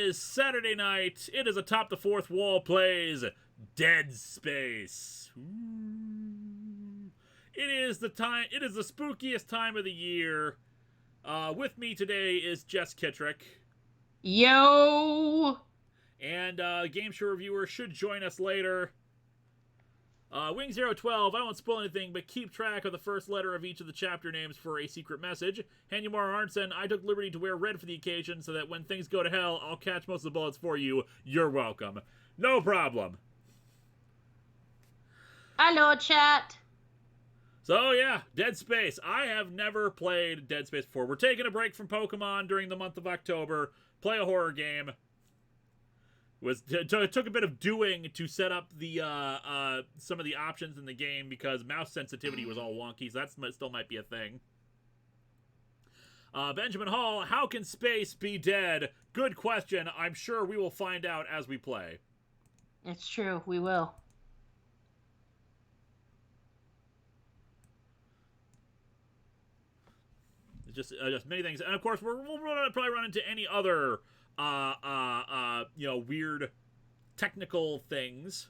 is Saturday night. It is Atop the Fourth Wall plays Dead Space. Ooh. It is the spookiest time of the year. With me today is Jess Kittrick. Yo! And Game Show Reviewer should join us later. Wing 012, I won't spoil anything, but keep track of the first letter of each of the chapter names for a secret message. Hanyamara Arnson, I took liberty to wear red for the occasion so that when things go to hell, I'll catch most of the bullets for you. You're welcome. No problem. Hello, chat. So yeah, Dead Space. I have never played Dead Space before. We're taking a break from Pokemon during the month of October. Play a horror game. It took a bit of doing to set up the some of the options in the game because mouse sensitivity was all wonky, so that still might be a thing. Benjamin Hall, how can space be dead? Good question. I'm sure we will find out as we play. It's true, we will. Just many things, and of course we'll probably run into any other weird technical things.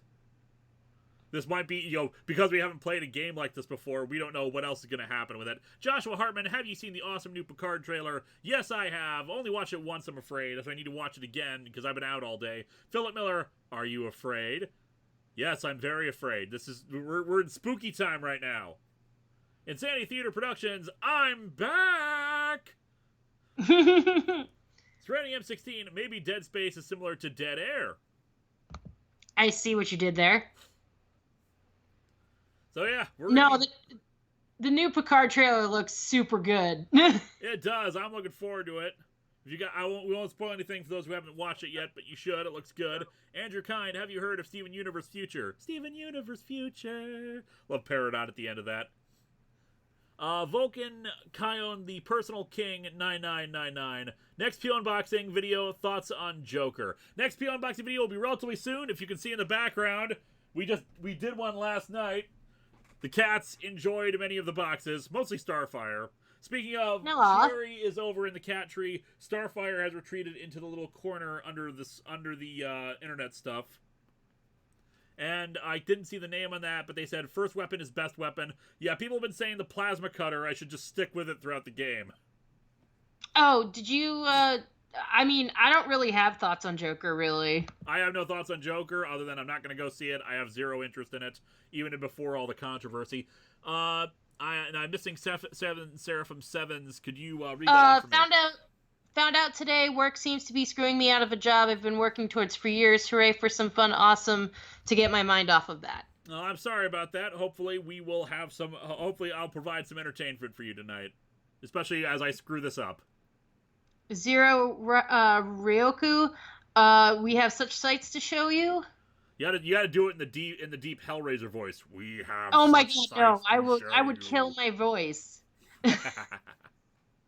This might be, because we haven't played a game like this before, we don't know what else is going to happen with it. Joshua Hartman, have you seen the awesome new Picard trailer? Yes, I have. Only watched it once, I'm afraid, so I need to watch it again because I've been out all day. Philip Miller, are you afraid? Yes, I'm very afraid. We're in spooky time right now. Insanity Theater Productions, I'm back! Serenity M16, maybe Dead Space is similar to Dead Air. I see what you did there. So yeah, the new Picard trailer looks super good. It does. I'm looking forward to it. We won't spoil anything for those who haven't watched it yet, but you should. It looks good. Andrew Kind, have you heard of Steven Universe Future? Steven Universe Future. Love Peridot at the end of that. Vulcan Kion, the Personal King 9999. Next PO unboxing video, thoughts on Joker. Next PO unboxing video will be relatively soon. If you can see in the background, we did one last night. The cats enjoyed many of the boxes, mostly Starfire. Speaking of, Fury is over in the cat tree. Starfire has retreated into the little corner under the internet stuff. And I didn't see the name on that, but they said first weapon is best weapon. Yeah, people have been saying the plasma cutter. I should just stick with it throughout the game. Oh, did you, I don't really have thoughts on Joker, really. I have no thoughts on Joker, other than I'm not going to go see it. I have zero interest in it, even before all the controversy. I'm missing Seraphim Sevens. Could you read that out for me? Found out today work seems to be screwing me out of a job I've been working towards for years. Hooray for some fun awesome to get my mind off of that. I'm sorry about that. Hopefully we will have some, hopefully I'll provide some entertainment for you tonight. Especially as I screw this up. Zero Ryoku, we have such sights to show you. You gotta do it in the deep Hellraiser voice. We have Oh my god, no, I would kill my voice.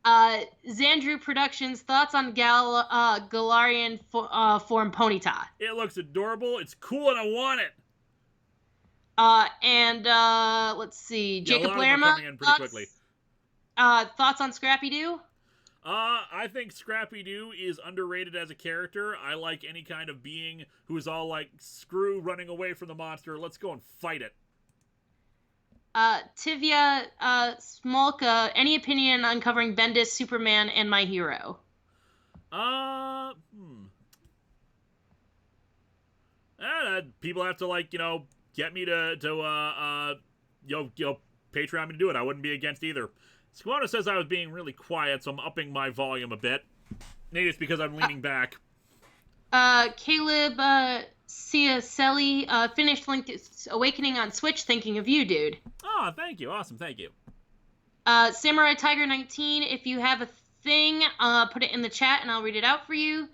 Xandru Productions, thoughts on Galarian form Ponyta? It looks adorable, it's cool, and I want it! Let's see, Jacob Lerma, thoughts on Scrappy-Doo? I think Scrappy-Doo is underrated as a character. I like any kind of being who is all like, screw running away from the monster, let's go and fight it. Tivia Smolka, any opinion on covering Bendis, Superman, and My Hero? People have to get me to Patreon me to do it. I wouldn't be against either. Squatter says I was being really quiet, so I'm upping my volume a bit. Maybe it's because I'm leaning back. Caleb Ciacelli, finished Link's Awakening on Switch, thinking of you, dude. Oh, thank you. Awesome, thank you. Samurai Tiger 19, if you have a thing, put it in the chat and I'll read it out for you.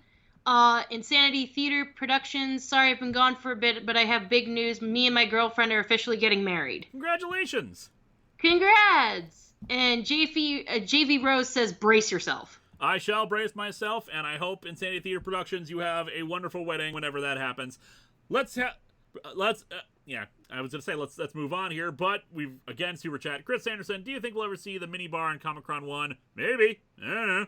Insanity Theater Productions, sorry I've been gone for a bit, but I have big news. Me and my girlfriend are officially getting married. Congratulations! Congrats! And JV Rose says, brace yourself. I shall brace myself, and I hope Insanity Theater Productions, you have a wonderful wedding whenever that happens. I was going to say, let's move on here, but we've, again, Super Chat. Chris Anderson, do you think we'll ever see the mini bar in Comic-Con 1? Maybe. I don't know.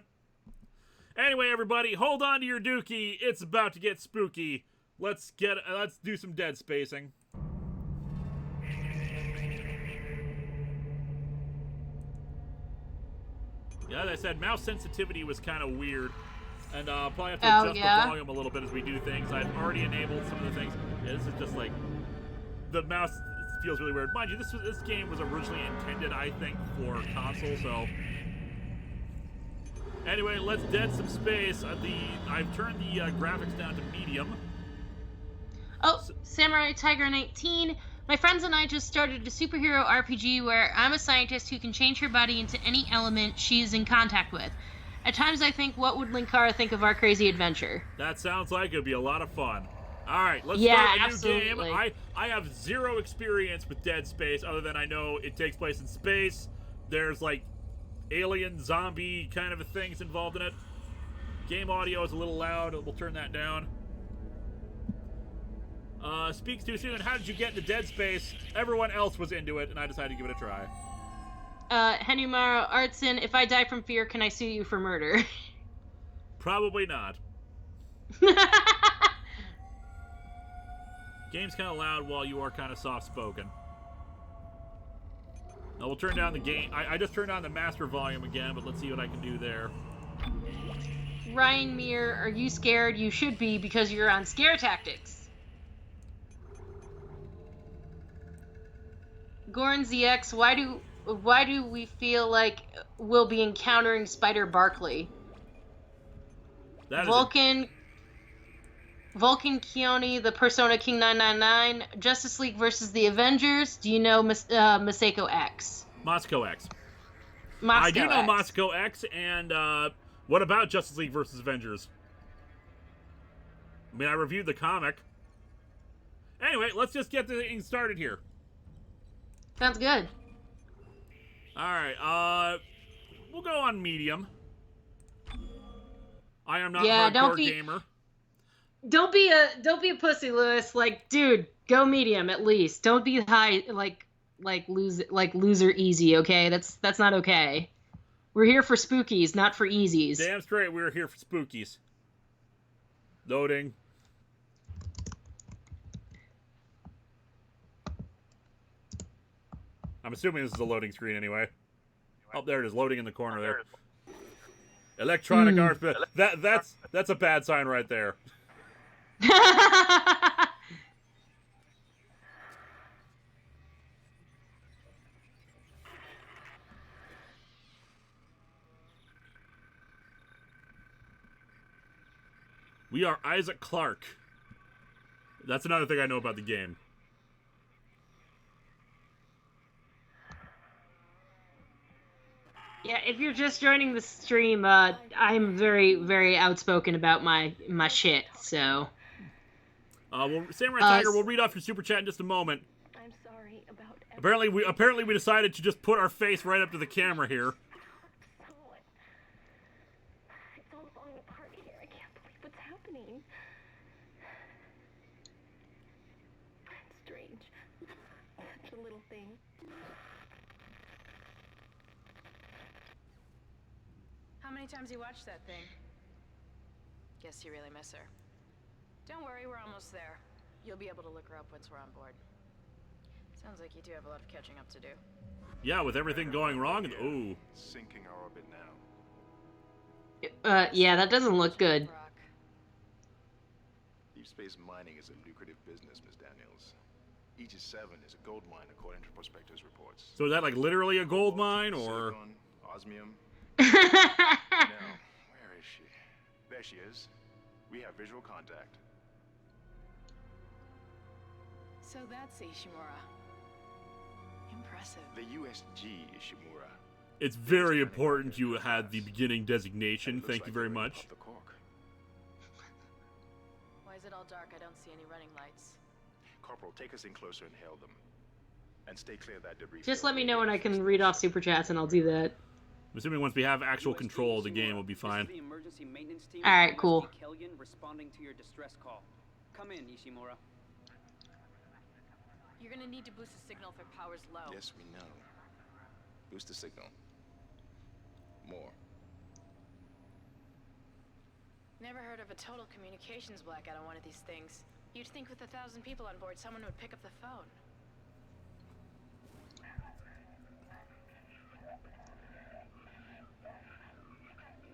Anyway, everybody, hold on to your dookie. It's about to get spooky. Let's do some dead spacing. Yeah, as I said, mouse sensitivity was kind of weird. And probably have to adjust the volume a little bit as we do things. I've already enabled some of the things. Yeah, this is just like... The mouse feels really weird. Mind you, this game was originally intended, I think, for console, so... Anyway, let's dead some space. I've turned the graphics down to medium. Oh, Samurai Tiger 19. My friends and I just started a superhero RPG where I'm a scientist who can change her body into any element she is in contact with. At times I think, what would Linkara think of our crazy adventure? That sounds like it'd be a lot of fun. All right, let's start a new game. I have zero experience with Dead Space other than I know it takes place in space. There's like alien, zombie kind of things involved in it. Game audio is a little loud. We'll turn that down. Speaks too soon. How did you get into Dead Space? Everyone else was into it, and I decided to give it a try. Henumara Artson, if I die from fear, can I sue you for murder? Probably not. Game's kind of loud while you are kind of soft-spoken. Now we'll turn down the game. I just turned on the master volume again, but let's see what I can do there. Ryan Meir, are you scared? You should be, because you're on Scare Tactics. Gorn ZX, why do we feel like we'll be encountering Spider Barkley? Vulcan Keone, the Persona King 999, Justice League versus the Avengers. Do you know Masako X? Moscow X. I do know Moscow X, and what about Justice League versus Avengers? I mean, I reviewed the comic. Anyway, let's just get the thing started here. Sounds good. Alright, we'll go on medium. I am not a hardcore gamer. Don't be a pussy, Lewis. Like, dude, go medium at least. Don't be high like loser easy, okay? That's not okay. We're here for spookies, not for easies. Damn straight, we're here for spookies. Loading. I'm assuming this is a loading screen anyway. Oh, there it is, loading in the corner there. Electronic arts, that's a bad sign right there. We are Isaac Clarke. That's another thing I know about the game. Yeah, if you're just joining the stream, I'm very, very outspoken about my shit, so... Well, Samurai Tiger, we'll read off your super chat in just a moment. I'm sorry about apparently we decided to just put our face right up to the camera here. It's all falling apart here. I can't believe what's happening. It's strange. Such a little thing. How many times you watched that thing? Guess you really miss her. Don't worry, we're almost there. You'll be able to look her up once we're on board. Sounds like you do have a lot of catching up to do. Yeah, with everything going wrong. Ooh. Sinking our orbit now. Yeah, that doesn't look good. Deep space mining is a lucrative business, Ms. Daniels. Aegis 7 is a gold mine according to prospectors' reports. So is that like literally a gold mine, or? Silicon, osmium. Now, where is she? There she is. We have visual contact. So that's Ishimura. Impressive. The USG Ishimura. It's very important you had the beginning designation. Thank you very much. Why is it all dark? I don't see any running lights. Corporal, take us in closer and hail them. And stay clear of that debris. Just let me know when I can read off super chats and I'll do that. I'm assuming once we have actual control of the game, we'll be fine. Alright, cool. Responding to your distress call. Come in, Ishimura. You're gonna need to boost the signal if our power's low. Yes, we know. Boost the signal. More. Never heard of a total communications blackout on one of these things. You'd think with 1,000 people on board, someone would pick up the phone.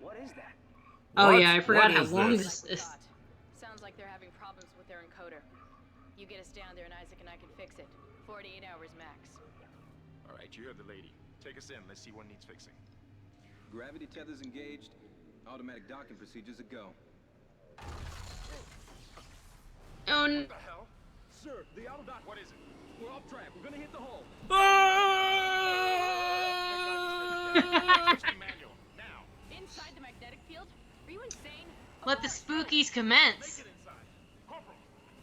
What is that? Oh What? yeah, I forgot What how is long this? this is. Sounds like they're having problems with their encoder. You get us down there and Isaac and I can fix it. 48 hours max. All right, you heard the lady. Take us in. Let's see what needs fixing. Gravity tethers engaged. Automatic docking procedures a go. Oh, What the hell? Sir, the auto dock. What is it? We're off track. We're gonna hit the hull. Safety manual, now. Inside the magnetic field? Are you insane? let the spookies commence. Get inside. Corporal,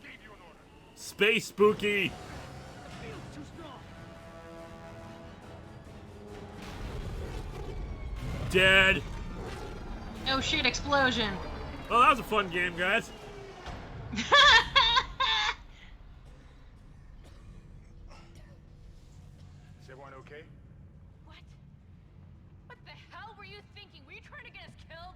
gave you an order. Space spooky. The field's too strong. Dead. Oh shit, explosion. Oh, that was a fun game, guys. Is everyone okay? What? What the hell were you thinking? Were you trying to get us killed?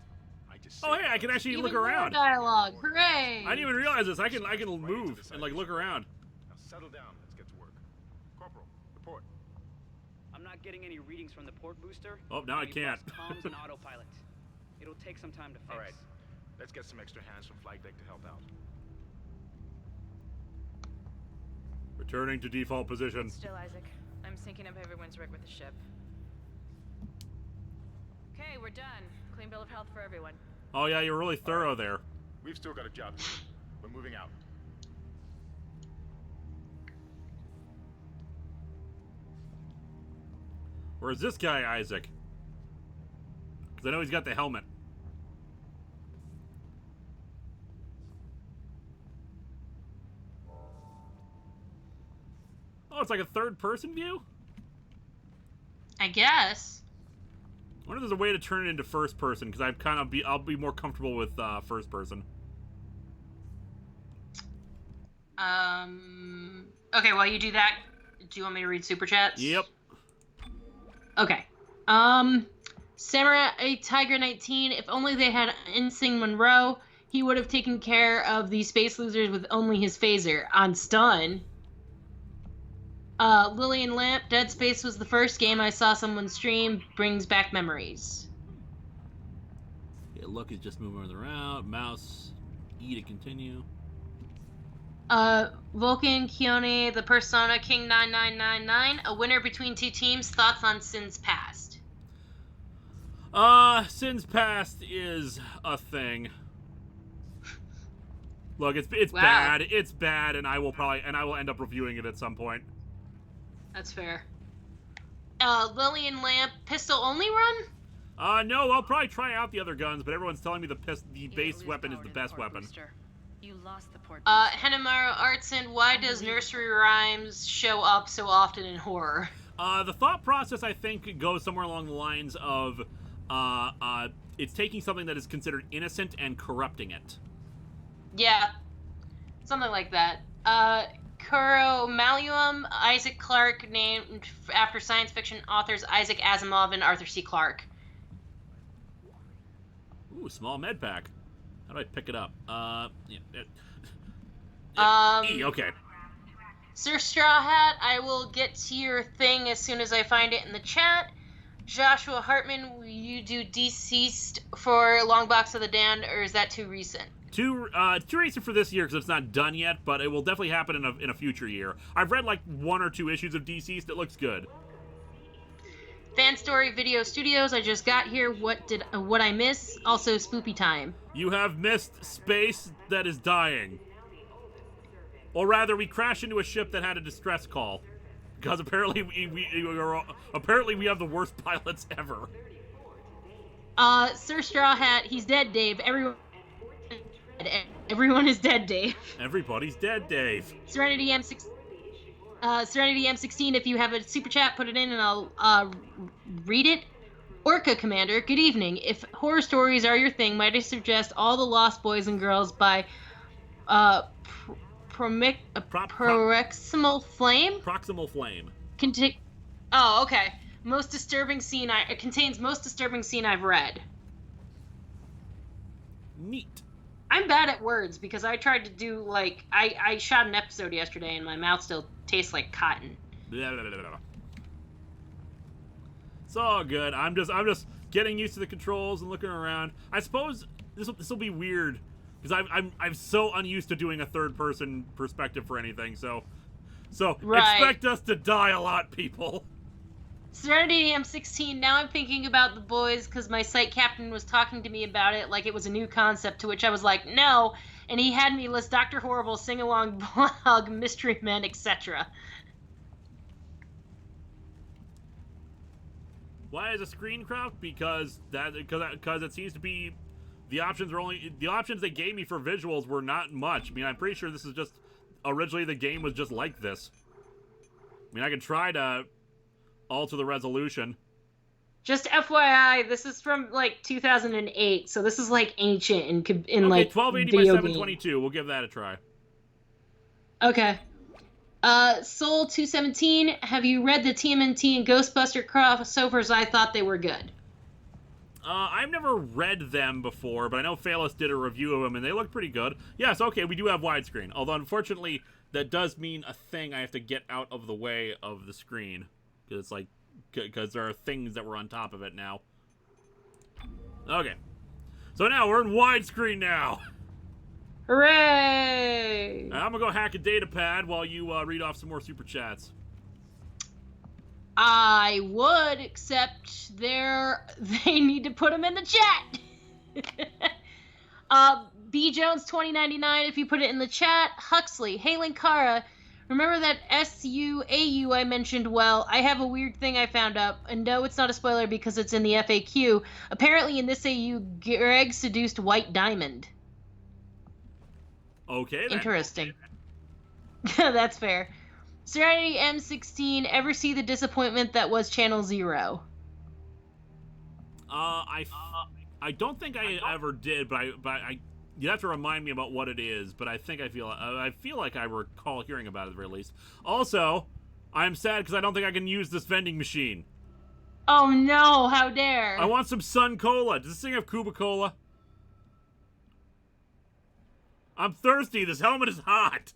I just Oh, hey, I can actually Even look more around. dialogue. Hooray! I didn't even realize this. I can move and like look around. Now settle down. Let's get to work. Corporal, report. I'm not getting any readings from the port booster. Oh, now I We've can't. lost comms and autopilot. It'll take some time to fix. All right. Let's get some extra hands from flight deck to help out. Returning to default position. Still, Isaac. I'm syncing up everyone's rig with the ship. Okay, we're done. Clean bill of health for everyone. Oh yeah, you're really thorough there. We've still got a job to do. We're moving out. Where's this guy, Isaac? Because I know he's got the helmet. Oh, it's like a third-person view? I guess. I wonder if there's a way to turn it into first-person, because I'll be more comfortable with first-person. Okay, while you do that, do you want me to read super chats? Yep. Okay. Samurai Tiger 19, if only they had Ensign Monroe, he would have taken care of these space losers with only his phaser. On stun. Lillian Lamp, Dead Space was the first game I saw someone stream, brings back memories. Yeah, look is just moving around. Mouse, E to continue. Vulcan Keone, the Persona King 9999, a winner between two teams, thoughts on Sins Past? Sins Past is a thing. Look, it's Wow. bad. It's bad, and I will end up reviewing it at some point. That's fair. Lillian Lamp, pistol only run? No, I'll probably try out the other guns, but everyone's telling me the base weapon is the best weapon. You lost the port Henemaru Artson, why does nursery rhymes show up so often in horror? The thought process, I think, goes somewhere along the lines of, it's taking something that is considered innocent and corrupting it. Yeah, something like that. Kuro Maluum, Isaac Clarke, named after science fiction authors Isaac Asimov and Arthur C. Clarke. Ooh, small med pack. How do I pick it up? Yeah. E, okay. Sir Straw Hat, I will get to your thing as soon as I find it in the chat. Joshua Hartman, will you do Deceased for Long Box of the Damned, or is that too recent? Too recent for this year because it's not done yet, but it will definitely happen in a future year. I've read like 1 or 2 issues of Deceased. It looks good. Fan Story Video Studios, I just got here. What I miss? Also Spoopy time. You have missed space that is dying. Or rather, we crashed into a ship that had a distress call. Because apparently we have the worst pilots ever. Sir Straw Hat, he's dead, Dave. Everyone is dead, Dave. Everybody's dead, Dave. Serenity M16, if you have a super chat, put it in and I'll read it. Orca Commander, good evening. If horror stories are your thing, might I suggest All the Lost Boys and Girls by Proximal Flame? Proximal Flame. Oh, okay. Most disturbing scene it contains most disturbing scene I've read. Neat. I'm bad at words because I tried to do, like, I shot an episode yesterday and my mouth still tastes like cotton. Blah, blah, blah, blah. It's all good. I'm just getting used to the controls and looking around. I suppose this will be weird because I'm so unused to doing a third person perspective for anything. So Right. expect us to die a lot, people. Serenity M16, now I'm thinking about the boys because my site captain was talking to me about it like it was a new concept, to which I was like, no, and he had me list Dr. Horrible, Sing Along Blog, Mystery Men, etc. Why is a screen crop? Because it seems to be the options they gave me for visuals were not much. I mean, I'm pretty sure this is just originally the game was just like this. I mean, I could try to alter the resolution. Just FYI, this is from like 2008, so this is like ancient in Okay, like 1280 by video 722. We'll give that a try. Okay. Soul 217, have you read the TMNT and Ghostbuster crossovers? I thought they were good. I've never read them before, but I know Phalos did a review of them, and they look pretty good. Yes, okay, we do have widescreen. Although, unfortunately, that does mean a thing I have to get out of the way of the screen. Because there are things that were on top of it now. Okay. So now we're in widescreen now. Hooray! I'm gonna go hack a data pad while you read off some more super chats. I would, except they need to put them in the chat. B Jones 2099, if you put it in the chat. Huxley, hey Linkara, remember that SUAU I mentioned? Well, I have a weird thing I found out, and no, it's not a spoiler because it's in the FAQ. Apparently in this AU, Greg seduced White Diamond. Okay, then. Interesting. That's fair. Serenity M16, ever see the disappointment that was Channel Zero? I don't think I ever did, but I you have to remind me about what it is. But I feel like I recall hearing about it at the very least. Also, I'm sad because I don't think I can use this vending machine. Oh no! How dare! I want some Sun Cola. Does this thing have Cuba Cola? I'm thirsty. This helmet is hot.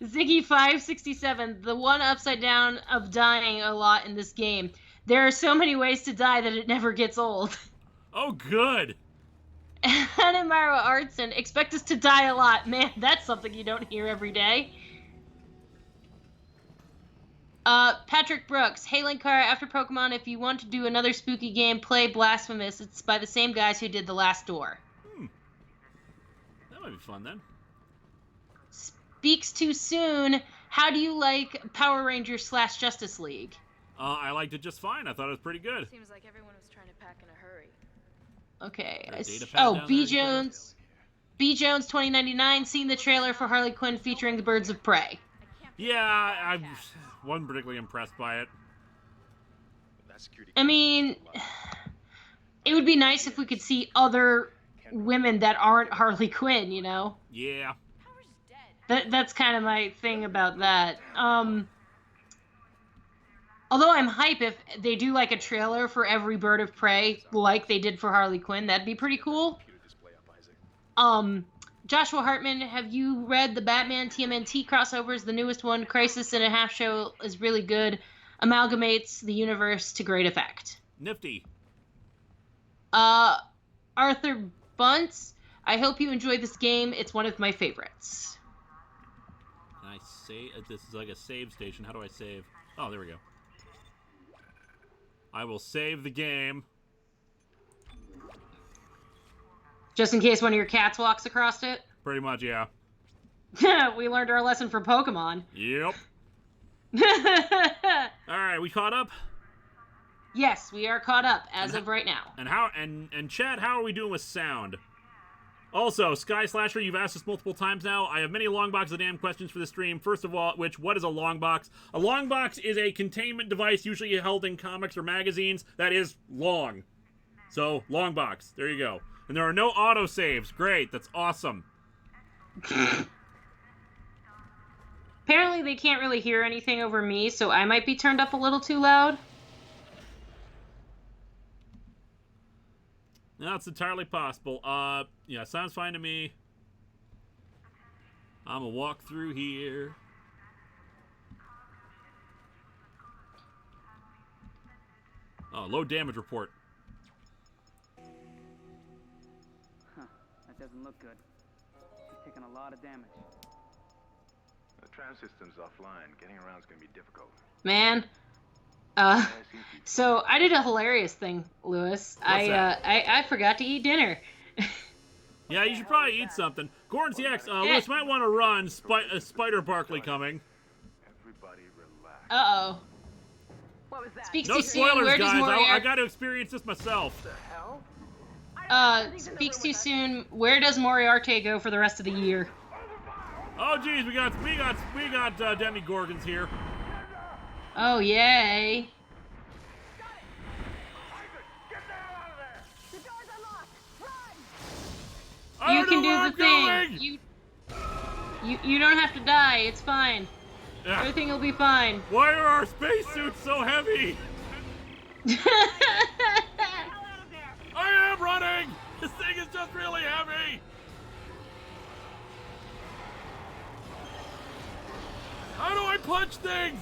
Ziggy567, the one upside down of dying a lot in this game. There are so many ways to die that it never gets old. Oh, good. Hanamara Artson, expect us to die a lot. Man, that's something you don't hear every day. Patrick Brooks, hey Linkara, after Pokemon, if you want to do another spooky game, play Blasphemous. It's by the same guys who did The Last Door. That might be fun then. Speaks too soon. How do you like Power Rangers / Justice League? I liked it just fine. I thought it was pretty good. Seems like everyone was trying to pack in a hurry. Okay. Data pad down B there, Jones. B Jones 2099, seen the trailer for Harley Quinn featuring the Birds of Prey. Yeah, I wasn't particularly impressed by it. I mean, it would be nice if we could see other women that aren't Harley Quinn, you know? Yeah. That's kind of my thing about that. Although I'm hype if they do like a trailer for every Bird of Prey like they did for Harley Quinn. That'd be pretty cool. Joshua Hartman, have you read the Batman TMNT crossovers? The newest one, Crisis in a Half Show, is really good. Amalgamates the universe to great effect. Nifty. Arthur Bunce, I hope you enjoyed this game. It's one of my favorites. Can I save? This is like a save station. How do I save? Oh, there we go. I will save the game. Just in case one of your cats walks across it? Pretty much, yeah. We learned our lesson from Pokemon. Yep. Alright, we caught up? Yes, we are caught up as of right now. And Chad, how are we doing with sound? Also, Sky Slasher, you've asked us multiple times now. I have many long box of damn questions for the stream. First of all, what is a long box? A long box is a containment device usually held in comics or magazines that is long. So, long box. There you go. And there are no autosaves. Great. That's awesome. Apparently they can't really hear anything over me, so I might be turned up a little too loud. That's entirely possible. Yeah, sounds fine to me. I'm gonna walk through here. Oh, low damage report. Huh, that doesn't look good. He's taking a lot of damage. The tram system's offline. Getting around's gonna be difficult. Man. So I did a hilarious thing, Lewis. I forgot to eat dinner. Yeah, you should probably eat something. Gordon's the X. Lewis might want to run. Spider Barkley coming. Everybody relax. Uh-oh. What was that? Speaks No too soon. spoilers, Where does guys. I Moriarty... got to experience this myself. What the hell? Speaks too soon. Where does Moriarty go for the rest of the year? Oh, geez, we got Demigorgons here. Oh, yay. The doors are locked. Run! I You don't can know where do I'm the going. thing. You don't have to die. It's fine. Yeah. Everything will be fine. Why are our spacesuits so heavy? I am running. This thing is just really heavy. How do I punch things?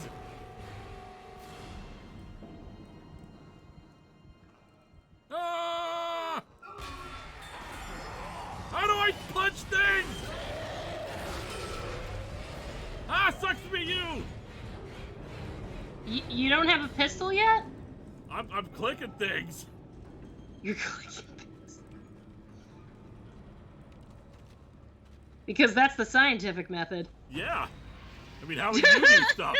Ah! How do I punch things? Ah, sucks to be you. You don't have a pistol yet? I'm clicking things. You're clicking things. Because that's the scientific method. Yeah. I mean, how would you do stuff?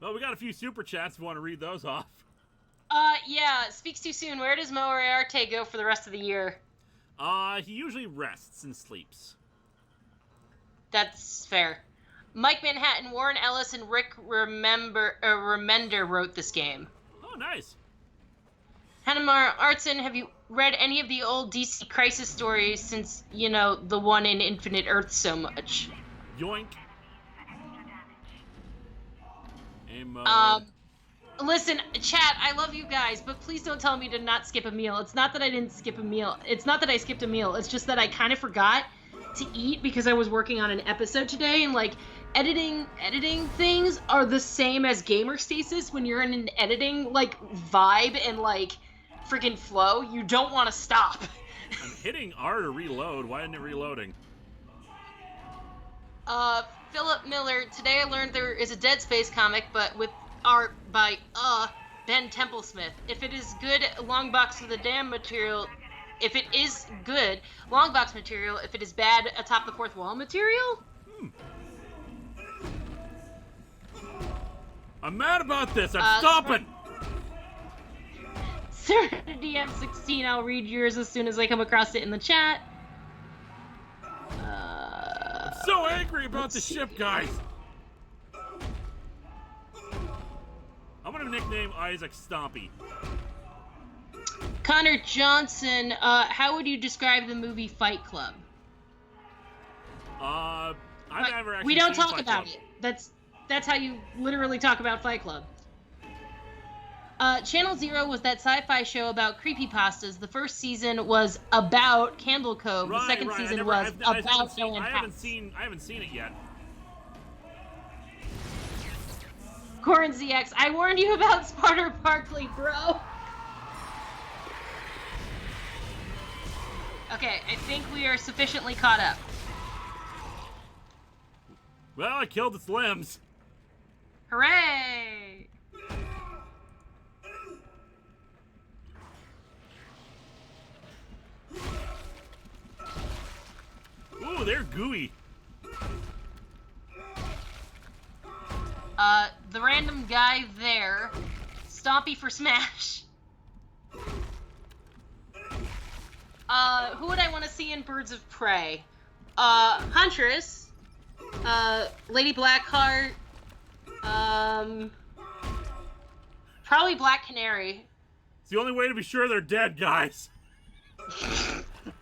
Well, we got a few super chats if you want to read those off. Yeah, speaks too soon. Where does Moriarty go for the rest of the year? He usually rests and sleeps. That's fair. Mike Manhattan, Warren Ellis, and Rick Remender wrote this game. Oh, nice. Hanamar Artson, have you read any of the old DC Crisis stories since, you know, the one in Infinite Earth so much? Yoink. Listen, chat, I love you guys, but please don't tell me to not skip a meal. It's not that I didn't skip a meal. It's not that I skipped a meal. It's just that I kind of forgot to eat because I was working on an episode today, and, like, editing things are the same as gamer stasis when you're in an editing, like, vibe and, like, freaking flow. You don't want to stop. I'm hitting R to reload. Why isn't it reloading? Philip Miller, today I learned there is a Dead Space comic, but with art by, Ben Templesmith. If it is good, long box of the damn material. If it is good, long box material. If it is bad, atop the fourth wall material? I'm mad about this. I'm stopping. Sir DM16, I'll read yours as soon as I come across it in the chat. I'm so angry about the ship, guys. I'm gonna nickname Isaac Stompy. Connor Johnson, how would you describe the movie Fight Club? I've never actually We don't seen talk Fight about Club. it. That's how you literally talk about Fight Club. Channel Zero was that sci-fi show about creepypastas. The first season was about Candle Cove. The second season was about Helen I House. haven't seen it yet. Corin ZX, I warned you about Spider Barkley, bro. Okay, I think we are sufficiently caught up. Well, I killed its limbs. Hooray! Ooh, they're gooey. The random guy there. Stompy for Smash. Who would I want to see in Birds of Prey? Huntress. Lady Blackheart. Probably Black Canary. It's the only way to be sure they're dead, guys.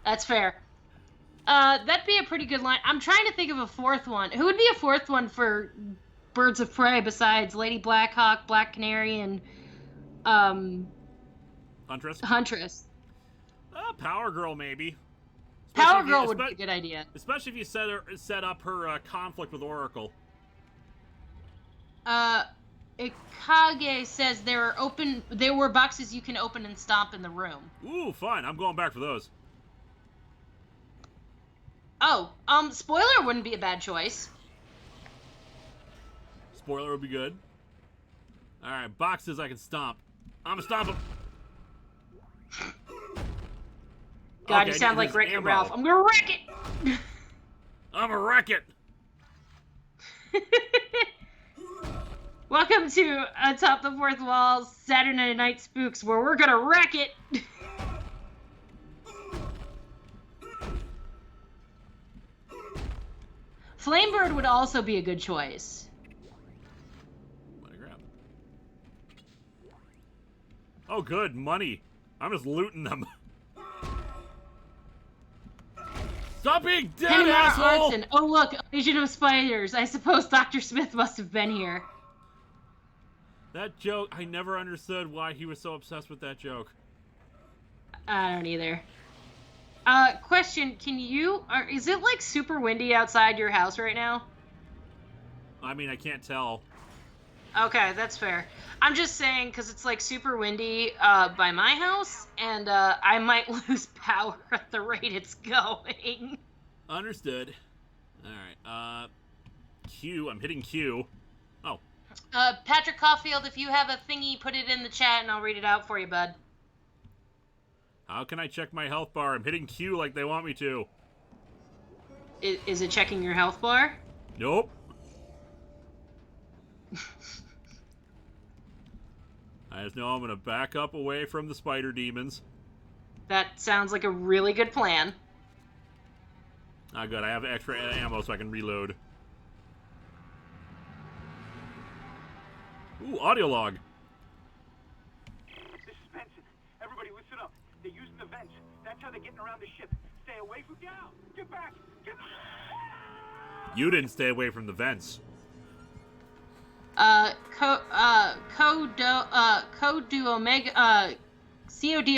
That's fair. That'd be a pretty good line. I'm trying to think of a fourth one. Who would be a fourth one for Birds of Prey besides Lady Blackhawk, Black Canary, and Huntress? Huntress. Power Girl, maybe. Power Girl would be a good idea. Especially if you set up her conflict with Oracle. Ikage says there were boxes you can open and stomp in the room. Ooh, fine. I'm going back for those. Oh, spoiler wouldn't be a bad choice. Spoiler would be good. Alright, boxes I can stomp. I'm gonna stomp them. God, okay, you sound like Wreck-It ammo. Ralph. I'm gonna wreck it! I'm gonna wreck it! Welcome to Atop the Fourth Wall Saturday Night Spooks, where we're gonna wreck it! Flamebird would also be a good choice. What a grab. Oh, good. Money. I'm just looting them. Stop being dead, Henry asshole! Artson. Oh, look, Legion of Spiders. I suppose Dr. Smith must have been here. That joke, I never understood why he was so obsessed with that joke. I don't either. Question, is it like super windy outside your house right now? I mean, I can't tell. Okay, that's fair. I'm just saying, because it's like super windy by my house, and I might lose power at the rate it's going. Understood. Alright, Q, I'm hitting Q. Oh. Patrick Caulfield, if you have a thingy, put it in the chat and I'll read it out for you, bud. How can I check my health bar? I'm hitting Q like they want me to. Is it checking your health bar? Nope. I just know I'm gonna back up away from the spider demons. That sounds like a really good plan. Ah, good. I have extra ammo so I can reload. Ooh, audio log. This is Benson. Everybody listen up. They're using the vents. That's how they're getting around the ship. Stay away from down. Get back. Get back. You didn't stay away from the vents. COD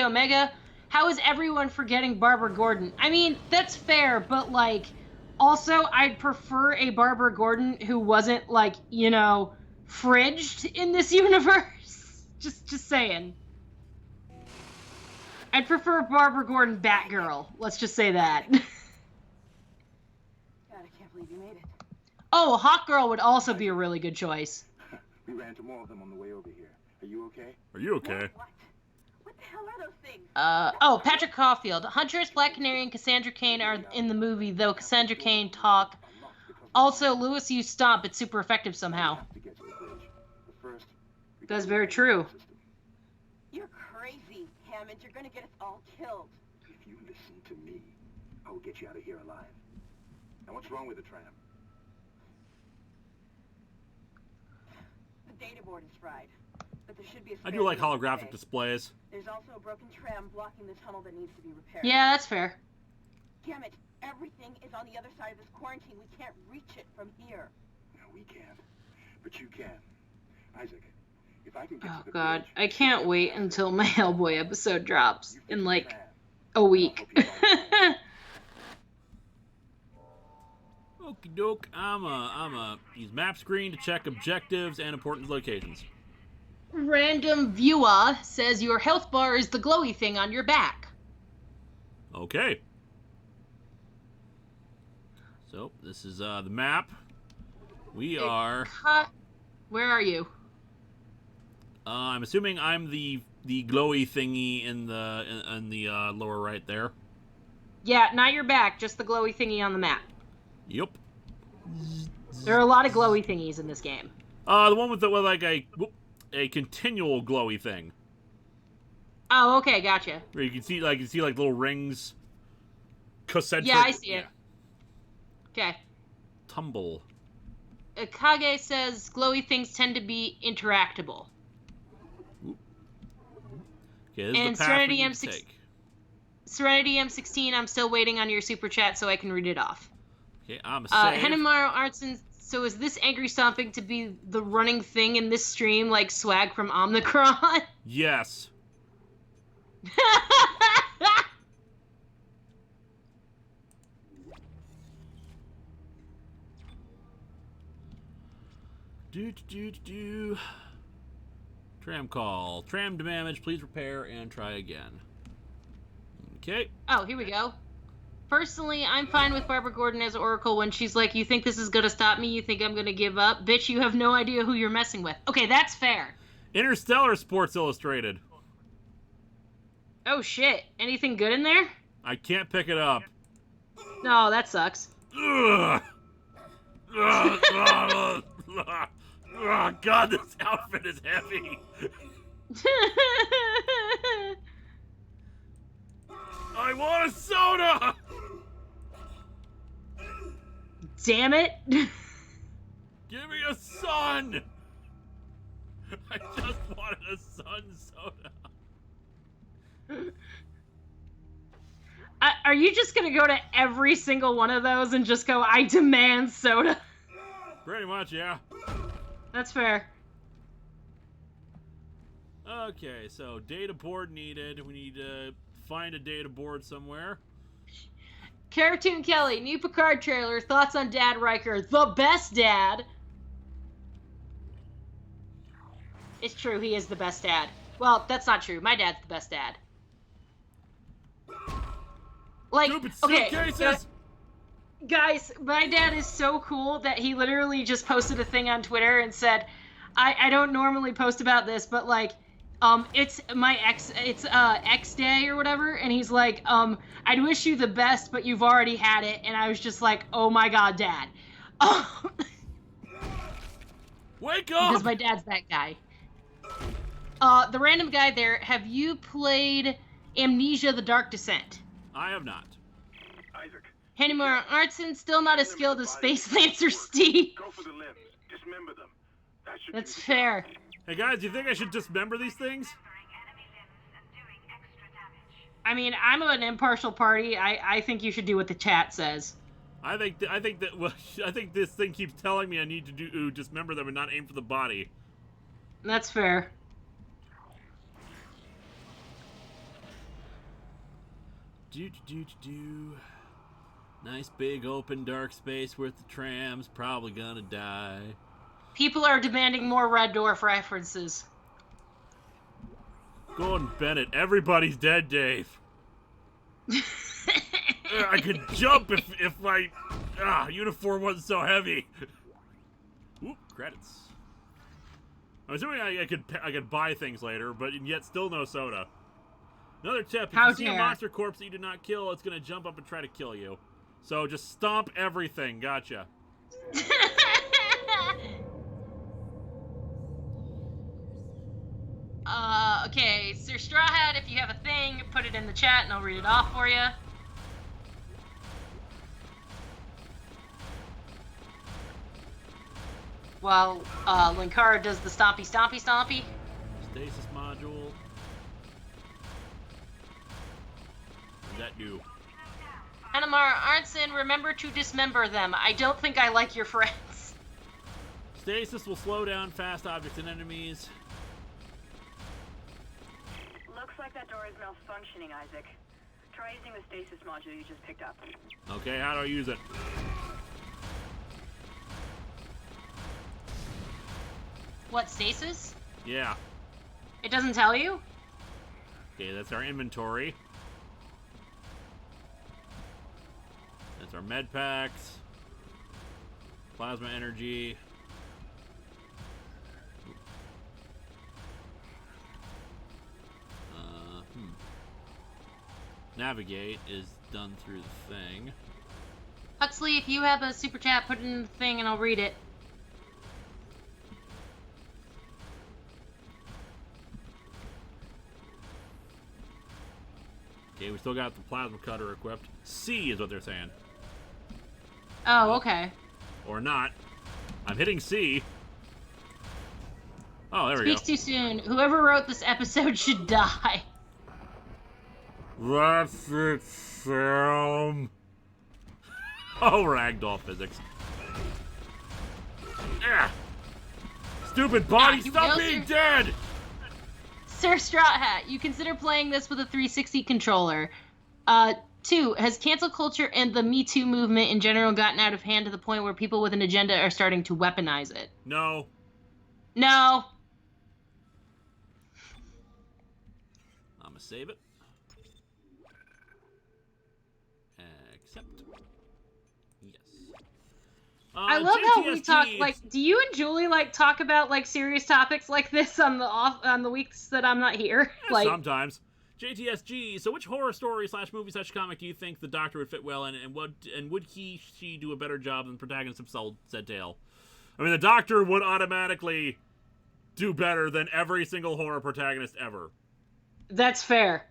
Omega, how is everyone forgetting Barbara Gordon? I mean, that's fair, but, like, also, I'd prefer a Barbara Gordon who wasn't, like, you know, fridged in this universe. Just saying. I'd prefer Barbara Gordon Batgirl. Let's just say that. God, I can't believe you made it. Oh, Hawkgirl would also be a really good choice. We ran into more of them on the way over here. Are you okay? Are you okay? What the hell are those things? Oh, Patrick Caulfield. Huntress, Black Canary, and Cassandra Cain are in the movie, though Cassandra Cain talk. Also, Lewis used Stomp. It's super effective somehow. That's very true. You're crazy, Hammond. You're gonna get us all killed. If you listen to me, I will get you out of here alive. Now what's wrong with the tram? The data board is fried. But there should be a I do like holographic displays. There's also a broken tram blocking the tunnel that needs to be repaired. Yeah, that's fair. Damn it. Everything is on the other side of this quarantine. We can't reach it from here. No, we can't. But you can. Isaac, if I can get Oh, to the God. bridge, I can't wait until my Hellboy episode drops you fix in, the like, tram. a week. Okie doke. I'm use map screen to check objectives and important locations. Random viewer says your health bar is the glowy thing on your back. Okay. So, this is the map. We are... Where are you? I'm assuming I'm the glowy thingy in the lower right there. Yeah, not your back, just the glowy thingy on the map. Yep. There are a lot of glowy thingies in this game. The one with like a continual glowy thing. Oh, okay, gotcha. Where you can see like little rings. Concentric. Yeah, I see it. Okay. Tumble. Kage says glowy things tend to be interactable. Okay, this And is the path we Serenity need to M6 take. Serenity M16, I'm still waiting on your super chat so I can read it off. Okay, I'm saying. Henemaru Artson So is this angry stomping to be the running thing in this stream, like swag from Omnicron? Yes. Do. Tram call. Tram damage. Please repair and try again. Okay. Oh, here we go. Personally, I'm fine with Barbara Gordon as Oracle when she's like, you think this is gonna stop me? You think I'm gonna give up? Bitch, you have no idea who you're messing with. Okay, that's fair. Interstellar Sports Illustrated. Oh shit. Anything good in there? I can't pick it up. No, that sucks. Ugh. Oh, God, this outfit is heavy. I want a soda! Damn it. Give me a sun! I just wanted a sun soda. Are you just gonna go to every single one of those and just go, I demand soda? Pretty much, yeah. That's fair. Okay, so data board needed. We need to find a data board somewhere. Cartoon Kelly, new Picard trailer. Thoughts on Dad Riker? The best dad. It's true, he is the best dad. Well, that's not true. My dad's the best dad. Like, Stupid okay, suitcases! guys, my dad is so cool that he literally just posted a thing on Twitter and said, I don't normally post about this, but like, it's my X day or whatever, and he's like, I'd wish you the best, but you've already had it, and I was just like, oh my god, Dad. Wake up! Because my dad's that guy. The random guy there, have you played Amnesia: The Dark Descent? I have not. Isaac. Ishimura Artson, still not as skilled as Space Lancer Steve. Go for the limbs. Dismember them. That should That's do the fair. Hey guys, do you think I should dismember these things? I mean, I'm an impartial party. I think you should do what the chat says. I think this thing keeps telling me I need to dismember them and not aim for the body. That's fair. Nice big open dark space where the tram's probably gonna die. People are demanding more Red Dwarf references. Gordon Bennett, everybody's dead, Dave. I could jump if my uniform wasn't so heavy. Oop, credits. I'm assuming I could buy things later, but yet still no soda. Another tip: if you see a monster corpse that you did not kill, it's gonna jump up and try to kill you. So just stomp everything. Gotcha. Okay, Sir Straw Hat, if you have a thing, put it in the chat and I'll read it off for you. While Linkara does the stompy stompy stompy. Stasis module. What does that do? Hanamar Arnson, remember to dismember them. I don't think I like your friends. Stasis will slow down fast objects and enemies. Looks like that door is malfunctioning, Isaac. Try using the stasis module you just picked up. Okay, how do I use it? What, stasis? Yeah. It doesn't tell you? Okay, that's our inventory. That's our med packs. Plasma energy. Navigate is done through the thing. Huxley, if you have a super chat, put it in the thing and I'll read it. Okay, we still got the plasma cutter equipped. C is what they're saying. Oh, okay. Or not. I'm hitting C. Oh, there we go. Speaks too soon. Whoever wrote this episode should die. That's it, Sam. Oh, ragdoll physics. stupid body, you stop will, being sir. dead! Sir Straw Hat, you consider playing this with a 360 controller. 2, has cancel culture and the Me Too movement in general gotten out of hand to the point where people with an agenda are starting to weaponize it? No. No. I'm gonna save it. Accept. Yes. I love how we JTSG. talk, like, do you and Julie, like, talk about, like, serious topics like this on the weeks that I'm not here? Yeah, Like, sometimes. JTSG, so which horror story / movie / comic do you think the Doctor would fit well in, and would she do a better job than the protagonist himself, said Dale? I mean, the Doctor would automatically do better than every single horror protagonist ever. that's fair.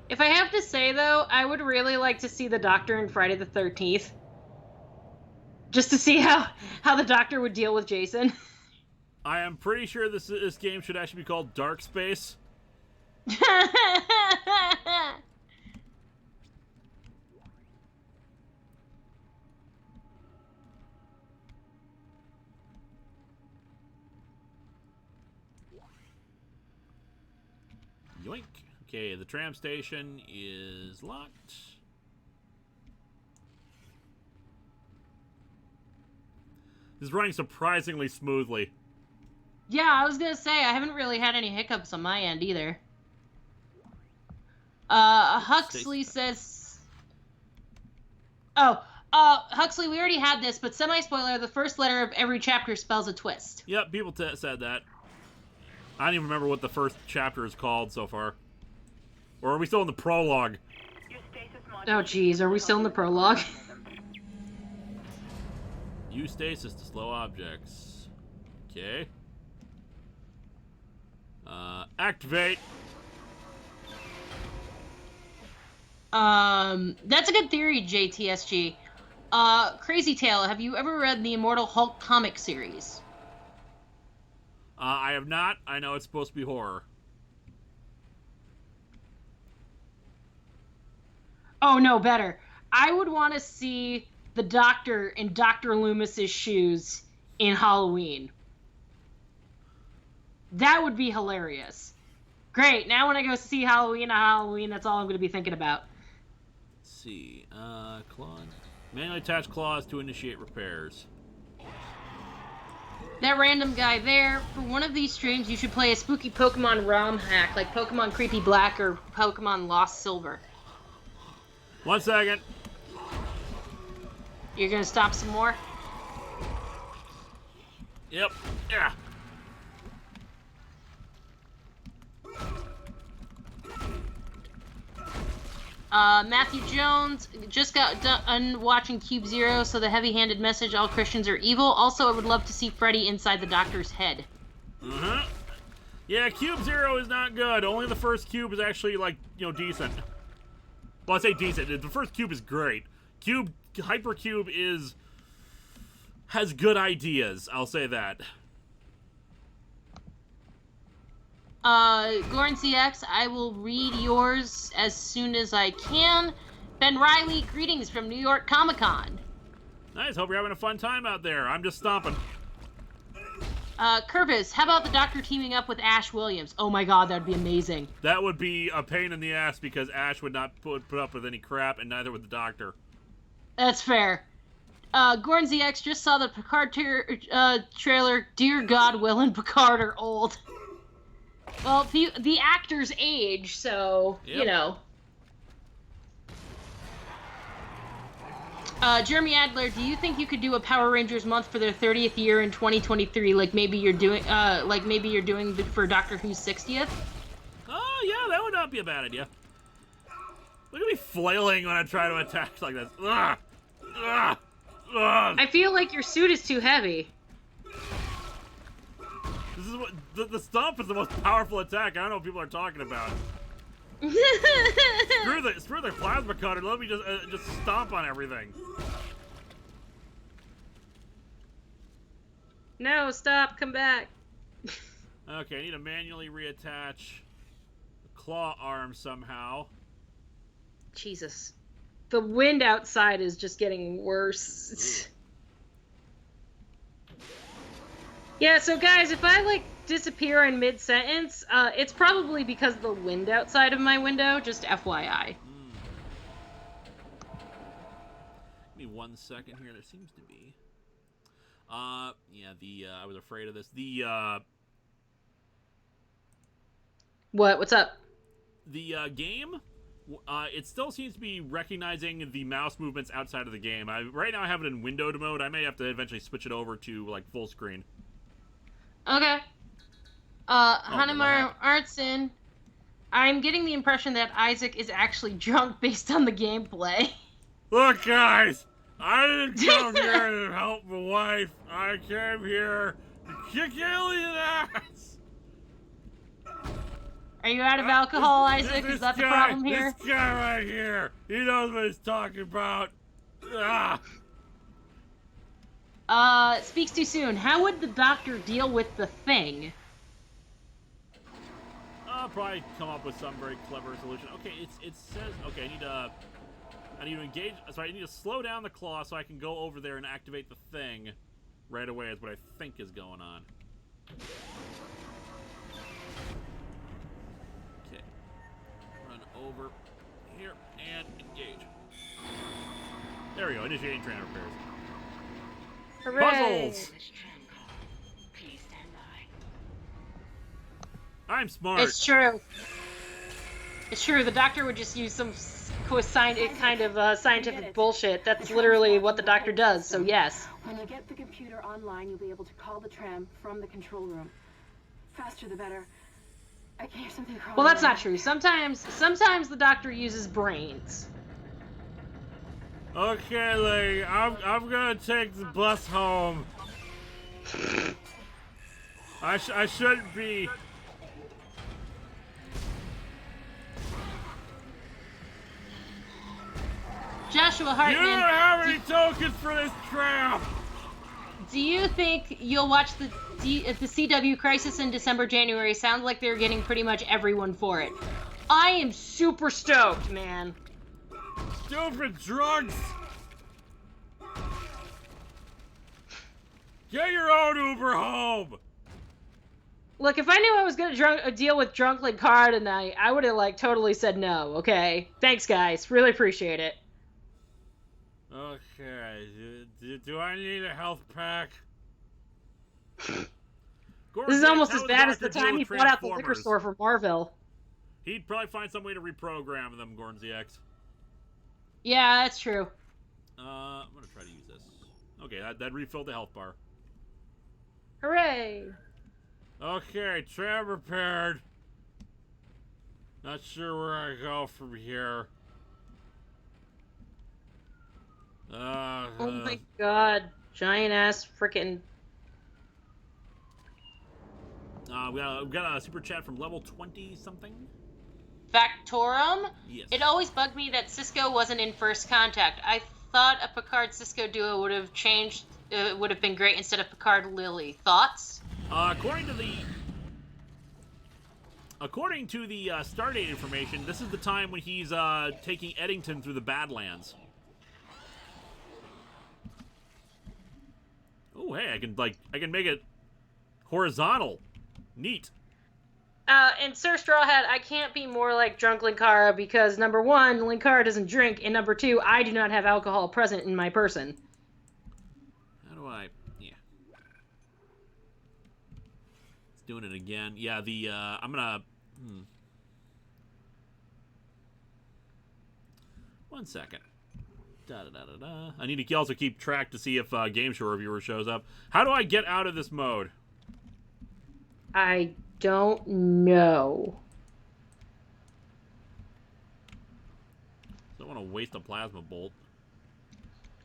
If I have to say, though, I would really like to see the Doctor in Friday the 13th. Just to see how the Doctor would deal with Jason. I am pretty sure this game should actually be called Dark Space. Yoink. Okay, the tram station is locked. This is running surprisingly smoothly. Yeah, I was gonna say, I haven't really had any hiccups on my end either. Huxley says... Oh, Huxley, we already had this, but semi-spoiler, the first letter of every chapter spells a twist. Yep, people said that. I don't even remember what the first chapter is called so far. Or are we still in the prologue? Oh, jeez, are we still in the prologue? Use stasis to slow objects. Okay. Activate. That's a good theory, JTSG. Crazy Tale, have you ever read the Immortal Hulk comic series? I have not. I know it's supposed to be horror. Oh, no, better. I would want to see the Doctor in Dr. Loomis's shoes in Halloween. That would be hilarious. Great, now when I go see Halloween, that's all I'm going to be thinking about. Let's see. Claws. Manually attach claws to initiate repairs. That random guy there, for one of these streams, you should play a spooky Pokemon ROM hack, like Pokemon Creepy Black or Pokemon Lost Silver. 1 second. You're going to stop some more? Yep. Yeah. Matthew Jones just got done watching Cube Zero, so the heavy-handed message, all Christians are evil. Also, I would love to see Freddy inside the Doctor's head. Yeah, Cube Zero is not good. Only the first cube is actually, like, decent. Well, I say decent. The first cube is great. Hypercube has good ideas. I'll say that. Goran CX, I will read yours as soon as I can. Ben Riley, greetings from New York Comic Con. Nice. Hope you're having a fun time out there. I'm just stomping. Curvis, how about the Doctor teaming up with Ash Williams? Oh my god, that'd be amazing. That would be a pain in the ass because Ash would not put up with any crap, and neither would the Doctor. That's fair. Goran ZX just saw the Picard trailer. Dear God, Will and Picard are old. Well, the actors age, so, Yep. Jeremy Adler, do you think you could do a Power Rangers month for their 30th year in 2023, like maybe you're doing for Doctor Who's 60th? Oh, yeah, that would not be a bad idea. Look at me flailing when I try to attack like this. Ugh! Ugh! Ugh! I feel like your suit is too heavy. This is what the stomp is the most powerful attack. I don't know what people are talking about. Screw the plasma cutter. Let me just stomp on everything. No, stop, come back. Okay, I need to manually reattach the claw arm somehow. Jesus. The wind outside is just getting worse. Yeah, so guys, if I, like, disappear in mid-sentence, it's probably because of the wind outside of my window, just FYI. Give me 1 second here. There seems to be. Yeah, I was afraid of this. What's up? The game, it still seems to be recognizing the mouse movements outside of the game. Right now I have it in windowed mode. I may have to eventually switch it over to, like, full screen. Okay. Hanemaru Artson, I'm getting the impression that Isaac is actually drunk based on the gameplay. Look, guys! I didn't come here to help my wife. I came here to kick alien ass! Are you out of alcohol, Isaac? Is that the problem here? This guy right here, he knows what he's talking about. Speaks too soon. How would the doctor deal with the thing? I'll probably come up with some very clever solution. Okay, it says, okay, I need to engage, sorry, I need to slow down the claw so I can go over there and activate the thing right away is what I think is going on. Okay. Run over here and engage. There we go, initiating train repairs. Hooray! Puzzles! I'm smart. It's true. It's true. The doctor would just use some kind of scientific bullshit. That's literally what the doctor does, so yes. When you get the computer online, you'll be able to call the tram from the control room. Faster the better. I can hear something crawling. Well, that's not true. Sometimes the doctor uses brains. Okay, lady, I'm gonna take the bus home. I shouldn't be. Joshua Hartman. You don't have any tokens for this tram. Do you think you'll watch the CW Crisis in December, January? Sounds like they're getting pretty much everyone for it. I am super stoked, man. Stupid drugs. Get your own Uber home. Look, if I knew I was gonna deal with drunk Linkara tonight, I would have like totally said no. Okay, thanks guys, really appreciate it. Okay, do I need a health pack? This is almost as bad as the time he bought out the liquor store for Marvel. He'd probably find some way to reprogram them, Gordon ZX. Yeah, that's true. I'm gonna try to use this. Okay, that refilled the health bar. Hooray! Okay, tram repaired. Not sure where I go from here. Oh my god, giant ass frickin'. We got a super chat from level 20 something. Factorum? Yes. It always bugged me that Cisco wasn't in First Contact. I thought a Picard-Cisco duo would have changed, would have been great instead of Picard-Lily. Thoughts? According to the Stardate information, this is the time when he's taking Eddington through the Badlands. Oh, hey, I can make it horizontal. Neat. And Sir Strawhat, I can't be more like drunk Linkara because number one, Linkara doesn't drink, and number two, I do not have alcohol present in my person. How do I? Yeah. It's doing it again. Yeah, I'm gonna. 1 second. Da-da-da-da-da. I need to also keep track to see if Game Show Reviewer shows up. How do I get out of this mode? I don't know. I don't want to waste a plasma bolt.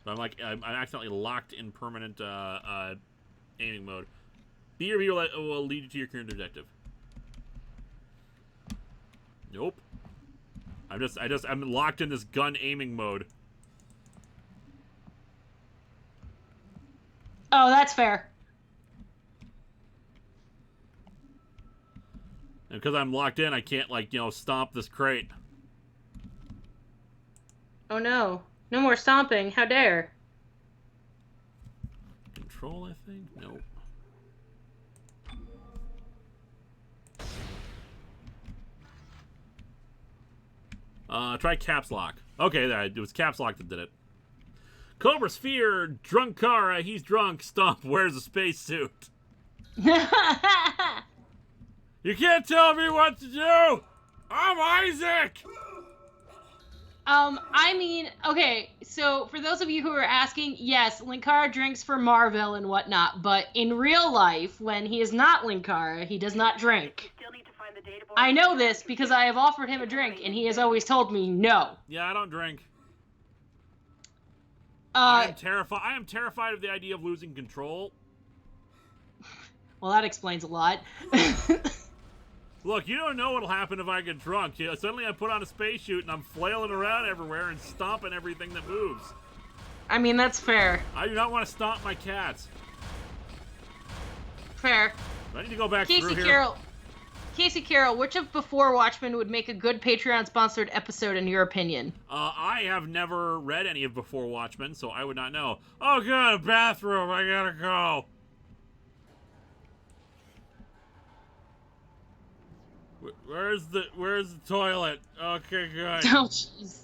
But I'm accidentally locked in permanent aiming mode. Be reviewer will lead you to your current objective. Nope. I'm locked in this gun aiming mode. Oh, that's fair. And because I'm locked in, I can't, stomp this crate. Oh no. No more stomping. How dare. Control, I think? Nope. Try caps lock. Okay, it was caps lock that did it. Cobra Sphere, drunk Kara, he's drunk, Stomp wears a spacesuit. You can't tell me what to do! I'm Isaac! I mean, okay, so for those of you who are asking, yes, Linkara drinks for Marvel and whatnot, but in real life, when he is not Linkara, he does not drink. I know this because I have offered him a drink, and he has always told me no. Yeah, I don't drink. I am terrified of the idea of losing control. Well, that explains a lot. Look, you don't know what'll happen if I get drunk. Suddenly I put on a spacesuit and I'm flailing around everywhere and stomping everything that moves. I mean, that's fair. I do not want to stomp my cats. Fair. I need to go back through here. Casey Carroll, which of Before Watchmen would make a good Patreon-sponsored episode in your opinion? I have never read any of Before Watchmen, so I would not know. Oh god, a bathroom, I gotta go. Where's the toilet? Okay, good. Oh, jeez.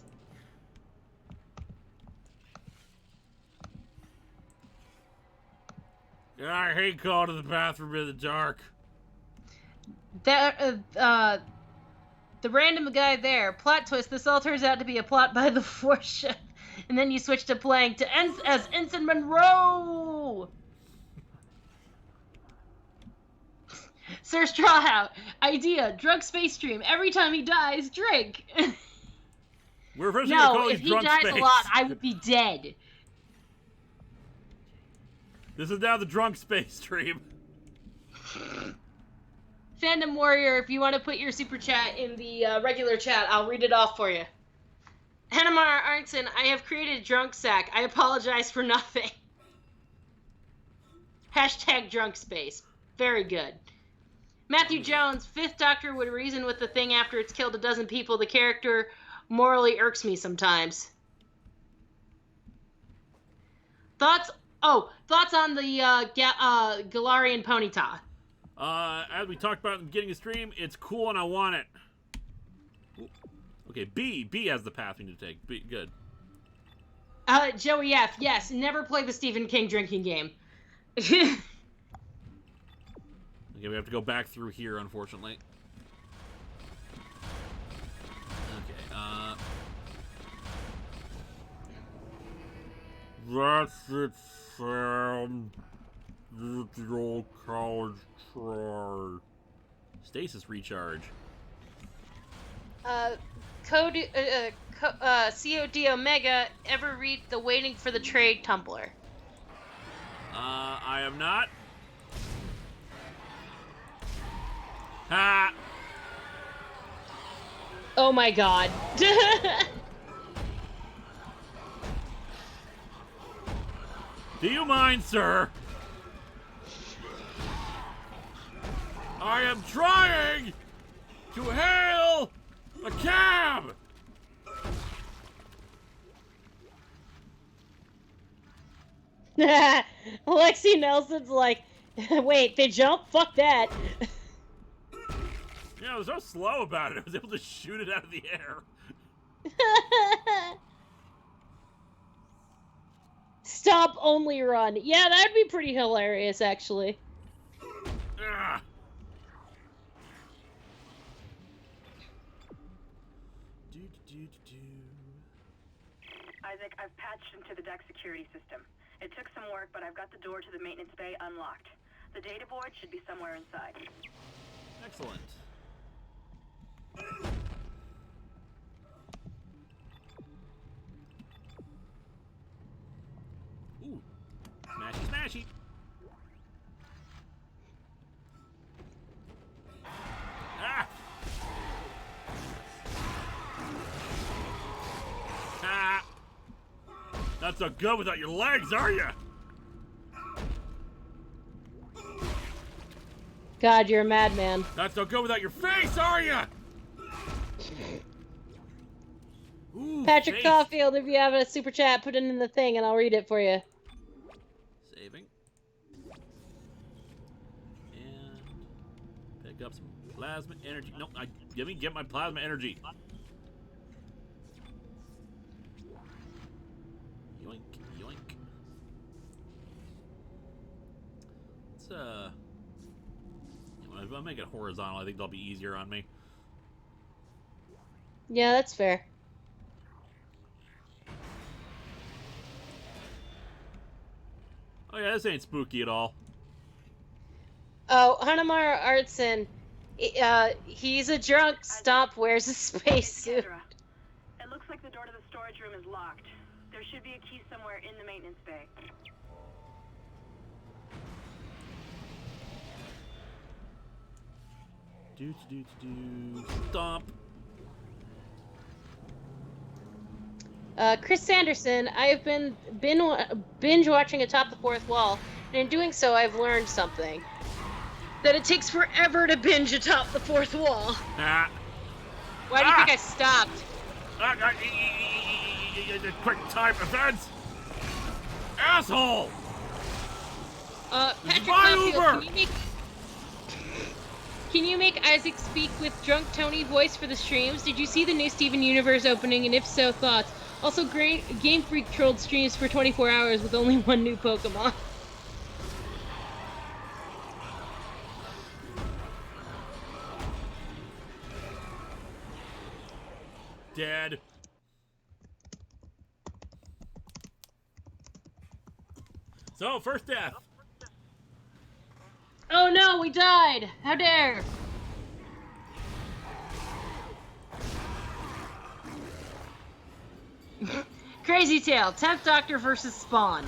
I hate going to the bathroom in the dark. The random guy there. Plot twist, this all turns out to be a plot by the Force. And then you switch to playing as Ensign Monroe! Sir Strawhat, idea, drug space stream. Every time he dies, drink. We're first gonna call if he drunk dies space. a lot, I would be dead. This is now the drunk space stream. Fandom Warrior, if you want to put your super chat in the regular chat, I'll read it off for you. Hanamar Arnson, I have created a drunk sack. I apologize for nothing. Hashtag drunk space. Very good. Matthew Jones, Fifth Doctor would reason with the thing after it's killed a dozen people. The character morally irks me sometimes. Thoughts on the Galarian Ponyta? As we talked about at the beginning of the stream, it's cool and I want it. Ooh. Okay, B has the path we need to take. B, good. Joey F, yes, never play the Stephen King drinking game. Okay, we have to go back through here, unfortunately. Okay, that's it, Sam. The old college try. Stasis recharge. COD Omega, ever read the Waiting for the Trade Tumblr? I am not. Ha! Oh my god. Do you mind, sir? I am trying to hail a cab! Alexi Nelson's like, wait, they jump? Fuck that. Yeah, it was so slow about it. I was able to shoot it out of the air. Stop, only run. Yeah, that'd be pretty hilarious, actually. Ah. Isaac, I've patched into the deck security system. It took some work, but I've got the door to the maintenance bay unlocked. The data board should be somewhere inside. Excellent. Ooh. Smashy, smashy. Ah! Ah! Not so good without your legs, are you? God, you're a madman. Not so good without your face, are you? Ooh, Patrick face. Caulfield, if you have a super chat, put it in the thing and I'll read it for you. Saving. And pick up some plasma energy. Nope, let me get my plasma energy. Yoink, yoink. Let's, if I make it horizontal, I think they'll be easier on me. Yeah, that's fair. Oh yeah, this ain't spooky at all. Oh, Hanamara Artson. He's a drunk stomp, wears a spacesuit. It looks like the door to the storage room is locked. There should be a key somewhere in the maintenance bay. Stomp. Chris Sanderson, I have been binge watching Atop the Fourth Wall, and in doing so, I've learned something. That it takes forever to binge Atop the Fourth Wall. Ah. Why do you think I stopped? Quick time events! Asshole! Patrick my Caulfield, Uber! Can you make Isaac speak with Drunk Tony voice for the streams? Did you see the new Steven Universe opening, and if so, thoughts? Also, Game Freak trolled streams for 24 hours with only one new Pokemon. Dead. So, first death. Oh no, we died! How dare! Crazy Tail, 10th Doctor versus Spawn.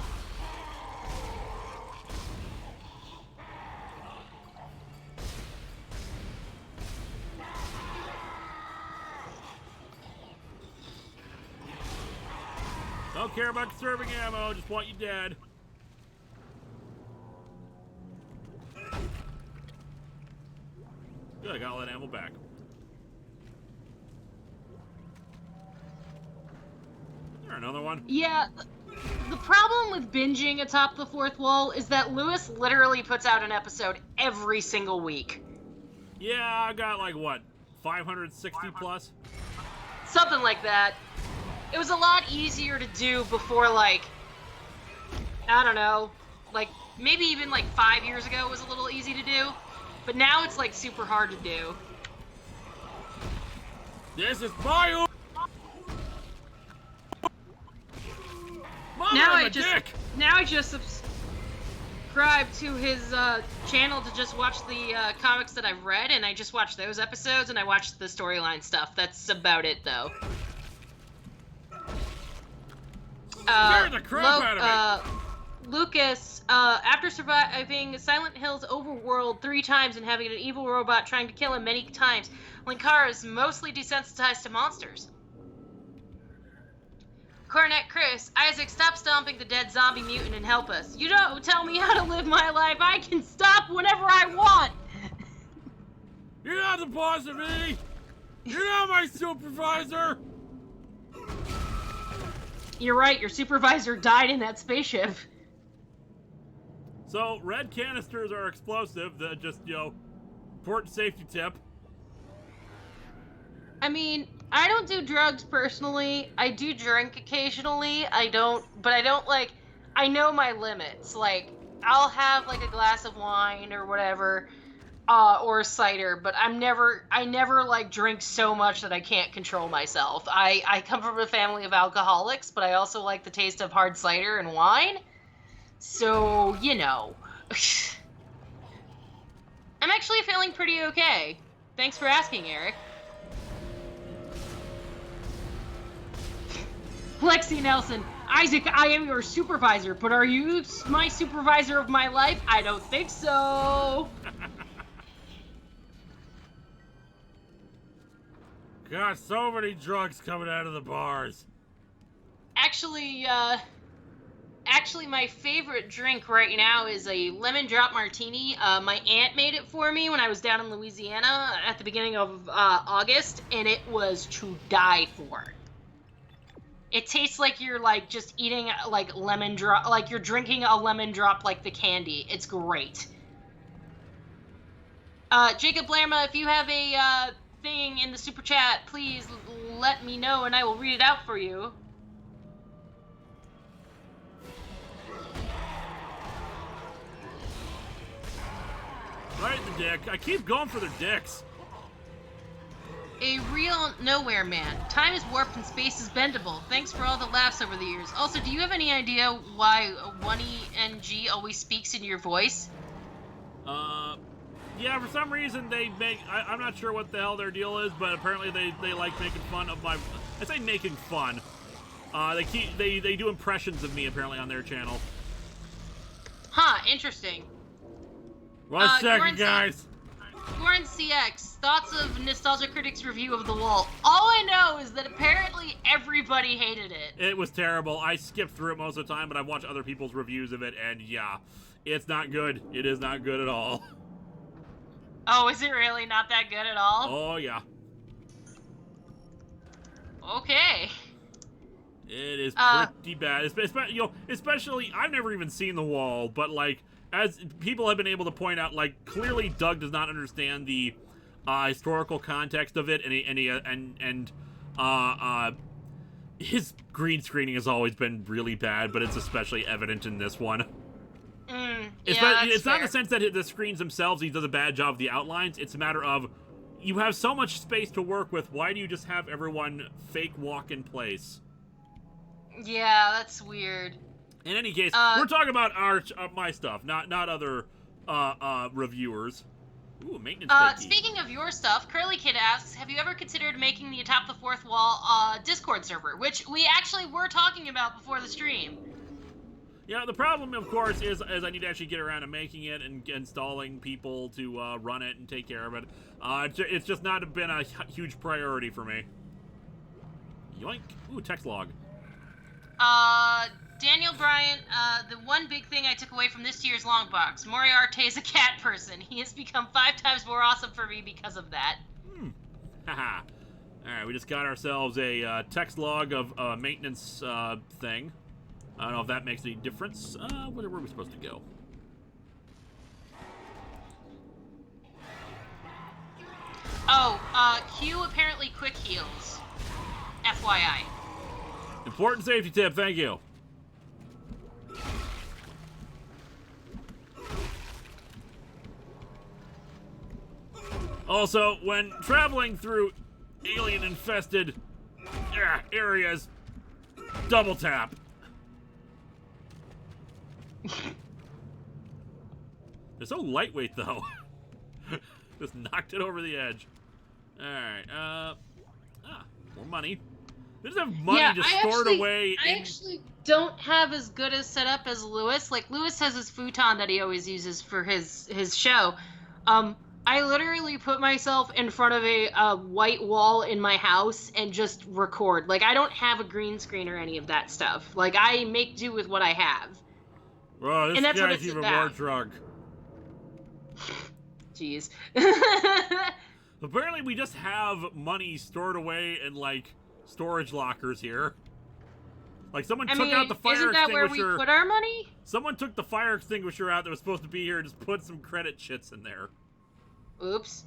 Don't care about conserving ammo, just want you dead. Good, I got all that ammo back. Is there another one? Yeah, the problem with binging Atop the Fourth Wall is that Lewis literally puts out an episode every single week. Yeah, I got like, what, 560 plus? Something like that. It was a lot easier to do before, like, I don't know, like, maybe even like 5 years ago it was a little easy to do. But now it's like super hard to do. This is my Now I just subscribe to his channel to just watch the comics that I've read, and I just watch those episodes, and I watch the storyline stuff. That's about it, though. Scare the crap out of me. Lucas, after surviving Silent Hill's overworld 3 times and having an evil robot trying to kill him many times, Linkara is mostly desensitized to monsters. Cornet Chris, Isaac, stop stomping the dead zombie mutant and help us. You don't tell me how to live my life. I can stop whenever I want. You're not the boss of me. You're not my supervisor. You're right, your supervisor died in that spaceship. So, red canisters are explosive. That just, important safety tip. I mean, I don't do drugs personally. I do drink occasionally. I don't like, I know my limits. Like, I'll have like a glass of wine or whatever, or cider, but I never like drink so much that I can't control myself. I come from a family of alcoholics, but I also like the taste of hard cider and wine. So, I'm actually feeling pretty okay. Thanks for asking, Eric. Lexi Nelson, Isaac, I am your supervisor, but are you my supervisor of my life? I don't think so. Got so many drugs coming out of the bars. Actually, my favorite drink right now is a lemon drop martini. My aunt made it for me when I was down in Louisiana at the beginning of August, and it was to die for. It tastes like you're like just eating like lemon drop, like you're drinking a lemon drop like the candy. It's great. Jacob Lerma, if you have a thing in the super chat, please let me know and I will read it out for you. dick. I keep going for their dicks. A real nowhere man. Time is warped and space is bendable. Thanks for all the laughs over the years. Also, do you have any idea why 1ENG always speaks in your voice? Yeah, for some reason they make... I'm not sure what the hell their deal is, but apparently they like making fun of my... I say making fun. They do impressions of me, apparently, on their channel. Huh, interesting. One second, guys. Goran CX, thoughts of Nostalgia Critics' review of The Wall. All I know is that apparently everybody hated it. It was terrible. I skipped through it most of the time, but I've watched other people's reviews of it, and yeah, it's not good. It is not good at all. Oh, is it really not that good at all? Oh, yeah. Okay. It is pretty bad. Especially, I've never even seen The Wall, but, like, as people have been able to point out, like, clearly Doug does not understand the historical context of it, and his green screening has always been really bad, but it's especially evident in this one. It's not in the sense that the screens themselves, he does a bad job of the outlines. It's a matter of, you have so much space to work with, why do you just have everyone fake walk in place? Yeah, that's weird. In any case, we're talking about my stuff, not other reviewers. Ooh, maintenance baby. Speaking of your stuff, Curly Kid asks, have you ever considered making the Atop the Fourth Wall Discord server, which we actually were talking about before the stream? Yeah, the problem, of course, is I need to actually get around to making it and installing people to run it and take care of it. It's just not been a huge priority for me. Yoink. Ooh, text log. Daniel Bryant, the one big thing I took away from this year's long box, Moriarty is a cat person. He has become 5 times more awesome for me because of that. Haha. Alright, we just got ourselves a text log of a maintenance thing. I don't know if that makes any difference. Where were we supposed to go? Oh, Q apparently quick heals. FYI. Important safety tip, thank you. Also, when traveling through alien-infested areas, double tap. They're so lightweight, though. Just knocked it over the edge. Alright, more money. They just have money just stored away. I actually don't have as good a setup as Lewis. Like, Lewis has his futon that he always uses for his show. I literally put myself in front of a white wall in my house and just record. Like, I don't have a green screen or any of that stuff. Like, I make do with what I have. Bro, this guy's even more drunk. Jeez. Apparently we just have money stored away in, like, storage lockers here. Like, someone took out the fire extinguisher. Isn't that where we put our money? Someone took the fire extinguisher out that was supposed to be here and just put some credit shits in there. Oops.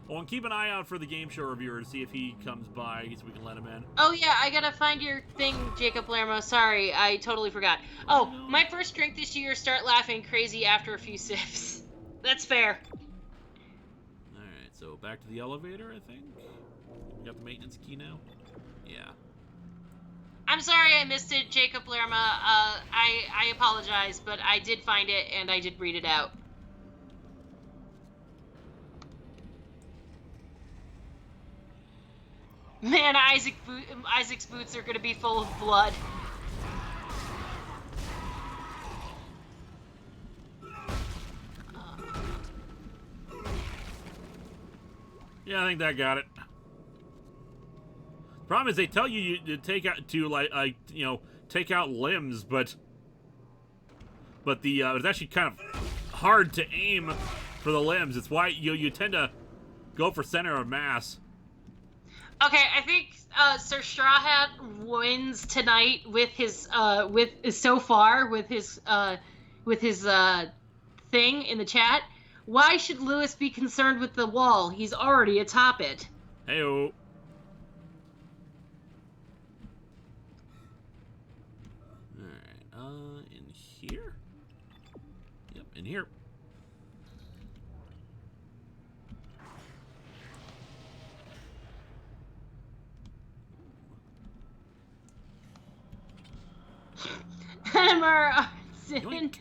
Oh, and keep an eye out for the game show reviewer to see if he comes by so we can let him in. Oh, yeah, I gotta find your thing, Jacob Lermo. Sorry, I totally forgot. Oh, my first drink this year, start laughing crazy after a few sips. That's fair. Alright, so back to the elevator, I think. We got the maintenance key now? Yeah. I'm sorry I missed it, Jacob Lerma. I apologize, but I did find it, and I did read it out. Man, Isaac's boots are gonna be full of blood. Yeah, I think that got it. Problem is, they tell you to take out take out limbs, but it's actually kind of hard to aim for the limbs. It's why you tend to go for center of mass. Okay, I think Sir Straw Hat wins tonight with his thing in the chat. Why should Lewis be concerned with the wall? He's already atop it. Heyo. Alright, in here? Yep. in here. Yoink.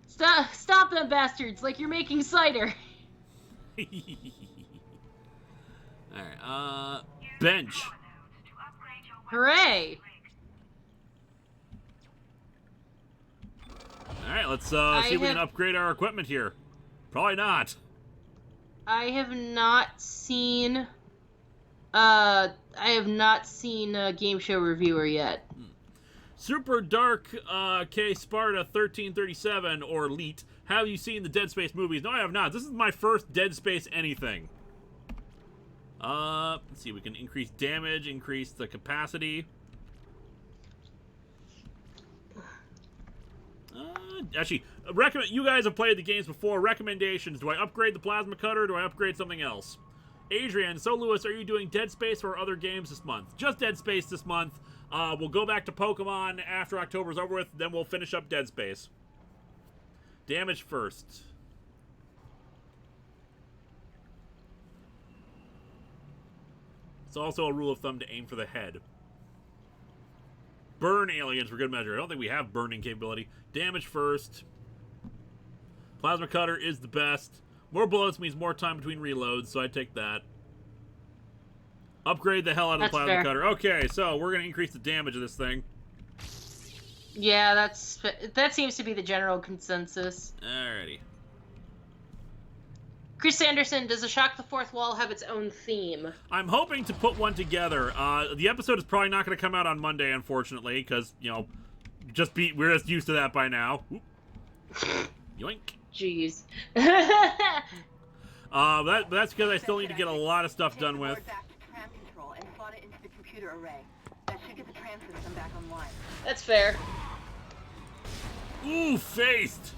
Stop them bastards, like you're making cider. Alright, bench. Hooray! Alright, let's see if we can upgrade our equipment here. Probably not. I have not seen a game show reviewer yet. Super Dark K Sparta 1337 or Leet. Have you seen the Dead Space movies? No, I have not. This is my first Dead Space anything. Let's see. We can increase damage, increase the capacity. Actually, you guys have played the games before. Recommendations. Do I upgrade the plasma cutter or do I upgrade something else? Adrian, so Lewis, are you doing Dead Space or other games this month? Just Dead Space this month. We'll go back to Pokemon after October's over with, then we'll finish up Dead Space. Damage first. It's also a rule of thumb to aim for the head. Burn aliens for good measure. I don't think we have burning capability. Damage first. Plasma cutter is the best. More bullets means more time between reloads, so I take that. Upgrade the hell out of the plasma cutter. Okay, so we're going to increase the damage of this thing. Yeah, that seems to be the general consensus. Alrighty. Chris Anderson, does the Shock the Fourth Wall have its own theme? I'm hoping to put one together. The episode is probably not going to come out on Monday, unfortunately, because, you know, we're just used to that by now. Yoink. Jeez. That's because I still need to get a lot of stuff done with. Back to Tram control and slot it into the computer array. That should get the Tram system back online. That's fair. Ooh, faced.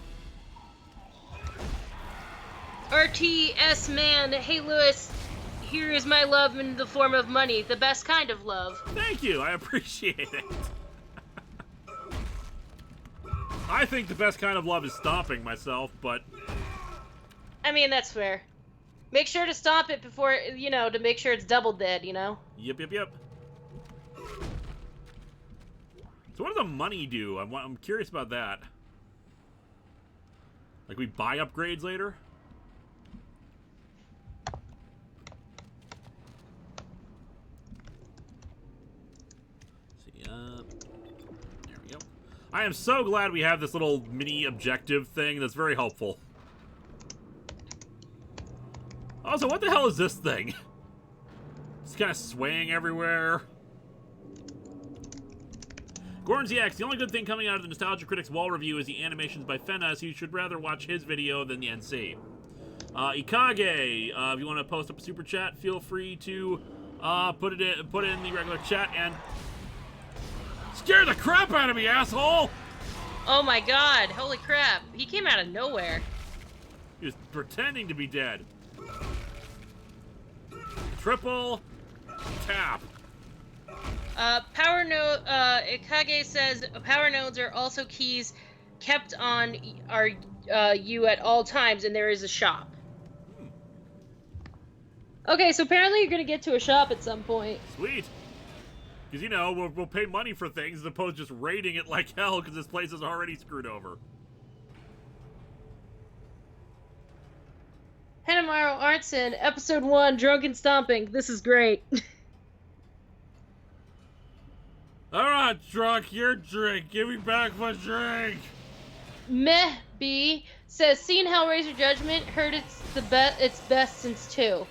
RTS man, hey Lewis, here is my love in the form of money, the best kind of love. Thank you, I appreciate it. I think the best kind of love is stomping myself, but... I mean, that's fair. Make sure to stomp it before, you know, to make sure it's double dead, you know? Yep. So what does the money do? I'm curious about that. Like, we buy upgrades later? There we go. I am so glad we have this little mini objective thing that's very helpful. Also, what the hell is this thing? It's kind of swaying everywhere. Gordon ZX, the only good thing coming out of the Nostalgia Critics Wall review is the animations by Fenna, so you should rather watch his video than the NC. Ikage, if you want to post up a super chat, feel free to put it in the regular chat and scare the crap out of me, asshole! Oh my god, holy crap. He came out of nowhere. He was pretending to be dead. Triple tap. Power node, Ikage says power nodes are also keys kept on you at all times, and there is a shop. Okay, so apparently you're gonna get to a shop at some point. Sweet. Because, you know, we'll pay money for things as opposed to just raiding it like hell because this place is already screwed over. Hanamaru Artson, Episode 1, Drunken Stomping. This is great. Alright, drunk, your drink. Give me back my drink. Meh B says, seen Hellraiser Judgment, heard it's best since 2.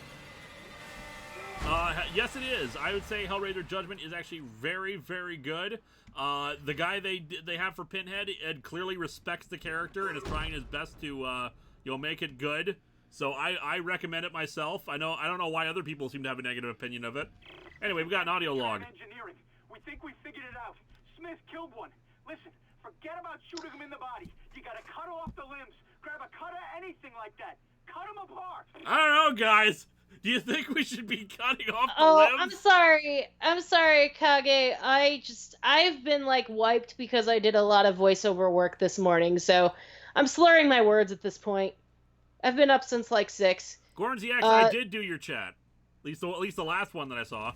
Yes, it is. I would say Hellraiser Judgment is actually very, very good. The guy they have for Pinhead, Ed clearly respects the character and is trying his best to make it good. So I recommend it myself. I don't know why other people seem to have a negative opinion of it. Anyway, we got an audio log. Engineering. We think we figured it out. Smith killed one. Listen, forget about shooting him in the body. You gotta cut off the limbs. Grab a cutter, anything like that. Cut him apart. I don't know, guys. Do you think we should be cutting off the limbs? I'm sorry, Kage. I've been like wiped because I did a lot of voiceover work this morning, so I'm slurring my words at this point. I've been up since like 6. Gorns X, I did do your chat. At least the last one that I saw.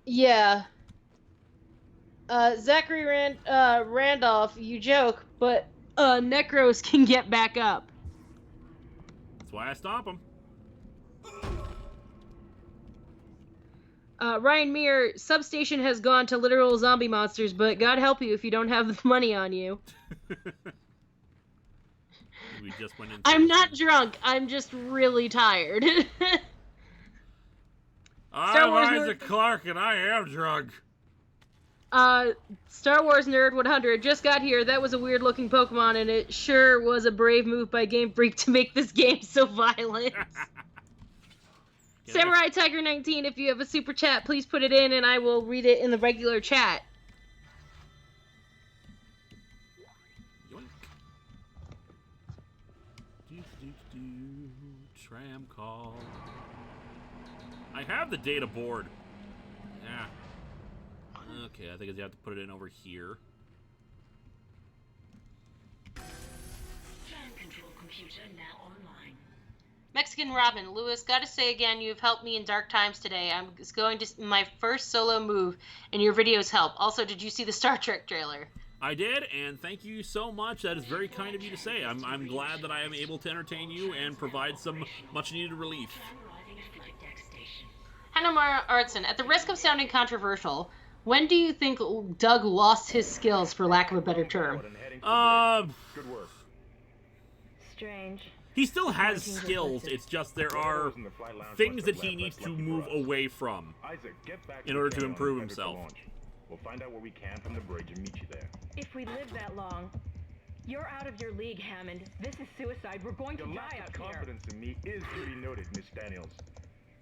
Yeah. Zachary Randolph, you joke, but Necros can get back up. That's why I stop them. Ryan Meir, Substation has gone to literal zombie monsters, but God help you if you don't have the money on you. We just went in. I'm not drunk. I'm just really tired. I'm Isaac Clarke, and I am drunk. Star Wars Nerd 100 just got here. That was a weird-looking Pokemon, and it sure was a brave move by Game Freak to make this game so violent. Samurai Tiger 19, if you have a super chat, please put it in, and I will read it in the regular chat. Tram call. I have the data board. Yeah. Okay, I think I have to put it in over here. Tram control computer now online. Mexican Robin, Lewis, gotta say again, you've helped me in dark times today. I'm going to my first solo move, and your videos help. Also, did you see the Star Trek trailer? I did, and thank you so much. That is very kind of you to say. I'm glad that I am able to entertain you and provide some much-needed relief. Hannah Artson, at the risk of sounding controversial, when do you think Doug lost his skills, for lack of a better term? Good work. Strange. He still has skills. It's just there are things that he needs to move away from in order to improve himself. We'll find out what we can from the bridge and meet you there. If we live that long, you're out of your league, Hammond. This is suicide. We're going to die out here. Your lack of confidence in me is duly noted, Miss Daniels.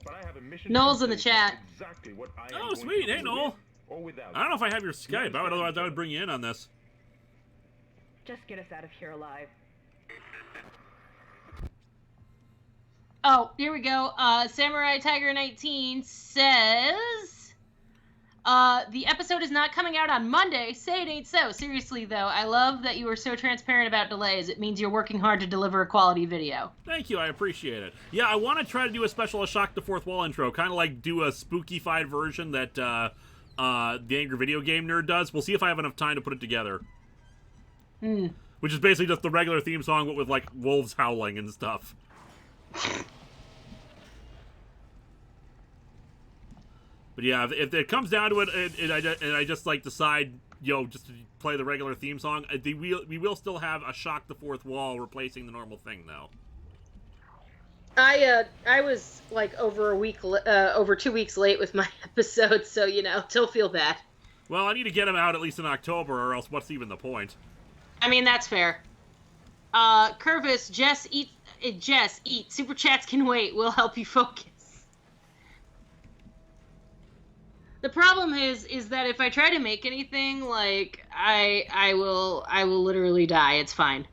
But I have a mission. Noel's in the chat. Exactly what I am Oh, sweet. Hey, Noel. Or without. I don't know if I have your Skype. Otherwise, I would bring you in on this. Just get us out of here alive. Oh, here we go. Samurai Tiger 19 says... the episode is not coming out on Monday. Say it ain't so. Seriously, though, I love that you are so transparent about delays. It means you're working hard to deliver a quality video. Thank you. I appreciate it. Yeah, I want to try to do a special Shock the Fourth Wall intro, kind of like do a spooky-fied version that the Angry Video Game Nerd does. We'll see if I have enough time to put it together. Which is basically just the regular theme song, but with, like, wolves howling and stuff. But yeah, if it comes down to it, and I just like decide, just to play the regular theme song, we will still have a Shock the Fourth Wall replacing the normal thing, though. I was like over 2 weeks late with my episode, so don't feel bad. Well, I need to get them out at least in October, or else what's even the point? I mean, that's fair. Curvis, Jess, eat. Super chats can wait. We'll help you focus. The problem is that if I try to make anything, like, I will literally die. It's fine.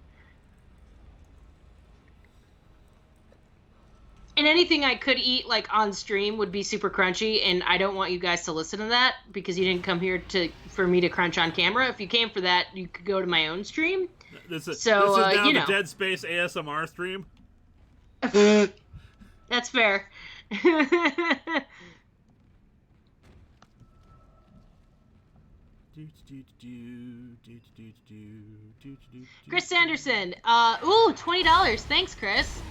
And anything I could eat, like, on stream would be super crunchy, and I don't want you guys to listen to that, because you didn't come here for me to crunch on camera. If you came for that, you could go to my own stream. This is now the Dead Space ASMR stream? That's fair. Chris Sanderson. Ooh, $20. Thanks, Chris.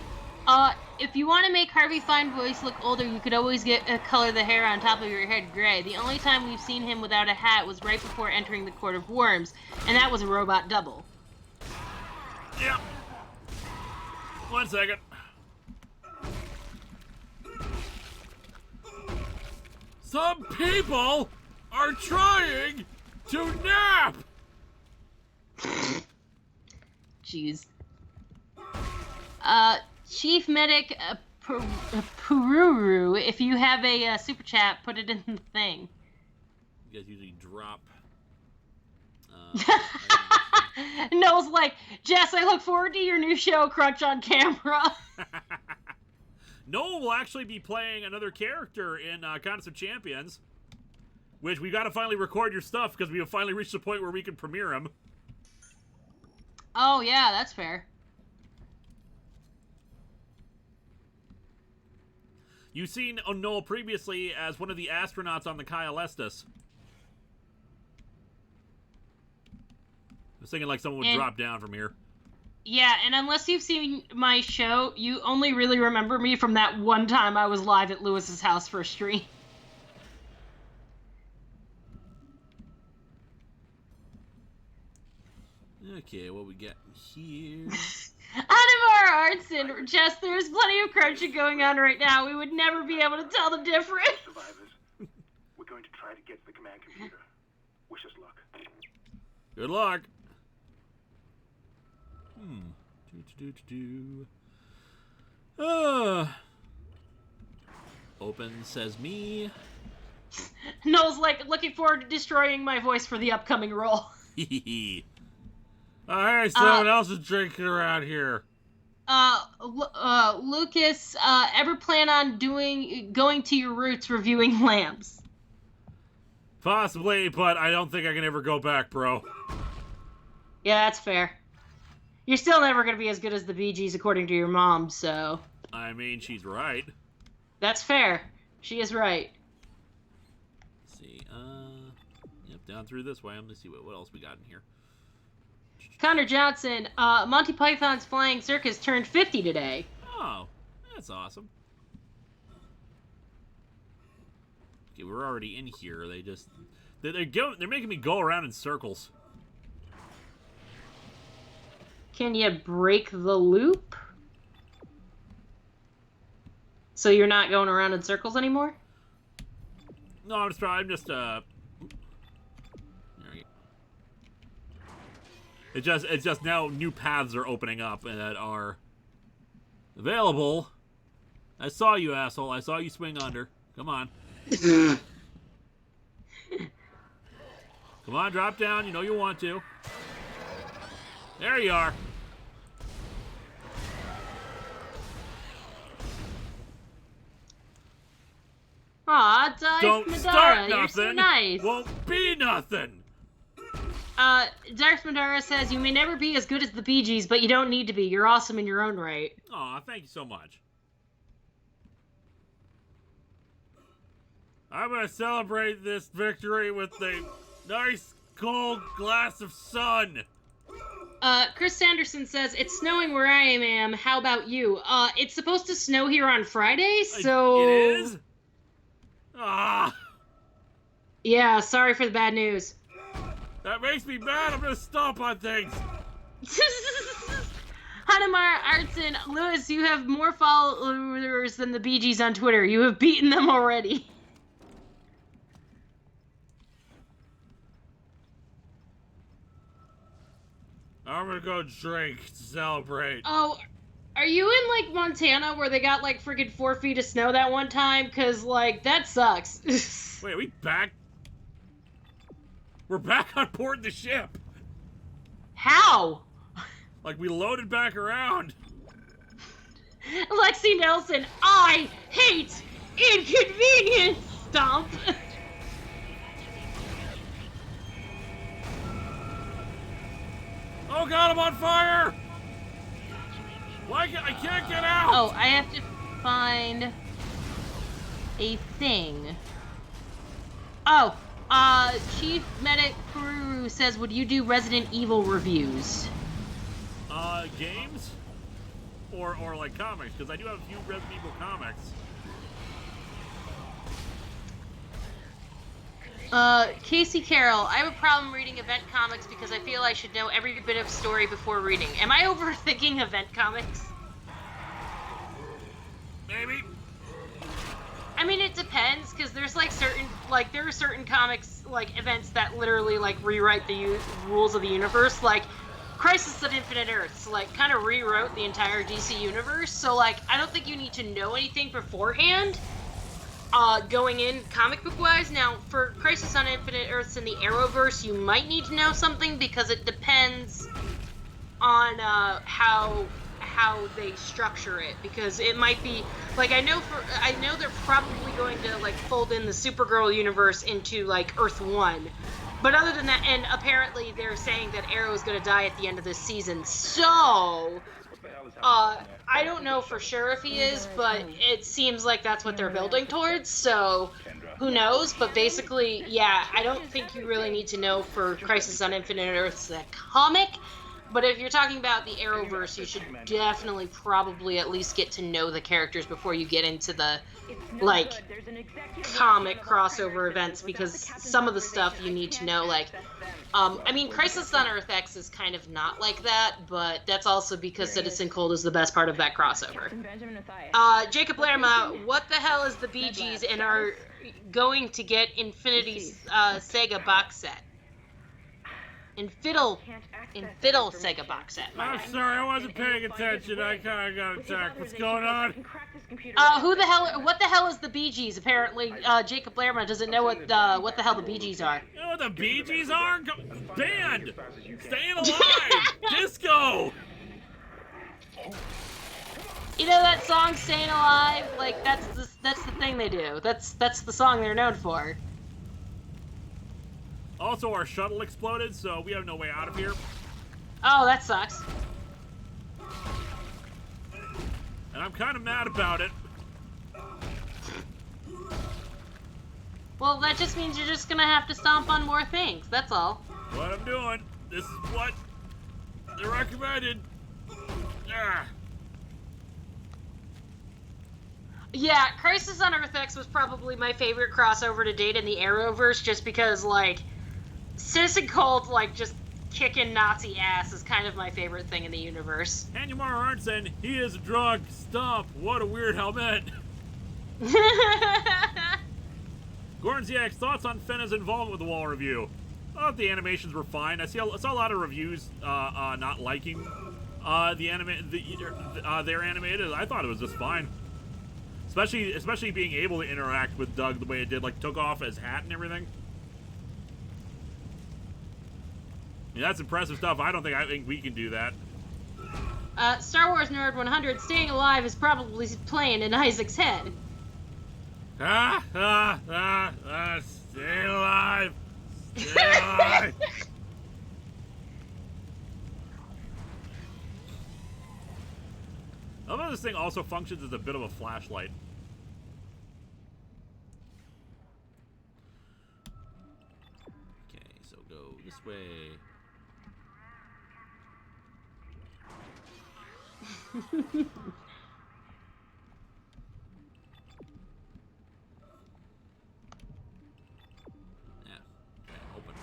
If you want to make Harvey Feinvoice look older, you could always color the hair on top of your head gray. The only time we've seen him without a hat was right before entering the Court of Worms, and that was a robot double. Yep. 1 second. Some people are trying to nap! Jeez. Chief Medic Pururu, if you have a super chat, put it in the thing. You guys usually drop. Noel's like, Jess, I look forward to your new show, Crunch on Camera. Noel will actually be playing another character in Contest of Champions, which we got to finally record your stuff because we have finally reached the point where we can premiere him. Oh, yeah, that's fair. You've seen Noel previously as one of the astronauts on the Kyle Estes. I was thinking like someone would drop down from here. Yeah, and unless you've seen my show, you only really remember me from that one time I was live at Lewis's house for a stream. Okay, what we got here? Animar Arts and Jess, there's plenty of crunching going on right now. We would never be able to tell the difference. Survivors, we're going to try to get to the command computer. Wish us luck. Good luck. Open says me. Noel's like, looking forward to destroying my voice for the upcoming role. Alright, someone else is drinking around here. Lucas, ever plan on going to your roots reviewing lamps? Possibly, but I don't think I can ever go back, bro. Yeah, that's fair. You're still never going to be as good as the Bee Gees, according to your mom, so... I mean, she's right. That's fair. She is right. Let's see, yep, down through this way. I'm gonna see what else we got in here. Connor Johnson, Monty Python's Flying Circus turned 50 today. Oh, that's awesome. Okay, we're already in here. They're making me go around in circles. Can you break the loop? So you're not going around in circles anymore? No, I'm just there we go. It's just now new paths are opening up and that are available. I saw you, asshole. I saw you swing under. Come on. Come on, drop down. You know you want to. There you are. Aw, Dice Don't Madara, start you're nothing. so nice. Won't be nothing. Darth Madara says, you may never be as good as the Bee Gees, but you don't need to be. You're awesome in your own right. Aw, thank you so much. I'm gonna celebrate this victory with a nice cold glass of sun. Chris Sanderson says, it's snowing where I am. How about you? It's supposed to snow here on Friday, so... It is? Ah. Yeah, sorry for the bad news. That makes me mad. I'm gonna stomp on things. Hanamar Artson, Lewis, you have more followers than the Bee Gees on Twitter. You have beaten them already. I'm gonna go drink to celebrate. Oh, are you in, like, Montana where they got, like, friggin' 4 feet of snow that one time? Because, like, that sucks. Wait, are we back? We're back on board the ship. How? Like, we loaded back around. Lexi Nelson, I hate inconvenience! Stomp. Oh god, I'm on fire! Why I can't get out! Oh, I have to find a thing. Oh, Chief Medic Kuru says, would you do Resident Evil reviews? Games? Or like comics, because I do have a few Resident Evil comics. Casey Carroll, I have a problem reading event comics because I feel I should know every bit of story before reading. Am I overthinking event comics? Maybe. I mean, it depends, because there's, like, there are certain comics, like, events that literally, like, rewrite the rules of the universe. Like, Crisis on Infinite Earths, like, kind of rewrote the entire DC universe. So, like, I don't think you need to know anything beforehand, going in comic book-wise. Now, for Crisis on Infinite Earths in the Arrowverse, you might need to know something, because it depends on, how they structure it, because it might be like I know they're probably going to like fold in the Supergirl universe into like Earth 1, But other than that, and apparently they're saying that Arrow is going to die at the end of this season, so I don't know for sure if he is, but it seems like that's what they're building towards, so who knows? But basically, yeah, I don't think you really need to know for Crisis on Infinite Earths, the comic, but if you're talking about the Arrowverse, you should definitely probably at least get to know the characters before you get into the, like, comic crossover events, because some of the stuff you need to know, like, I mean, Crisis on Earth X is kind of not like that, but that's also because Citizen Cold is the best part of that crossover. Jacob Lerma, what the hell is the Bee Gees and are going to get Infinity Sega box set? Fiddle Sega box set. I'm sorry, I wasn't paying attention. I kind of got attacked. What's going on? What the hell is the Bee Gees? Apparently, Jacob Lerma doesn't know what the hell the Bee Gees are. You know what the Bee Gees are? Band! Staying Alive! Disco! You know that song, Staying Alive? Like, that's the thing they do. That's the song they're known for. Also, our shuttle exploded, so we have no way out of here. Oh, that sucks. And I'm kind of mad about it. Well, that just means you're just gonna have to stomp on more things, that's all. What I'm doing. This is what they recommended. Ah. Yeah, Crisis on Earth X was probably my favorite crossover to date in the Arrowverse, just because, like, Citizen Cold, like, just kicking Nazi ass is kind of my favorite thing in the universe. Hanumar Arnson, he is a drug. Stop. What a weird helmet. Gordon ZX, thoughts on Fenna's involvement with the Wall review? I thought the animations were fine. I saw a lot of reviews not liking their animated. I thought it was just fine. Especially being able to interact with Doug the way it did, like took off his hat and everything. Yeah, that's impressive stuff. I think we can do that. Star Wars Nerd 100, Staying Alive is probably playing in Isaac's head. Stay alive. Stay alive. I love how this thing also functions as a bit of a flashlight. Okay, so go this way. Yeah, okay, open.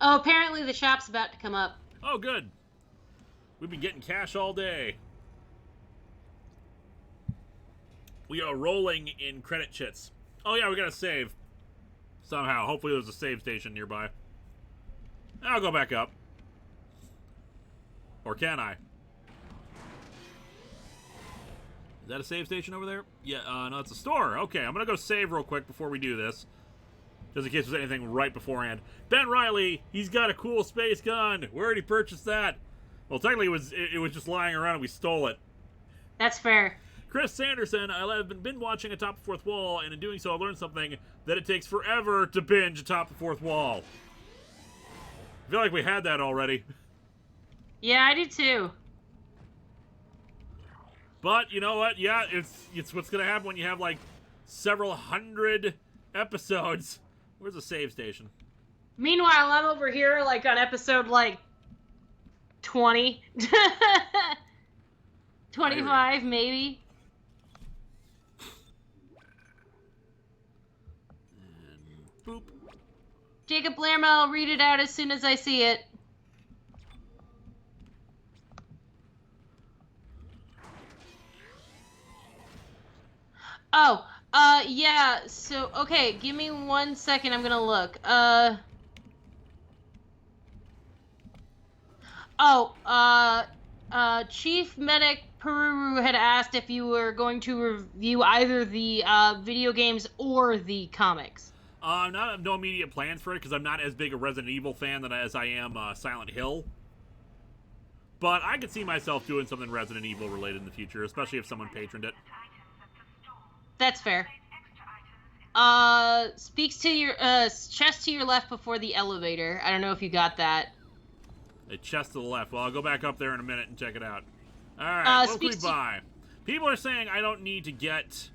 Oh, apparently the shop's about to come up. Oh, good. We've been getting cash all day. We are rolling in credit chits. Oh yeah, we gotta save. Somehow. Hopefully there's a save station nearby. I'll go back up. Or can I? Is that a save station over there? Yeah, no, it's a store. Okay, I'm gonna go save real quick before we do this. Just in case there's anything right beforehand. Ben Riley, he's got a cool space gun. Where did he purchase that? Well, technically, it was just lying around and we stole it. That's fair. Chris Sanderson, I have been watching Atop the Fourth Wall, and in doing so, I learned something that it takes forever to binge Atop the Fourth Wall. I feel like we had that already. Yeah, I do too. But you know what? Yeah, it's what's gonna happen when you have like several hundred episodes. Where's the save station? Meanwhile, I'm over here like on episode like 20. 25 maybe. And boop. Jacob Lerma, I'll read it out as soon as I see it. Oh, yeah, so, okay, give me 1 second, I'm gonna look. Chief Medic Peruru had asked if you were going to review either the, video games or the comics. No immediate plans for it, because I'm not as big a Resident Evil fan as I am, Silent Hill. But I could see myself doing something Resident Evil related in the future, especially if someone patroned it. That's fair. Speaks to your chest to your left before the elevator. I don't know if you got that. A chest to the left. Well, I'll go back up there in a minute and check it out. All right, what can we buy? People are saying I don't need to get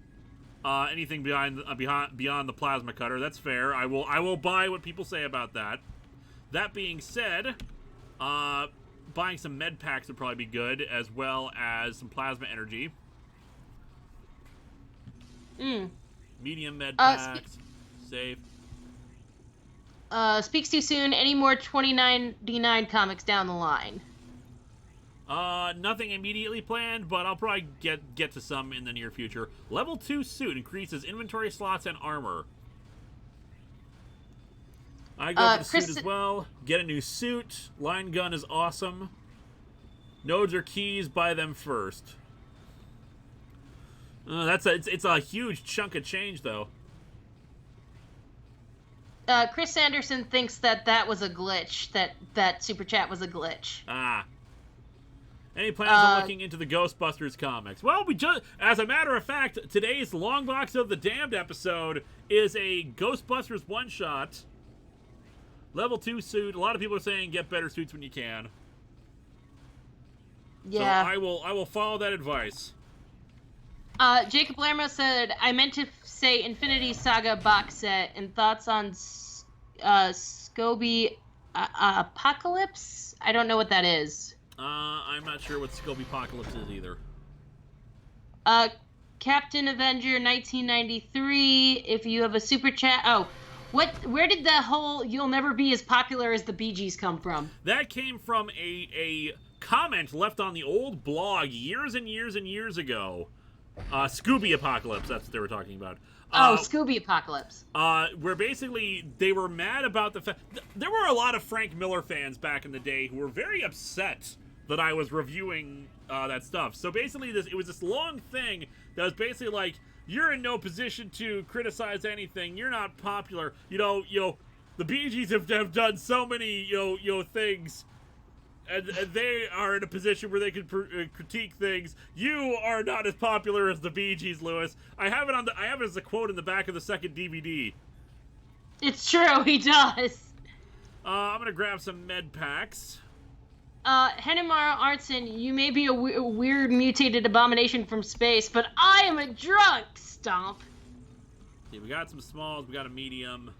anything beyond the plasma cutter. That's fair. I will buy what people say about that. That being said, buying some med packs would probably be good, as well as some plasma energy. Medium med packs. Safe. Speaks too soon. Any more 2099 comics down the line? Nothing immediately planned, but I'll probably get to some in the near future. Level 2 suit increases inventory slots and armor. I go for the suit as well. Get a new suit. Line gun is awesome. Nodes or keys, buy them first. It's a huge chunk of change, though. Chris Anderson thinks that was a glitch. That super chat was a glitch. Ah. Any plans on looking into the Ghostbusters comics? Well, as a matter of fact, today's Long Box of the Damned episode is a Ghostbusters one-shot. Level 2 suit. A lot of people are saying get better suits when you can. Yeah. So I will follow that advice. Jacob Lerma said, I meant to say Infinity Saga box set and thoughts on Scoby Apocalypse? I don't know what that is. I'm not sure what Scoby Apocalypse is either. Captain Avenger 1993, if you have a super chat... Oh, where did the whole "you'll never be as popular as the Bee Gees" come from? That came from a comment left on the old blog years and years and years ago. Scooby Apocalypse, that's what they were talking about. Scooby Apocalypse. Where basically they were mad about the fact... There were a lot of Frank Miller fans back in the day who were very upset that I was reviewing that stuff. So basically it was this long thing that was basically like, you're in no position to criticize anything. You're not popular. You know, the Bee Gees have done so many, things, and they are in a position where they can critique things. You are not as popular as the Bee Gees, Lewis. I have it as a quote in the back of the second DVD. It's true, he does. I'm gonna grab some med packs. Hennemara Artson, you may be a weird mutated abomination from space, but I am a drunk, Stomp. Okay, we got some smalls, we got a medium.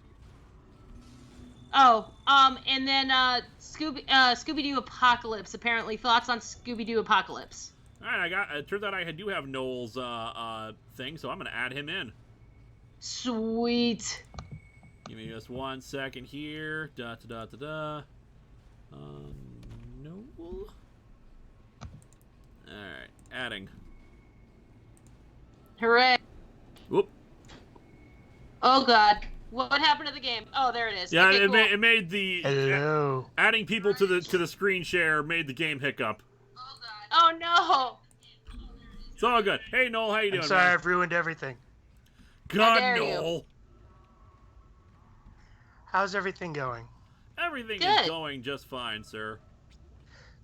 Oh, and then, Scooby-Doo Apocalypse, apparently. Thoughts on Scooby-Doo Apocalypse? Alright, it turns out I do have Noel's, thing, so I'm gonna add him in. Sweet. Give me just 1 second here. Noel. Alright, adding. Hooray. Whoop. Oh, God. What happened to the game? Oh, there it is. Yeah, okay, cool. it made the... Hello. Adding people to the screen share made the game hiccup. Oh, no. It's all good. Hey, Noel, how you doing, Sorry, man? I've ruined everything. God, dare Noel. you. How's everything going? Everything Good. is going just fine, sir.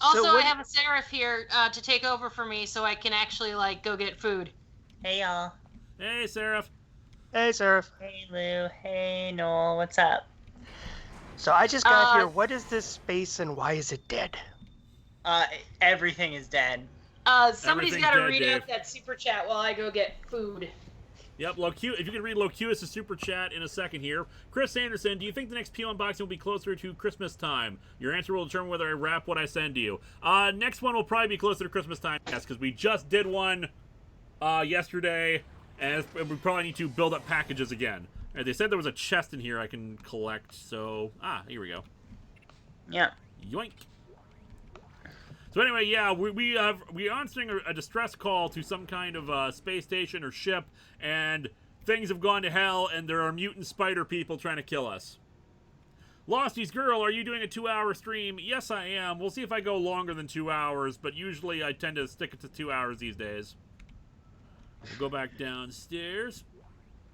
Also, So what- I have a Seraph here to take over for me so I can actually, go get food. Hey, y'all. Hey, Seraph. Hey, Seraph. Hey, Lou. Hey, Noel. What's up? So I just got here. What is this space and why is it dead? Everything is dead. Somebody's Everything's got to dead, read Dave. out that super chat while I go get food. Yep, if you can read Locuus' super chat in a second here. Chris Anderson, do you think the next PO unboxing will be closer to Christmas time? Your answer will determine whether I wrap what I send to you. Next one will probably be closer to Christmas time, yes, because we just did one yesterday, and we probably need to build up packages again. Right, they said there was a chest in here I can collect, so... here we go. Yeah. Yoink. So anyway, yeah, we are answering a distress call to some kind of space station or ship, and things have gone to hell, and there are mutant spider people trying to kill us. Lostie's Girl, are you doing a 2-hour stream? Yes, I am. We'll see if I go longer than 2 hours, but usually I tend to stick it to 2 hours these days. We'll go back downstairs.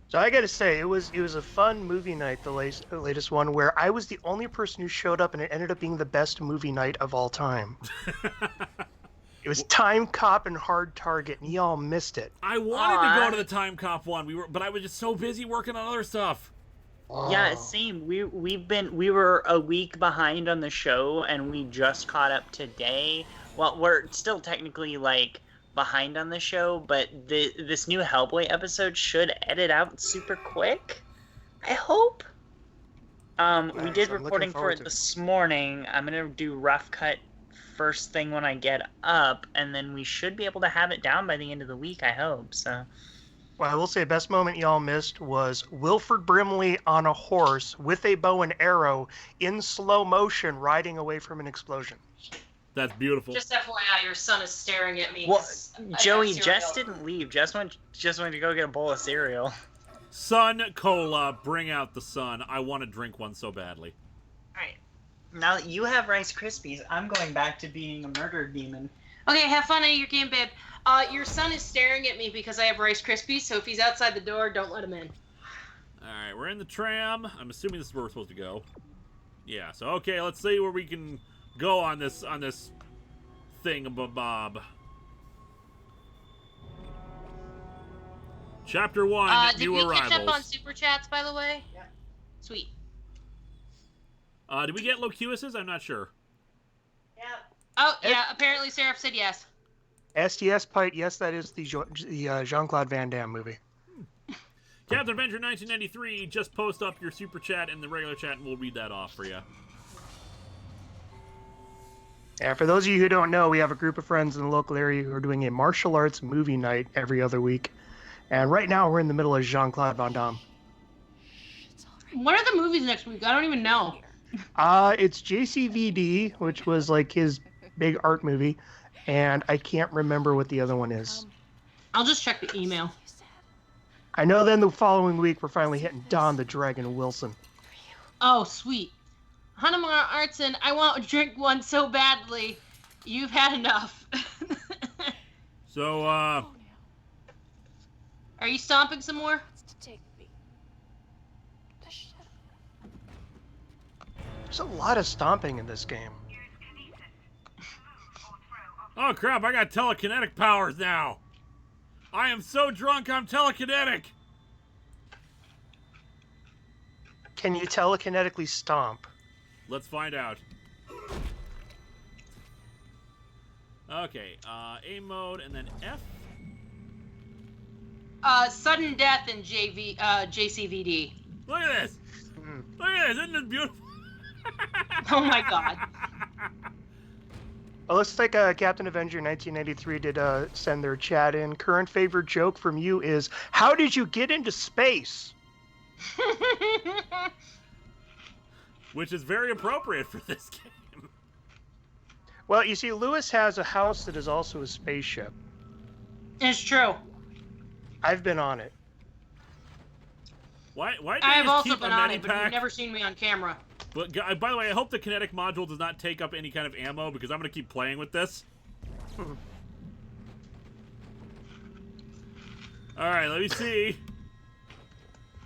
So I gotta say, it was a fun movie night, the latest one, where I was the only person who showed up, and it ended up being the best movie night of all time. It was Time Cop and Hard Target, and y'all missed it. I wanted to go to the Time Cop one, but I was just so busy working on other stuff. Yeah, same. We were a week behind on the show, and we just caught up today. Well, we're still technically like behind on the show, but this new Hellboy episode should edit out super quick. I hope. We did recording for it this morning. I'm gonna do rough cut first thing when I get up, and then we should be able to have it down by the end of the week, I hope. So. Well, I will say, best moment y'all missed was Wilford Brimley on a horse with a bow and arrow in slow motion riding away from an explosion. That's beautiful. Just FYI, your son is staring at me. Well, Joey, Jess didn't leave. Jess went to go get a bowl of cereal. Sun Cola, bring out the sun. I want to drink one so badly. Alright. Now that you have Rice Krispies, I'm going back to being a murder demon. Okay, have fun at your game, babe. Your son is staring at me because I have Rice Krispies, so if he's outside the door, don't let him in. Alright, we're in the tram. I'm assuming this is where we're supposed to go. Yeah, so okay, let's see where we can go on this thing-a-bob. Chapter 1, New Arrivals. Did we catch up on Super Chats, by the way? Yeah. Sweet. Did we get Locuuses? I'm not sure. Yeah. Oh, yeah, apparently Seraph said yes. STS Pite, yes, that is the Jean-Claude Van Damme movie. Captain Adventure 1993, just post up your Super Chat in the regular chat, and we'll read that off for you. And for those of you who don't know, we have a group of friends in the local area who are doing a martial arts movie night every other week. And right now, we're in the middle of Jean-Claude Van Damme. What are the movies next week? I don't even know. It's JCVD, which was like his big art movie, and I can't remember what the other one is. I'll just check the email. I know then the following week, we're finally hitting Don the Dragon Wilson. Oh, sweet. Hanamara Artson, I want to drink one so badly. You've had enough. So, Are you stomping some more? There's a lot of stomping in this game. oh crap, I got telekinetic powers now. I am so drunk, I'm telekinetic. Can you telekinetically stomp? Let's find out. Okay, A mode and then F. Sudden death in JCVD. Look at this. Look at this, isn't this beautiful? Oh my god. Well, looks like Captain Avenger 1993 did send their chat in. Current favorite joke from you is, how did you get into space? Which is very appropriate for this game. Well, you see, Lewis has a house that is also a spaceship. It's true. I've been on it. Why I've also been on it, but you've never seen me on camera. But by the way, I hope the kinetic module does not take up any kind of ammo, because I'm going to keep playing with this. Alright, let me see.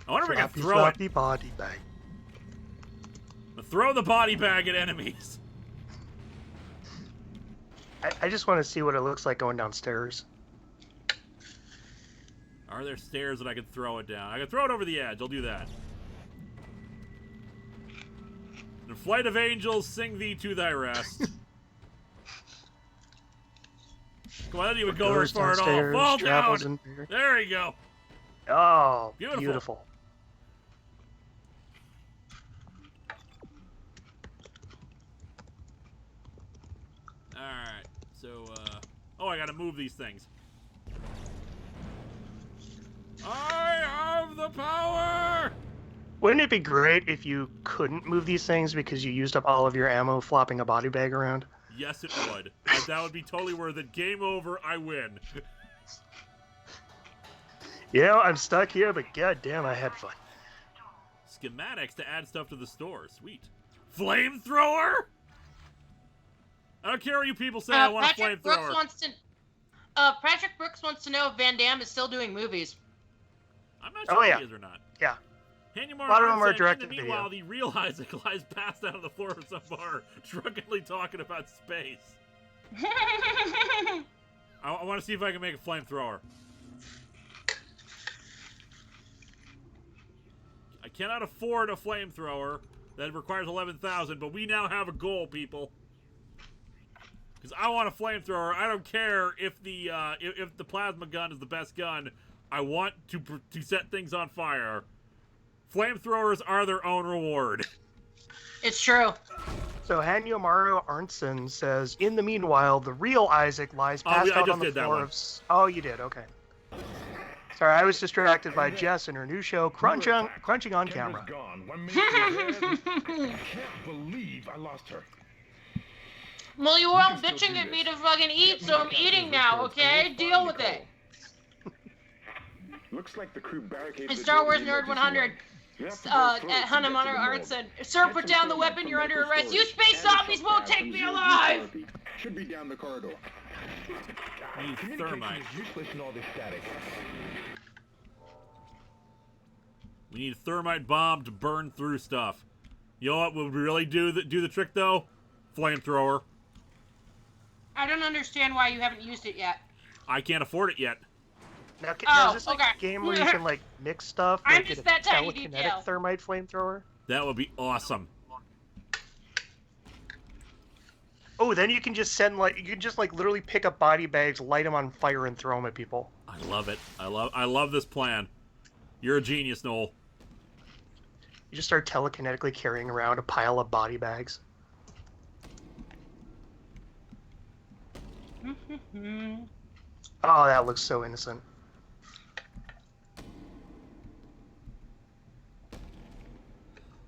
I wonder if I can throw it. Body bag. Throw the body bag at enemies. I just want to see what it looks like going downstairs. Are there stairs that I can throw it down? I can throw it over the edge. I'll do that. The flight of angels, sing thee to thy rest. Come on, I didn't even go very far at all. Fall down! There we go. Oh, beautiful. Alright, so, oh, I gotta move these things. I have the power! Wouldn't it be great if you couldn't move these things because you used up all of your ammo flopping a body bag around? Yes, it would. That would be totally worth it. Game over, I win. Yeah, I'm stuck here, but goddamn, I had fun. Schematics to add stuff to the store. Sweet. Flamethrower? I don't care what you people say, I want a flamethrower. Patrick Brooks wants to know if Van Damme is still doing movies. I'm not sure if he is or not. Yeah. A lot of them are direct to video. Meanwhile, the real Isaac lies passed out on the floor of some bar, drunkenly talking about space. I want to see if I can make a flamethrower. I cannot afford a flamethrower. That requires 11,000, but we now have a goal, people. Because I want a flamethrower. I don't care if the plasma gun is the best gun. I want to set things on fire. Flamethrowers are their own reward. It's true. So Hanyamaru Arnson says, in the meanwhile, the real Isaac lies passed out on the floor of... Oh, you did? Okay. Sorry, I was distracted by Jess and her new show, Crunching on Camera. I can't believe I lost her. Well, you were all bitching at me to fucking eat, so I'm eating now, okay? Deal with it. Looks like the crew barricaded. And Star Wars Nerd 100 at Hanyamaru Arnson. Sir, put down the weapon, you're under arrest. You space zombies won't take me alive! Should be down the corridor. Need thermite. We need a thermite bomb to burn through stuff. You know what would really do the trick though? Flamethrower. I don't understand why you haven't used it yet. I can't afford it yet. Now, is this like a game where you can like mix stuff? I Like missed get that a tiny telekinetic detail. thermite flamethrower? That would be awesome. Oh, then you can just send literally pick up body bags, light them on fire, and throw them at people. I love it. I love this plan. You're a genius, Noel. You just start telekinetically carrying around a pile of body bags. Oh, that looks so innocent.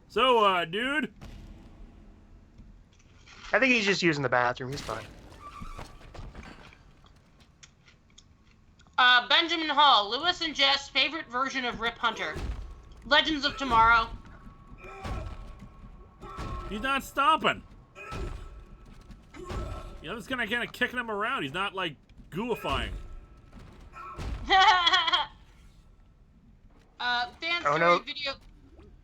So, dude. I think he's just using the bathroom. He's fine. Benjamin Hall, Lewis and Jess' favorite version of Rip Hunter. Legends of Tomorrow. He's not stopping. You know, it's kind of kicking him around. He's not, like, gooifying.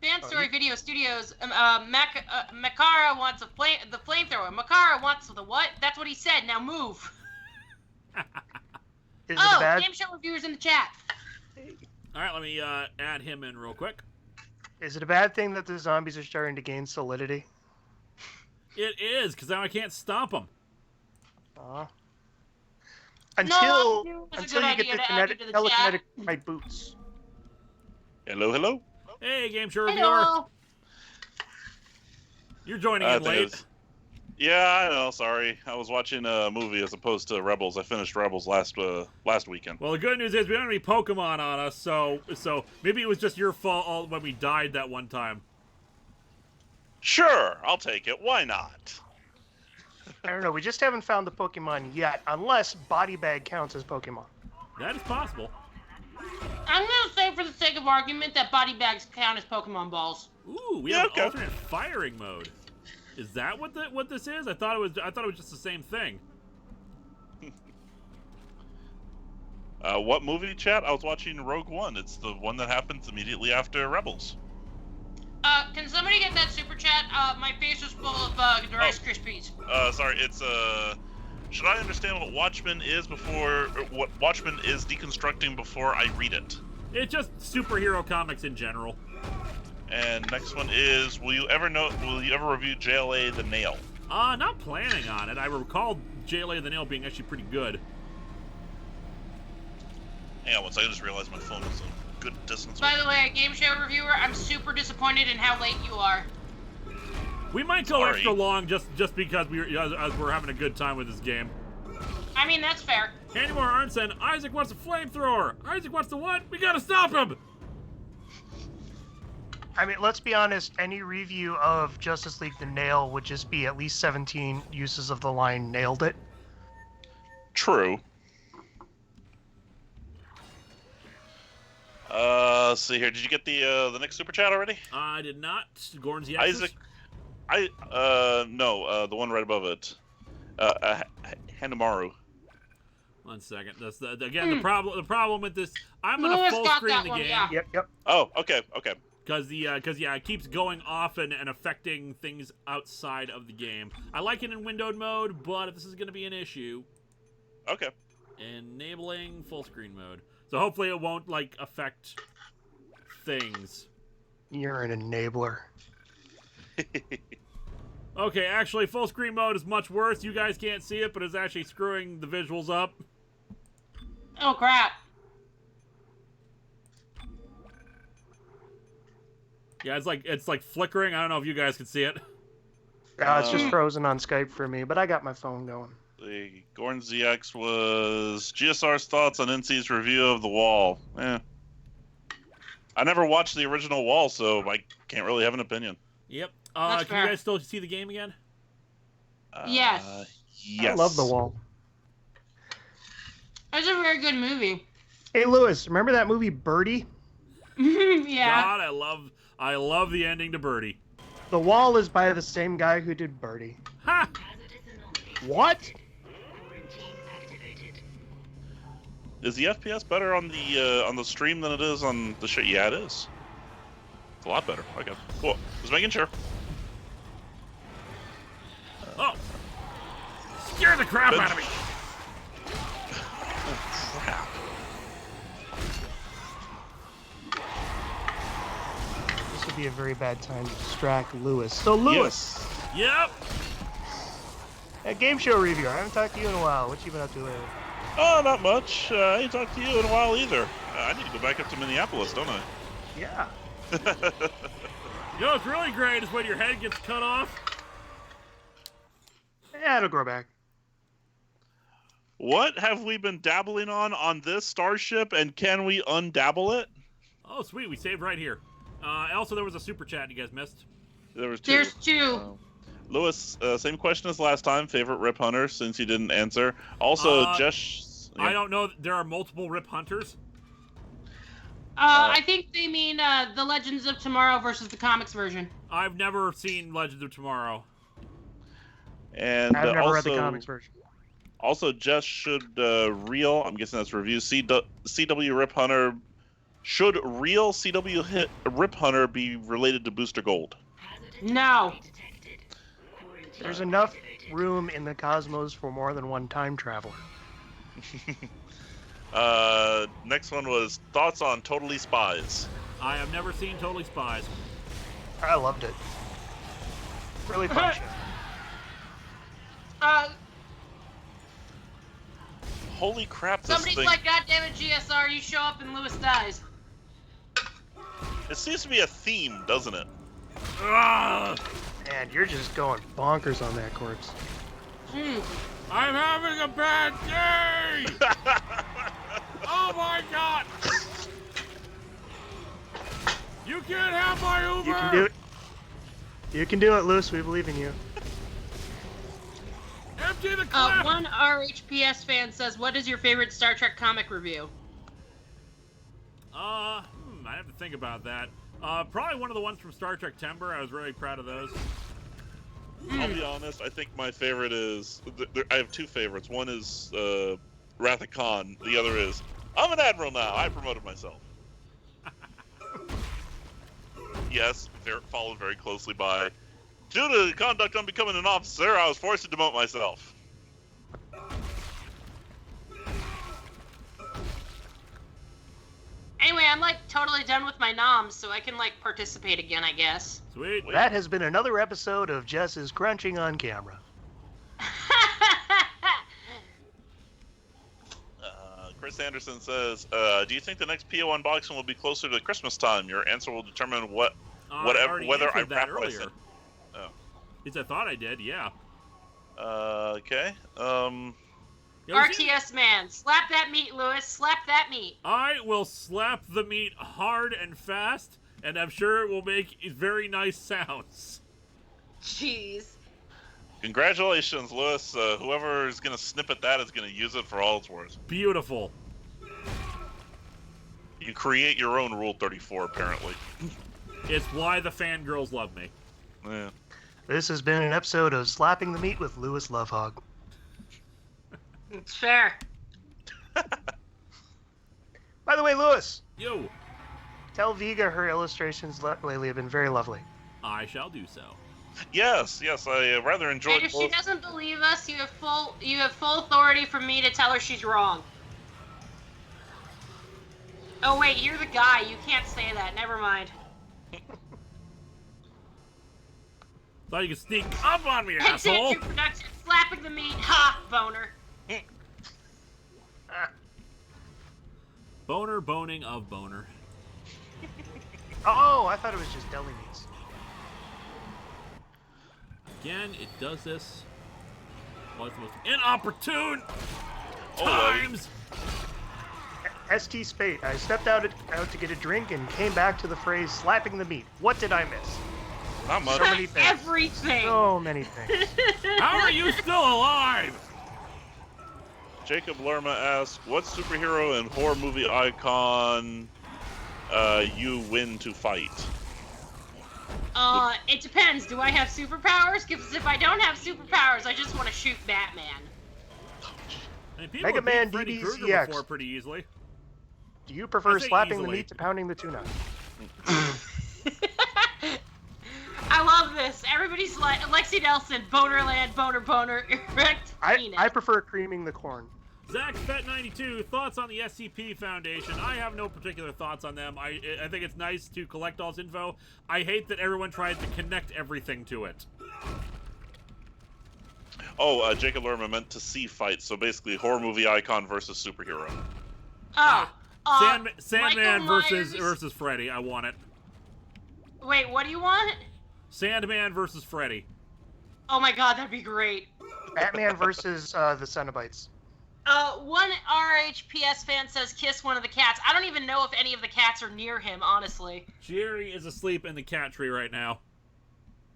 Fan Story Video Studios. Makara wants the flamethrower. Makara wants the what? That's what he said. Now move. Game show reviewers in the chat. All right, let me add him in real quick. Is it a bad thing that the zombies are starting to gain solidity? It is, because now I can't stop them. Until you get the telekinetic right boots. Hello. Hey, game show reviewer. You're joining in late. Yeah, I know. Sorry, I was watching a movie as opposed to Rebels. I finished Rebels last weekend. Well, the good news is we don't have any Pokemon on us, so maybe it was just your fault when we died that one time. Sure, I'll take it. Why not? I don't know. We just haven't found the Pokemon yet, unless Body Bag counts as Pokemon. That is possible. I'm gonna say, for the sake of argument, that body bags count as Pokemon balls. Ooh, we have an alternate firing mode. Is that what this is? I thought it was just the same thing. What movie, chat? I was watching Rogue One. It's the one that happens immediately after Rebels. Can somebody get that super chat? My face was full of Rice Krispies. Sorry, it's should I understand what Watchmen is what Watchmen is deconstructing before I read it? It's just superhero comics in general. And next one is, will you ever review JLA The Nail? Not planning on it. I recall JLA The Nail being actually pretty good. Hang on once, I just realized my phone is a good distance away. By the way, game show reviewer, I'm super disappointed in how late you are. We might go extra long just because we're having a good time with this game. I mean, that's fair. Hannibal Arnson, Isaac wants a flamethrower. Isaac wants the what? We gotta stop him! I mean, let's be honest, any review of Justice League The Nail would just be at least 17 uses of the line nailed it. True. Let's see here. Did you get the next super chat already? I did not. Gordon's the Isaac. No, the one right above it. Hanamaru. 1 second. That's the problem with this. I'm gonna full screen the game. Yeah. Yep. Oh, okay. Because it keeps going off and affecting things outside of the game. I like it in windowed mode, but if this is going to be an issue... Okay. Enabling full screen mode. So hopefully it won't, like, affect things. You're an enabler. Okay, actually, full screen mode is much worse. You guys can't see it, but it's actually screwing the visuals up. Oh, crap. Yeah, it's like flickering. I don't know if you guys can see it. Yeah, it's just frozen on Skype for me, but I got my phone going. The Gorn ZX was GSR's thoughts on NC's review of The Wall. I never watched the original Wall, so I can't really have an opinion. Yep. Can you guys still see the game again? Yes. Yes. I love The Wall. It's a very good movie. Hey, Lewis, remember that movie Birdie? Yeah. God, I love the ending to Birdie. The Wall is by the same guy who did Birdie. Ha! What? Is the FPS better on the stream than it is on the show? Yeah, it is. It's a lot better. Okay, cool. Just making sure. Oh! Scare the crap out of me! Oh, crap. This would be a very bad time to distract Lewis. So, Lewis! Yep! A game show review. I haven't talked to you in a while. What you been up to lately? Oh, not much. I ain't talked to you in a while either. I need to go back up to Minneapolis, don't I? Yeah. You know what's really great is when your head gets cut off. Yeah, it'll grow back. What have we been dabbling on this starship, and can we undabble it? Oh, sweet. We saved right here. Also, there was a super chat you guys missed. There was two. There's two. Lewis, same question as last time. Favorite Rip Hunter, since you didn't answer. Also, Jesh... I don't know. There are multiple Rip Hunters. I think they mean the Legends of Tomorrow versus the comics version. I've never seen Legends of Tomorrow. And I've never also, read the comics version. Also, Jess should real, I'm guessing that's review, CW Rip Hunter. Should real CW Rip Hunter be related to Booster Gold? No. There's enough room in the cosmos for more than one time traveler. Next one was thoughts on Totally Spies. I have never seen Totally Spies. I loved it. Really fun show. Holy crap, this Somebody's thing... like, God damn it, GSR, you show up and Lewis dies. It seems to be a theme, doesn't it? Man, you're just going bonkers on that corpse. I'm having a bad day! Oh my god! You can't have my Uber! You can do it. You can do it, Lewis. We believe in you. Empty the clip! One RHPS fan says, what is your favorite Star Trek comic review? I have to think about that. Probably one of the ones from Star Trek Timber. I was really proud of those. I'll be honest, I think my favorite is... I have two favorites. One is Wrath of Khan. The other is, I'm an admiral now. I promoted myself. Yes, followed very closely by, due to the conduct on becoming an officer, I was forced to demote myself. Anyway, I'm like totally done with my noms, so I can like participate again, I guess. Sweet. That has been another episode of Jess's Crunching on Camera. Chris Anderson says, do you think the next PO unboxing will be closer to Christmas time? Your answer will determine whether I wrap what I sent. Oh. It's I thought I did, yeah. Okay. RTS man, slap that meat, Lewis. Slap that meat. I will slap the meat hard and fast, and I'm sure it will make very nice sounds. Jeez. Congratulations, Lewis. Whoever is going to snip at that is going to use it for all it's worth. Beautiful. You create your own Rule 34, apparently. It's why the fangirls love me. Yeah. This has been an episode of Slapping the Meat with Lewis Lovehog. It's fair. By the way, Lewis. Yo. Tell Vega her illustrations lately have been very lovely. I shall do so. Yes, I rather enjoyed. And if she doesn't believe us, you have full authority from me to tell her she's wrong. Oh wait, you're the guy. You can't say that. Never mind. Thought you could sneak up on me, asshole. Production, slapping the meat. Ha, boner. Boner, boning of boner. Oh, I thought it was just deli meats. Again, it does this. Well, it's the most inopportune times. ST Spate, I stepped out to get a drink and came back to the phrase slapping the meat. What did I miss? Not much. So many things. Everything. So many things. How are you still alive? Jacob Lerma asks, what superhero and horror movie icon you win to fight? It depends. Do I have superpowers? Because if I don't have superpowers, I just want to shoot Batman. I mean, people Mega Man beat Freddy Krueger DBZX. before pretty easily. Do you prefer slapping easily. the meat to pounding the tuna? I love this. Everybody's like Lexi Nelson, Bonerland, boner, erect penis. I prefer creaming the corn. Zach Fet92, thoughts on the SCP Foundation? I have no particular thoughts on them. I think it's nice to collect all this info. I hate that everyone tries to connect everything to it. Oh, Jacob Lerma meant to see fights, so basically horror movie icon versus superhero. Sandman Michael versus Freddy. I want it. Wait, what do you want? Sandman versus Freddy. Oh my god, that'd be great. Batman versus the Cenobites. One RHPS fan says kiss one of the cats. I don't even know if any of the cats are near him, honestly. Jerry is asleep in the cat tree right now.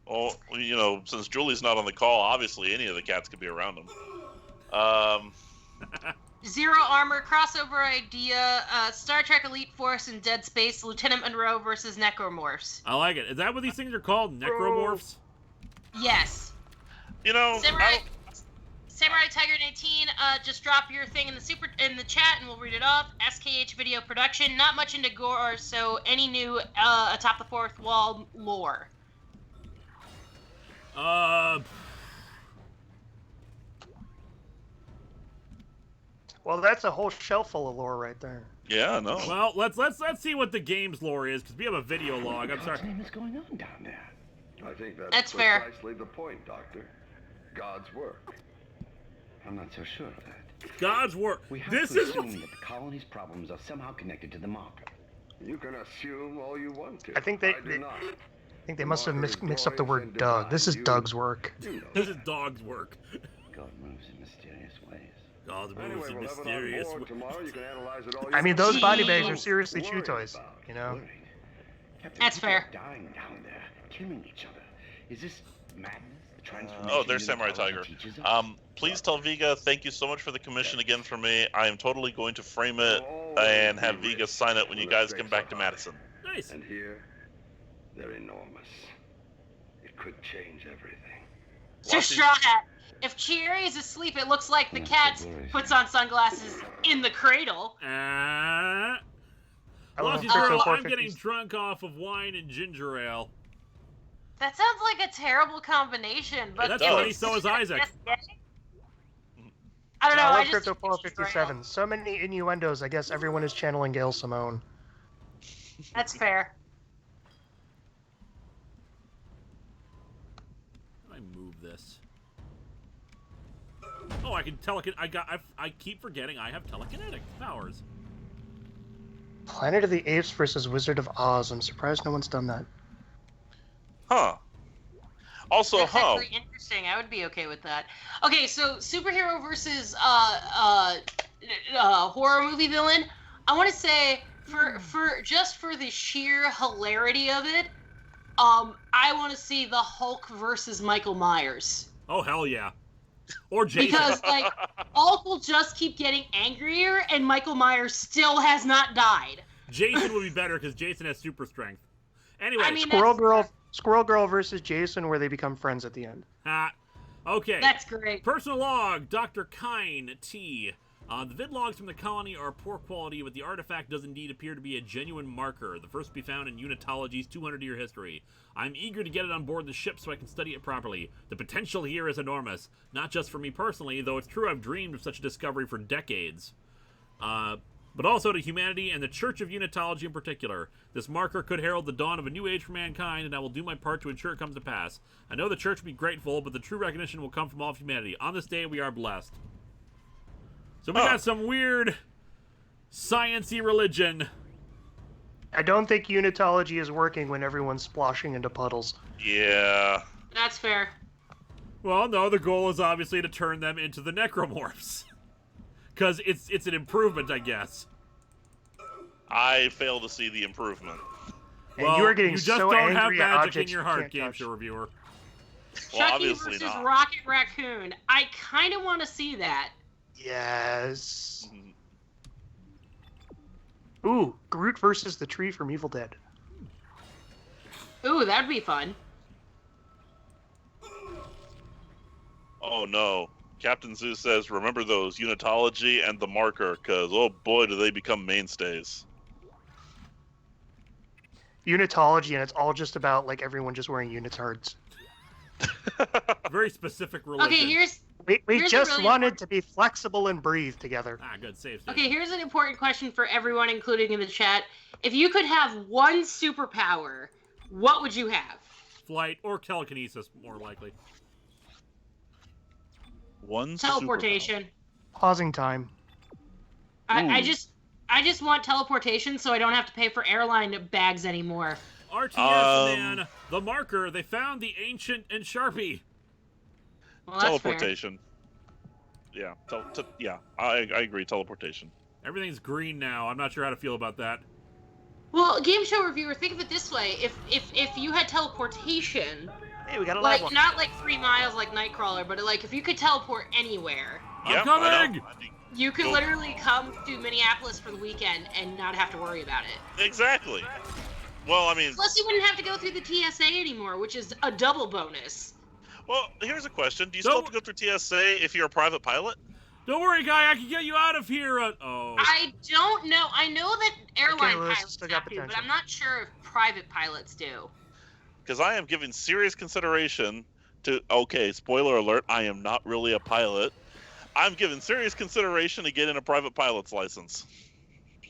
Oh, you know, since Julie's not on the call, obviously any of the cats could be around him. Zero Armor, crossover idea, Star Trek Elite Force and Dead Space, Lieutenant Monroe versus Necromorphs. I like it. Is that what these things are called? Necromorphs? Yes. You know, Samurai Tiger 18, just drop your thing in the chat and we'll read it off. SKH Video Production, not much into gore, so any new Atop the Fourth Wall lore. Well, that's a whole shelf full of lore right there. Yeah, no. Well, let's see what the game's lore is, because we have a video log. I'm sorry. What name is going on down there? I think That's fair. precisely the point, Doctor. God's work. I'm not so sure of that. God's work. We have This to is assume that the colony's problems are somehow connected to the marker. You can assume all you want to. I think do not. I think they must have mixed up the word Doug. This is Doug's work. This is Dog's work. God moves in mysterious ways. God moves Anyway, in we'll have it on mysterious board ways. tomorrow. You can analyze it all I you mean, want. those body bags are seriously chew toys, you know? Captain, That's people fair. are dying down there, killing each other. Is this madness? The transformation Oh, there's that Samurai the colony Tiger. teaches us? Please tell Vega, thank you so much for the commission again for me. I am totally going to frame it and have Vega sign it when you guys come back to Madison. Nice. And here, they're enormous. It could change everything. So Straw Hat, if Cherry is asleep, it looks like the cat puts on sunglasses in the cradle. Lucky girl, I'm getting drunk off of wine and ginger ale. That sounds like a terrible combination, but That's funny, so is Isaac. I don't know, I just... Crypto 457. So many innuendos, I guess everyone is channeling Gail Simone. That's fair. How do I move this? Oh, I can I keep forgetting I have telekinetic powers. Planet of the Apes versus Wizard of Oz. I'm surprised no one's done that. Huh. Also, That's actually interesting. I would be okay with that. Okay, so superhero versus horror movie villain. I want to say for the sheer hilarity of it, I want to see the Hulk versus Michael Myers. Oh hell yeah. Or Jason. Because like Hulk will just keep getting angrier, and Michael Myers still has not died. Jason would be better because Jason has super strength. Anyway, I mean, Squirrel Girl versus Jason, where they become friends at the end. Okay. That's great. Personal log, Dr. Kine T. The vid logs from the colony are poor quality, but the artifact does indeed appear to be a genuine marker, the first to be found in Unitology's 200-year history. I'm eager to get it on board the ship so I can study it properly. The potential here is enormous, not just for me personally, though it's true I've dreamed of such a discovery for decades. But also to humanity and the Church of Unitology in particular. This marker could herald the dawn of a new age for mankind, and I will do my part to ensure it comes to pass. I know the Church will be grateful, but the true recognition will come from all of humanity. On this day, we are blessed. So we got some weird, science-y religion. I don't think Unitology is working when everyone's splashing into puddles. Yeah. That's fair. Well, no, the goal is obviously to turn them into the necromorphs. Because it's an improvement, I guess. I fail to see the improvement. And well, you are getting you just so don't have angry at magic objects in your you heart, can't game touch. show reviewer. Well, Chucky obviously versus not. Rocket Raccoon. I kind of want to see that. Yes. Ooh, Groot versus the tree from Evil Dead. Ooh, that'd be fun. Oh no. Captain Zeus says, remember those, Unitology and the marker, because, oh boy, do they become mainstays. Unitology, and it's all just about, like, everyone just wearing unitards. Very specific religion. Okay, here's We just really wanted to be flexible and breathe together. Ah, good save. Okay, here's an important question for everyone, including in the chat. If you could have one superpower, what would you have? Flight or telekinesis, more likely. One teleportation. Pausing time. I just want teleportation so I don't have to pay for airline bags anymore. RTS, man. The marker. They found the ancient and Sharpie. Well, that's teleportation. Fair. Yeah. Yeah. I agree. Teleportation. Everything's green now. I'm not sure how to feel about that. Well, game show reviewer, think of it this way: if you had teleportation, hey, we got a like one. not like 3 miles like Nightcrawler, but like if you could teleport anywhere. I'm coming. You could literally come to Minneapolis for the weekend and not have to worry about it. Exactly. Well, I mean... Plus, you wouldn't have to go through the TSA anymore, which is a double bonus. Well, here's a question. Do you still have to go through TSA if you're a private pilot? Don't worry, guy. I can get you out of here. I don't know. I know that airline pilots still have to, but I'm not sure if private pilots do. Because I am giving serious consideration to... Okay, spoiler alert. I am not really a pilot. I'm giving serious consideration to getting a private pilot's license.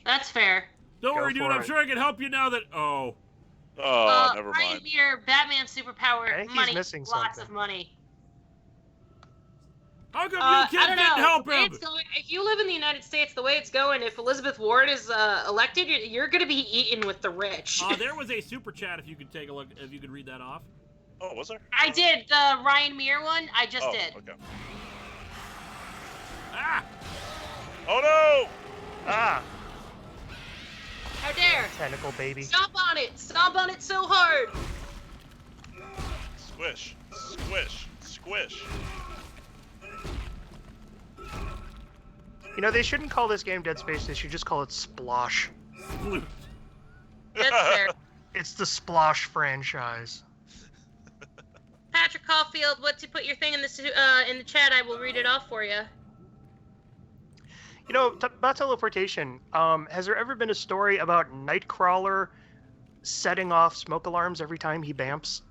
That's fair. Don't worry, dude. I'm sure I can help you now that... Oh, never mind. Ryan Meter, Batman superpower, money, missing lots something. of money. How come you kids didn't help him? If you live in the United States, the way it's going, if Elizabeth Warren is elected, you're going to be eaten with the rich. There was a super chat. If you could take a look, if you could read that off. Oh, was there? I did the Ryan Meir one. I just did. Okay. Ah! Oh no! Ah! How dare! Tentacle baby. Stomp on it! Stomp on it so hard! Squish, squish, squish. You know, they shouldn't call this game Dead Space. They should just call it Splosh. That's fair. It's the Splosh franchise. Patrick Caulfield, once you put your thing in the chat, I will read it off for you. You know, about teleportation, has there ever been a story about Nightcrawler setting off smoke alarms every time he bamps?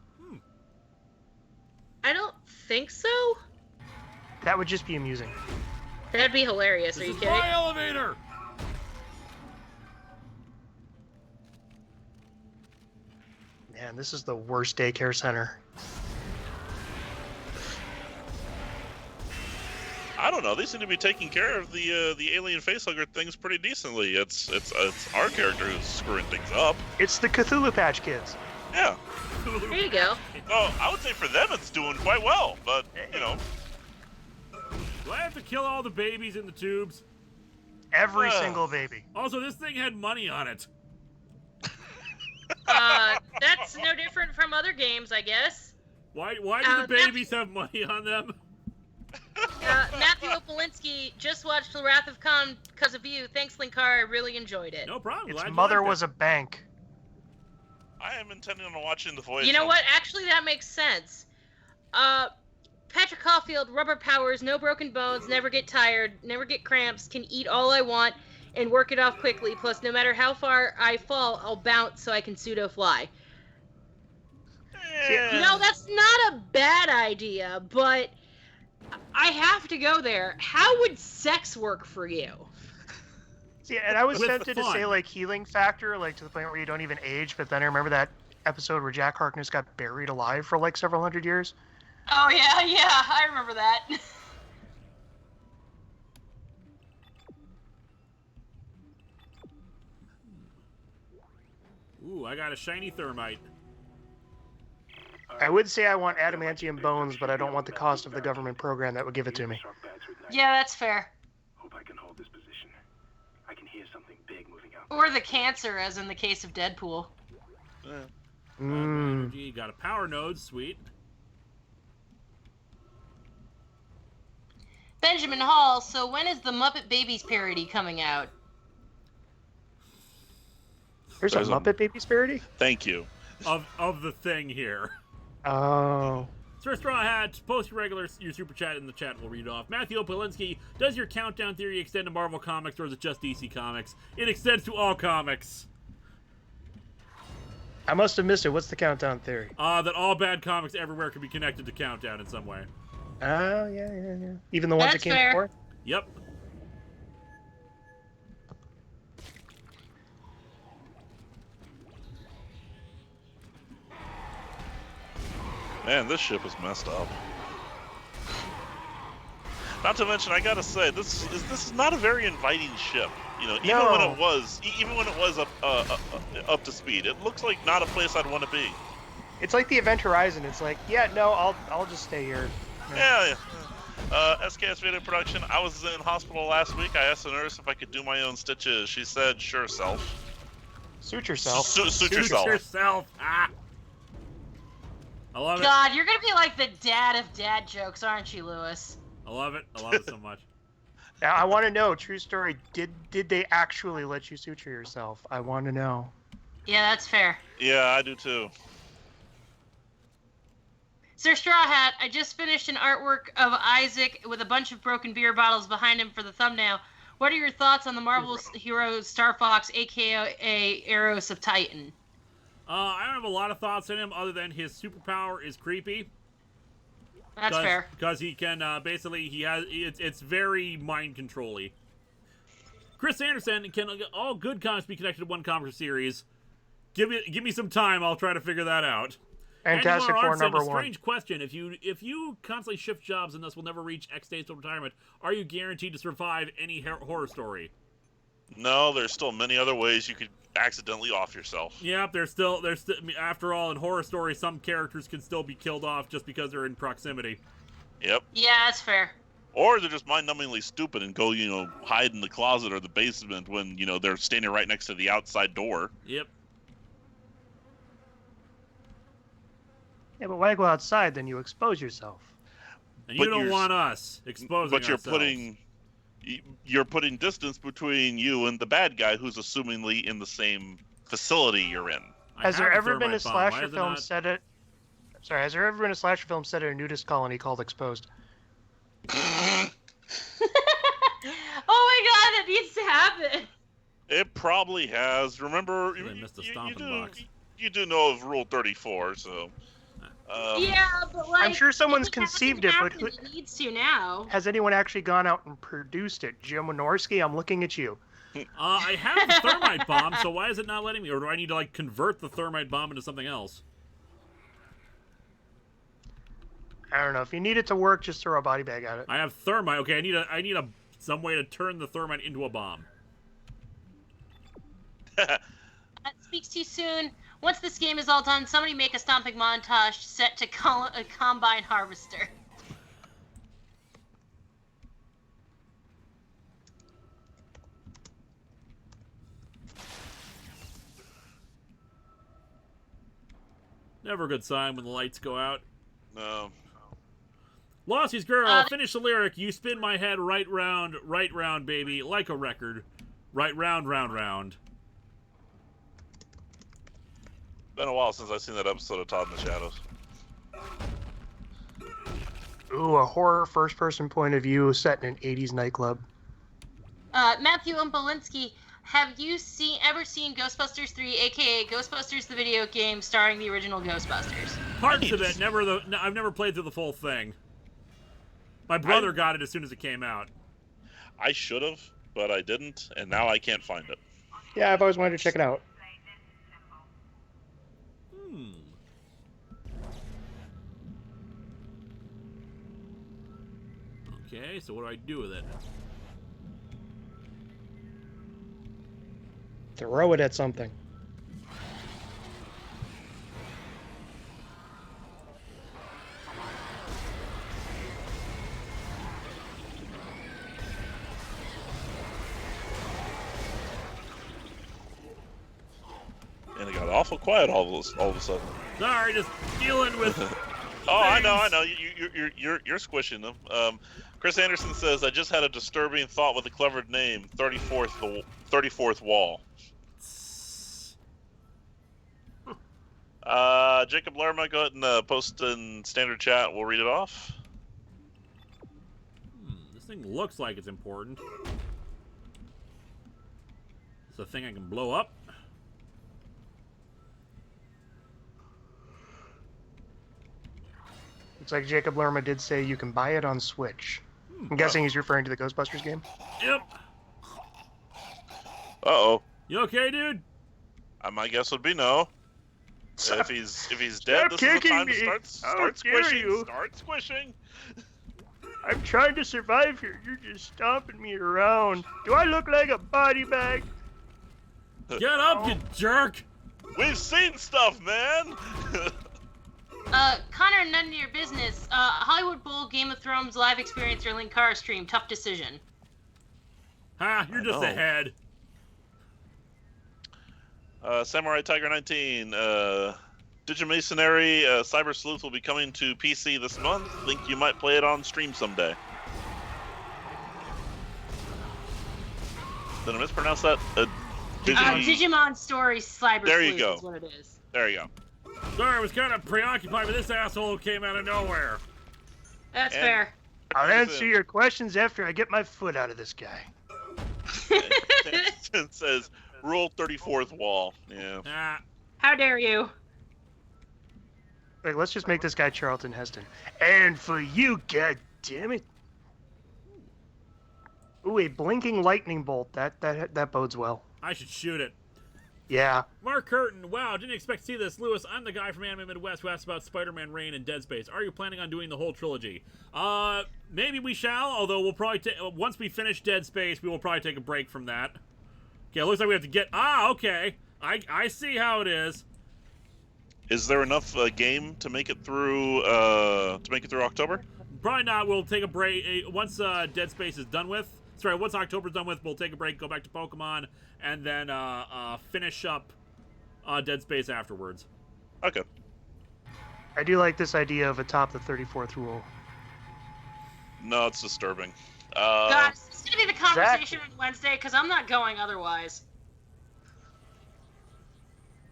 I don't think so. That would just be amusing. That'd be hilarious. Are you kidding? My elevator. Man, this is the worst daycare center. I don't know. They seem to be taking care of the alien facehugger things pretty decently. It's our character who's screwing things up. It's the Cthulhu Patch Kids. Yeah. There you go. Oh, I would say for them it's doing quite well, but you know. Do I have to kill all the babies in the tubes? Every single baby. Also, this thing had money on it. That's no different from other games, I guess. Why do the babies have money on them? Matthew Opolinski just watched The Wrath of Khan because of you. Thanks, Linkara. I really enjoyed it. No problem. Its mother was a bank. I am intending on watching the voice. You know what? Actually, that makes sense. Patrick Caulfield, rubber powers, no broken bones, never get tired, never get cramps, can eat all I want, and work it off quickly. Plus, no matter how far I fall, I'll bounce so I can pseudo fly. You know, that's not a bad idea, but I have to go there. How would sex work for you? See, and I was tempted to say, like, healing factor, like, to the point where you don't even age, but then I remember that episode where Jack Harkness got buried alive for, like, several hundred years. Oh, yeah, I remember that. Ooh, I got a shiny thermite. I would say I want adamantium bones, but I don't want the cost of the government program that would give it to me. Yeah, that's fair. Hope I can hold this position. I can hear something big moving out. Or the cancer, as in the case of Deadpool. Energy, got a power node, sweet. Benjamin Hall, so when is the Muppet Babies parody coming out? There's a Muppet Babies parody? Thank you. Of the thing here. Oh. Sir Straw Hat, post your super chat in the chat. We'll read it off. Matthew Opolinski, does your countdown theory extend to Marvel Comics or is it just DC Comics? It extends to all comics. I must have missed it. What's the countdown theory? That all bad comics everywhere can be connected to Countdown in some way. Oh, yeah. Even the ones that came before? Yep. Man, this ship is messed up. Not to mention, I gotta say, this is not a very inviting ship. You know, even when it was up to speed, it looks like not a place I'd want to be. It's like the Event Horizon. It's like, yeah, no, I'll just stay here. Yeah. SKS Video Production. I was in hospital last week. I asked the nurse if I could do my own stitches. She said, "Sure, self." Suit yourself. Suit yourself. Ah. I love it. God, you're gonna be like the dad of dad jokes, aren't you, Lewis? I love it. I love it so much. Now, I want to know, true story, did they actually let you suture yourself? I want to know. Yeah, that's fair. Yeah, I do too. Sir Straw Hat, I just finished an artwork of Isaac with a bunch of broken beer bottles behind him for the thumbnail. What are your thoughts on the Marvel hero Star Fox, aka Eros of Titan? I don't have a lot of thoughts on him other than his superpower is creepy. That's fair. Because he can, basically, it's very mind control-y. Chris Anderson, can all good comics be connected to one comic series? Give me some time, I'll try to figure that out. Fantastic Four number one. one. Strange question. If you constantly shift jobs and thus will never reach X days of retirement, are you guaranteed to survive any horror story? No, there's still many other ways you could accidentally off yourself. Yep, there's still after all, in horror stories, some characters can still be killed off just because they're in proximity. Yep. Yeah, that's fair. Or they're just mind-numbingly stupid and go, hide in the closet or the basement when, they're standing right next to the outside door. Yep. Yeah, but why go outside? Then you expose yourself. And you don't want us exposing But you're ourselves. you're putting distance between you and the bad guy who's assumingly in the same facility you're in. Has there ever been a slasher film set at? Sorry, has there ever been a slasher film set at a nudist colony called Exposed? Oh my god, that needs to happen. It probably has. Remember, They missed a stomping box. You do know of Rule 34, so. Yeah, but like, I'm sure someone's conceived it, but who it needs to now. has anyone actually gone out and produced it? Jim Wynorski, I'm looking at you. I have a thermite bomb, so why is it not letting me? Or do I need to convert the thermite bomb into something else? I don't know. If you need it to work, just throw a body bag at it. I have thermite. Okay, I need some way to turn the thermite into a bomb. That speaks too soon. Once this game is all done, somebody make a stomping montage set to a combine harvester. Never a good sign when the lights go out. No. Lossie's girl, finish the lyric. You spin my head right round, baby, like a record. Right round, round, round. Been a while since I've seen that episode of Todd in the Shadows. Ooh, a horror first-person point of view set in an 80s nightclub. Matthew Umpolinsky, have you ever seen Ghostbusters 3, aka Ghostbusters the video game starring the original Ghostbusters? Parts of it, I've never played through the full thing. My brother got it as soon as it came out. I should have, but I didn't, and now I can't find it. Yeah, I've always wanted to check it out. Okay, so what do I do with it? Throw it at something. And it got awful quiet all of a sudden. Sorry, just dealing with. Oh, I know. You're squishing them. Chris Anderson says, "I just had a disturbing thought with a clever name, 34th Wall." Jacob Lerma, go ahead and post in standard chat. We'll read it off. This thing looks like it's important. It's a thing I can blow up. Looks like Jacob Lerma did say you can buy it on Switch. I'm guessing he's referring to the Ghostbusters game? Yep. Uh-oh. You okay, dude? My guess would be no. If he's dead, this is the time to start squishing. Start squishing. I'm trying to survive here. You're just stomping me around. Do I look like a body bag? Get up, you jerk! We've seen stuff, man! Connor, none of your business. Hollywood Bowl, Game of Thrones, live experience, or Linkara stream. Tough decision. Ha, you're just ahead. Samurai Tiger 19. Digimasonary Cyber Sleuth will be coming to PC this month. Think you might play it on stream someday. Did I mispronounce that? Digimon Story Cyber there Sleuth you go. is what it is. There you go. Sorry, I was kind of preoccupied with this asshole who came out of nowhere. That's fair. I'll answer your questions after I get my foot out of this guy. It says, rule 34th wall. Yeah. How dare you? Wait, let's just make this guy Charlton Heston. And for you, god damn it. Ooh, a blinking lightning bolt. That bodes well. I should shoot it. Yeah. Mark Curtin, wow, didn't expect to see this. Lewis, I'm the guy from Anime Midwest who asked about Spider-Man Reign and Dead Space. Are you planning on doing the whole trilogy? Maybe we shall, although we'll probably once we finish Dead Space, we will probably take a break from that. Okay, it looks like we have to get... okay. I see how it is. Is there enough game to make it through October? Probably not. We'll take a break once Dead Space is done with. Sorry, once October's done with, we'll take a break, go back to Pokemon, and then finish up Dead Space afterwards. Okay. I do like this idea of atop the 34th rule. No, it's disturbing. Guys, it's gonna be the conversation on Wednesday because I'm not going otherwise.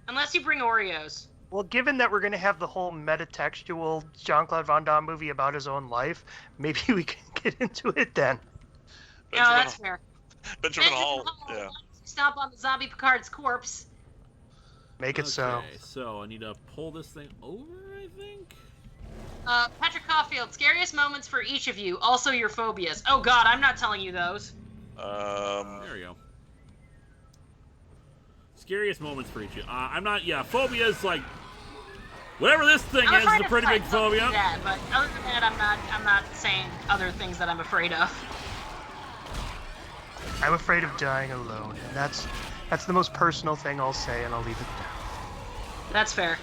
Unless you bring Oreos. Well, given that we're going to have the whole metatextual Jean-Claude Van Damme movie about his own life, maybe we can get into it then. No, that's fair. Benjamin Hall. Yeah. Stomp on the zombie Picard's corpse. Make it so. Okay, so I need to pull this thing over, I think? Patrick Caulfield, scariest moments for each of you, also your phobias. Oh god, I'm not telling you those. There we go. Scariest moments for each of you. I'm not, phobias, like, whatever this thing is a pretty big phobia. That, but other than that, I'm not saying other things that I'm afraid of. I'm afraid of dying alone, and that's the most personal thing I'll say, and I'll leave it there. That's fair.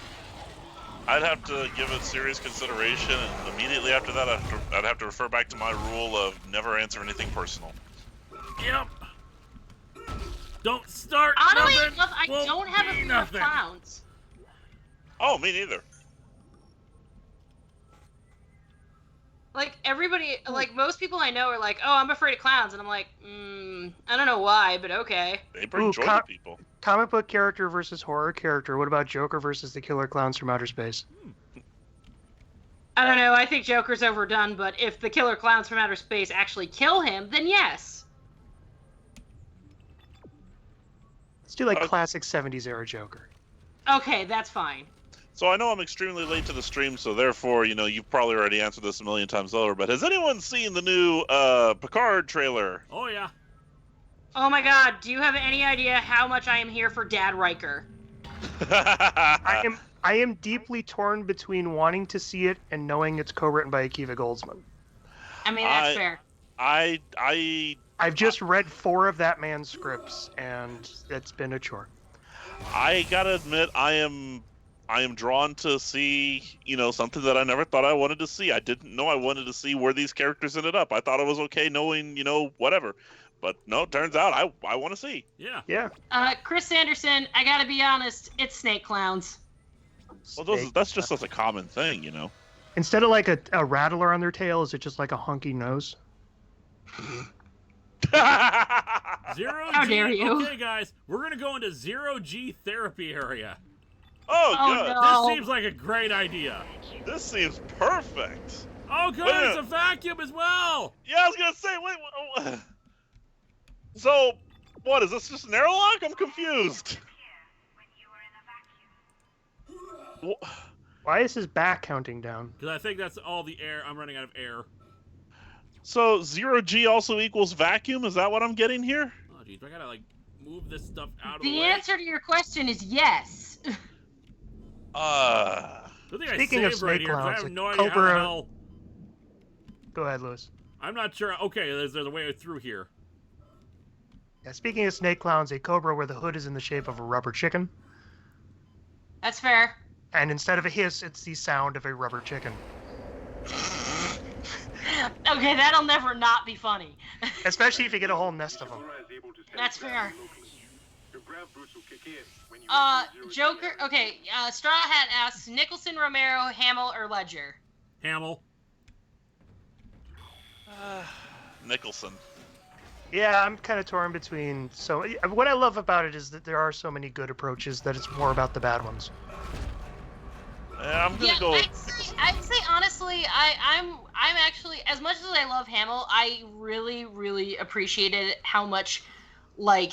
I'd have to give it serious consideration, and immediately after that, I'd have to refer back to my rule of never answer anything personal. Yep. Don't start. Oddly enough, I don't have a fear of clowns. Oh, me neither. Like, everybody, like, most people I know are like, oh, I'm afraid of clowns. And I'm like, I don't know why, but okay. They bring joy to people. Comic book character versus horror character. What about Joker versus the killer clowns from outer space? I don't know. I think Joker's overdone, but if the killer clowns from outer space actually kill him, then yes. Let's do like classic 70s era Joker. Okay, that's fine. So I know I'm extremely late to the stream, so therefore, you know, you've probably already answered this a million times over, but has anyone seen the new Picard trailer? Oh, yeah. Oh my god, do you have any idea how much I am here for Dad Riker? I am deeply torn between wanting to see it and knowing it's co-written by Akiva Goldsman. I mean, that's fair. I've just read 4 of that man's scripts, and it's been a chore. I gotta admit, I am drawn to see, you know, something that I never thought I wanted to see. I didn't know I wanted to see where these characters ended up. I thought it was okay knowing, you know, whatever. But no, it turns out I want to see. Yeah. Yeah. Chris Sanderson, I gotta be honest, it's snake clowns. Well, that's just such a common thing, you know. Instead of like a rattler on their tail, is it just like a hunky nose? Zero G. How dare you? Okay, guys, we're gonna go into Zero-G therapy area. Oh, good. No. This seems like a great idea. This seems perfect. Oh, good. It's a vacuum as well. Yeah, I was gonna say, wait. So, what is this? Just an airlock? I'm confused. Why is his back counting down? Because I think that's all the air. I'm running out of air. So 0G also equals vacuum? Is that what I'm getting here? Oh, geez, I gotta like move this stuff out of the way. The answer to your question is yes. Speaking of snake clowns, I have no idea how the hell... Go ahead, Lewis. I'm not sure. Okay, there's a way through here. Yeah, speaking of snake clowns, a cobra where the hood is in the shape of a rubber chicken. That's fair. And instead of a hiss, it's the sound of a rubber chicken. Okay, that'll never not be funny. Especially if you get a whole nest of them. That's fair. Joker. Okay, Straw Hat asks Nicholson, Romero, Hamill, or Ledger. Hamill. Nicholson. Yeah, I'm kind of torn between. So what I love about it is that there are so many good approaches that it's more about the bad ones. I'm gonna go. I'd say honestly, I'm actually, as much as I love Hamill, I really appreciated how much like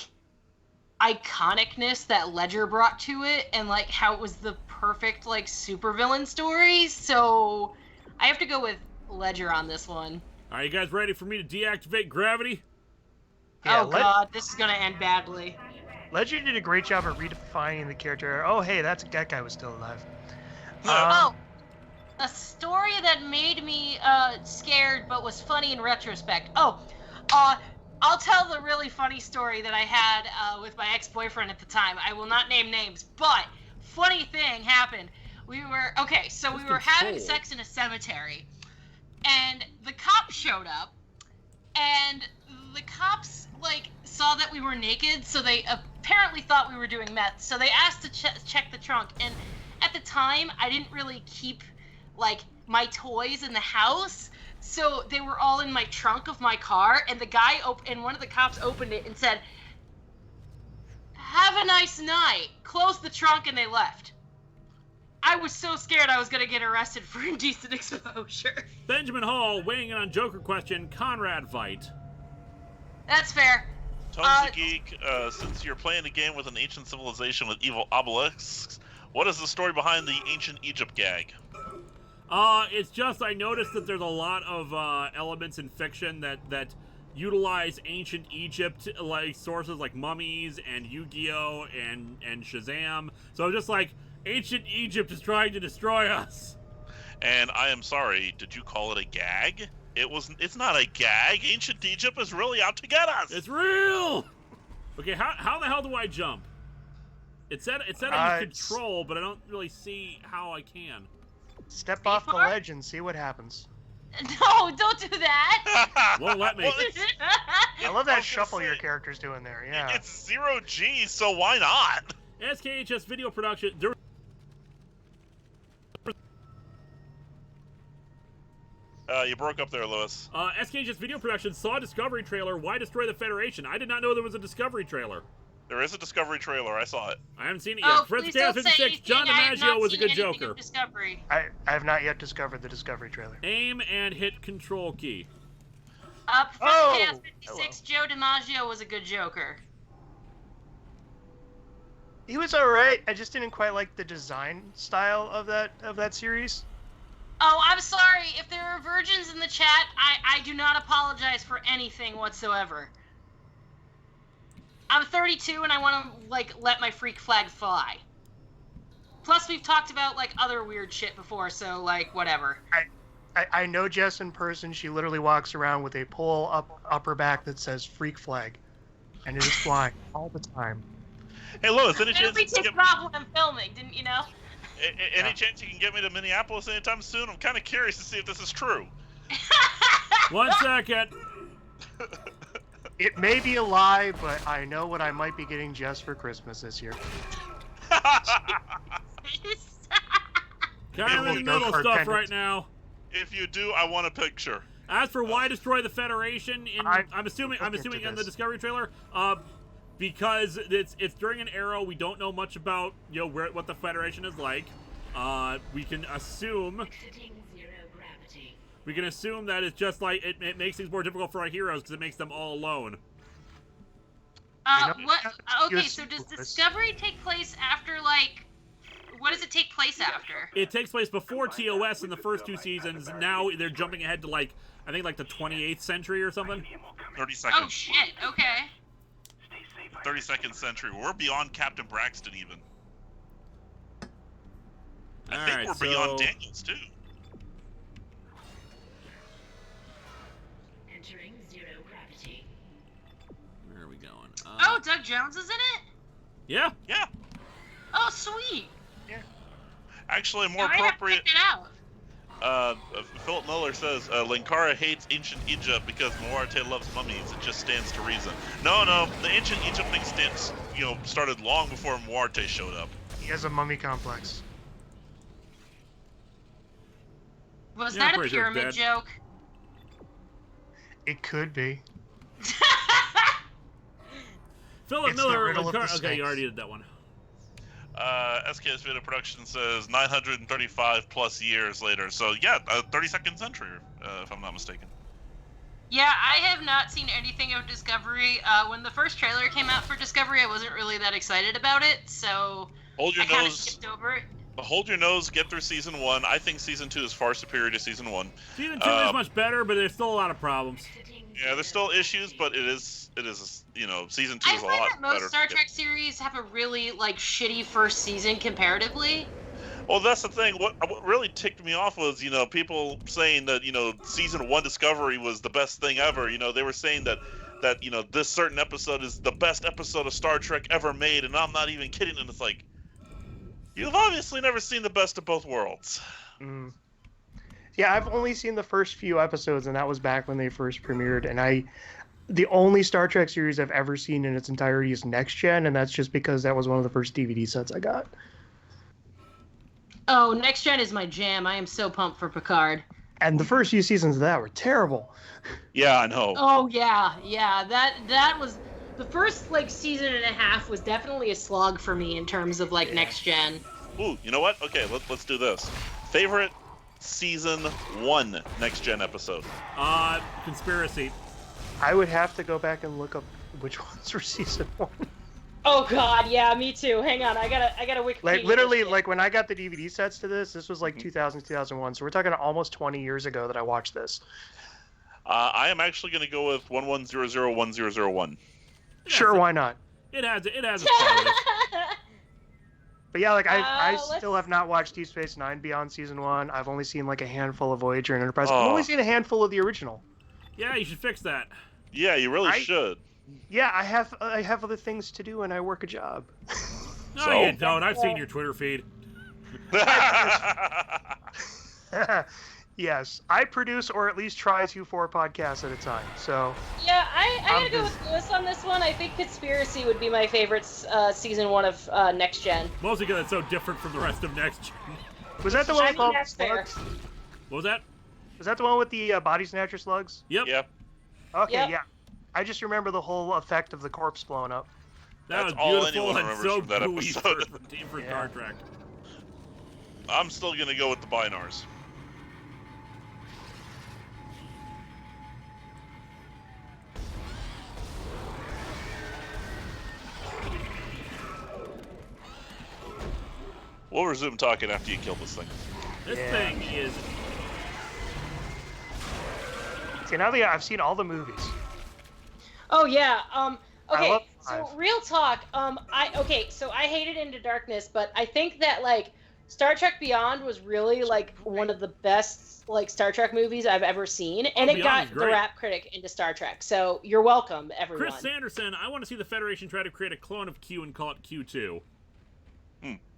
iconicness that Ledger brought to it, and like how it was the perfect like supervillain story. So I have to go with Ledger on this one. Are you guys ready for me to deactivate gravity? Yeah, oh god, this is gonna end badly. Ledger did a great job of redefining the character. Oh hey, that guy was still alive. A story that made me scared but was funny in retrospect. I'll tell the really funny story that I had with my ex-boyfriend at the time. I will not name names, but funny thing happened. We were having sex in a cemetery, and the cops showed up, and the cops like saw that we were naked, so they apparently thought we were doing meth. So they asked to check the trunk, and at the time I didn't really keep like my toys in the house, so they were all in my trunk of my car, and one of the cops opened it and said, "Have a nice night." Closed the trunk and they left. I was so scared I was gonna get arrested for indecent exposure. Benjamin Hall weighing in on Joker question. Conrad fight. That's fair. Tonesy Geek, since you're playing a game with an ancient civilization with evil obelisks, what is the story behind the ancient Egypt gag? It's just I noticed that there's a lot of elements in fiction that utilize ancient Egypt like sources like mummies and Yu-Gi-Oh and Shazam. So I'm just like, ancient Egypt is trying to destroy us. And I am sorry, did you call it a gag? It's not a gag. Ancient Egypt is really out to get us. It's real. Okay, how the hell do I jump? It said I use control, but I don't really see how I can. Step off the ledge and see what happens. No, don't do that. Won't let me. I love that shuffle your character's doing there. Yeah. It's 0G, so why not? SKHS Video Production. You broke up there, Lewis. SKHS Video Production saw a Discovery trailer. Why destroy the Federation? I did not know there was a Discovery trailer. There is a Discovery trailer. I saw it. I haven't seen it yet. Fritz Dance 56. John DiMaggio was a good Joker. I have not yet discovered the Discovery trailer. Aim and hit Control key. Fritz Dance 56. Joe DiMaggio was a good Joker. He was alright. I just didn't quite like the design style of that series. Oh, I'm sorry. If there are virgins in the chat, I do not apologize for anything whatsoever. I'm 32 and I want to, like, let my freak flag fly. Plus, we've talked about, like, other weird shit before, so, like, whatever. I know Jess in person. She literally walks around with a pole up her back that says freak flag. And it is flying all the time. Hey, Lois, any chance you can get when I'm filming, didn't you know? Any chance you can get me to Minneapolis anytime soon? I'm kind of curious to see if this is true. 1 second. It may be a lie, but I know what I might be getting Jess for Christmas this year. Kind of in the middle stuff right now. If you do, I want a picture. As for why destroy the Federation, I'm assuming in the Discovery trailer, because it's during an era we don't know much about, what the Federation is like. We can assume that it's just like it makes things more difficult for our heroes because it makes them all alone. What? Okay, so does Discovery take place after, like, what does it take place after? It takes place before TOS in the first 2 seasons. Now they're jumping ahead to, like, I think, like the 28th century or something. 32nd. Oh shit! Okay. 32nd century. We're beyond Captain Braxton even. I think we're beyond Daniels too. Entering zero gravity. Where are we going? Oh, Doug Jones is in it? Yeah. Yeah. Oh, sweet. Yeah. Actually, more I have to appropriate. check it out. Philip Miller says Linkara hates ancient Egypt because Muarte loves mummies. It just stands to reason. No, the ancient Egypt thing started long before Muarte showed up. He has a mummy complex. Was that a pyramid joke? It could be. Philip Miller. Okay, you already did that one. SKS Video Production says 935 plus years later. So yeah, 32nd century, if I'm not mistaken. Yeah, I have not seen anything of Discovery. When the first trailer came out for Discovery, I wasn't really that excited about it, so I kind of skipped over it. Hold your nose, get through season 1. I think season 2 is far superior to season 1. Season 2 is much better, but there's still a lot of problems. Yeah, there's still issues, but it is season 2 is a lot better. I find that most Star Trek series have a really, like, shitty first season comparatively. Well, that's the thing. What really ticked me off was, people saying that, season 1 Discovery was the best thing ever. They were saying that this certain episode is the best episode of Star Trek ever made, and I'm not even kidding. And it's like, you've obviously never seen the best of both worlds. Mm. Yeah, I've only seen the first few episodes, and that was back when they first premiered. And the only Star Trek series I've ever seen in its entirety is Next Gen, and that's just because that was one of the first DVD sets I got. Oh, Next Gen is my jam. I am so pumped for Picard. And the first few seasons of that were terrible. Yeah, I know. Oh yeah. That was the first season and a half was definitely a slog for me in terms of Next Gen. Ooh, you know what? Okay, let's do this. Favorite season 1 Next Gen episode? Conspiracy. I would have to go back and look up which ones were season 1. Oh god, yeah, me too. Hang on, I gotta Wikipedia. Literally, when I got the DVD sets to this was 2000, 2001. So we're talking almost 20 years ago that I watched this. I am actually going to go with 11001001. Sure, why not? It has its qualities. But yeah, I still have not watched Deep Space Nine beyond season 1. I've only seen a handful of Voyager and Enterprise. I've only seen a handful of the original. Yeah, you should fix that. Yeah, you really should. Yeah, I have other things to do and I work a job. No, you don't. I've seen your Twitter feed. Yes, I produce or at least try 2-4 podcasts at a time. So yeah, I gotta go with Lewis on this one. I think Conspiracy would be my favorite season 1 of Next Gen. Mostly because it's so different from the rest of Next Gen. Was that the one with all the slugs? What was that? Was that the one with the body snatcher slugs? Yep. Yep. Okay, yeah. I just remember the whole effect of the corpse blowing up. That's was all beautiful anyone and remembers so from that gooey episode. for Star Trek. I'm still gonna go with the Binars. We'll resume talking after you kill this thing. This thing is... See, now that I've seen all the movies. Oh yeah. Okay. I love So real talk. So I hated Into Darkness, but I think that like Star Trek Beyond was really like one of the best like Star Trek movies I've ever seen, and it got the rap critic into Star Trek. So you're welcome, everyone. Chris Sanderson, I want to see the Federation try to create a clone of Q and call it Q2.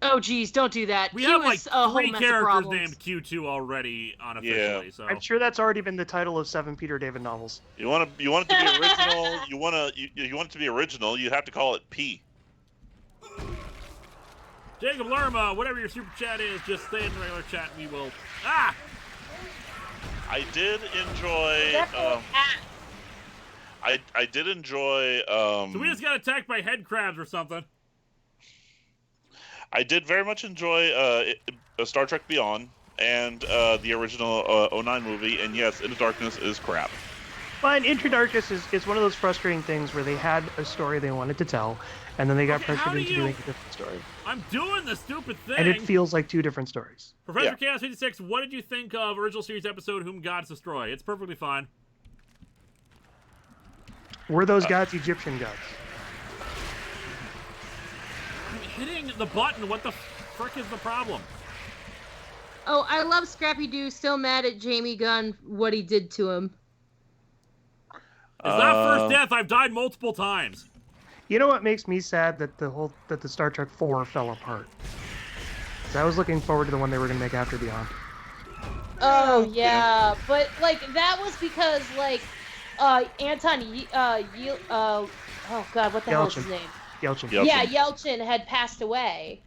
Oh geez, don't do that. We Q have like is a whole 3 mess of characters problems. named Q2 already unofficially. So I'm sure that's already been the title of 7 Peter David novels. You want it to be original. you want it to be original. You have to call it P. Jacob Lerma, whatever your super chat is, just stay in the regular chat. We will. I did enjoy. I did enjoy. So we just got attacked by head crabs or something. I did very much enjoy Star Trek Beyond and the original 09 movie, and yes, Into Darkness is crap. Fine, Into Darkness is one of those frustrating things where they had a story they wanted to tell, and then they got pressured into doing a different story. I'm doing the stupid thing. And it feels like 2 different stories. Professor Chaos 56, what did you think of original series episode Whom Gods Destroy? It's perfectly fine. Were those gods Egyptian gods? I'm hitting the button. What the frick is the problem? Oh, I love Scrappy Doo. Still mad at Jamie Gunn what he did to him. It's not first death. I've died multiple times. You know what makes me sad that the Star Trek 4 fell apart? 'Cause I was looking forward to the one they were going to make after Beyond. Oh yeah, but like that was because like Anton oh god, what the hell is his name? Yelchin. Yeah, Yelchin had passed away.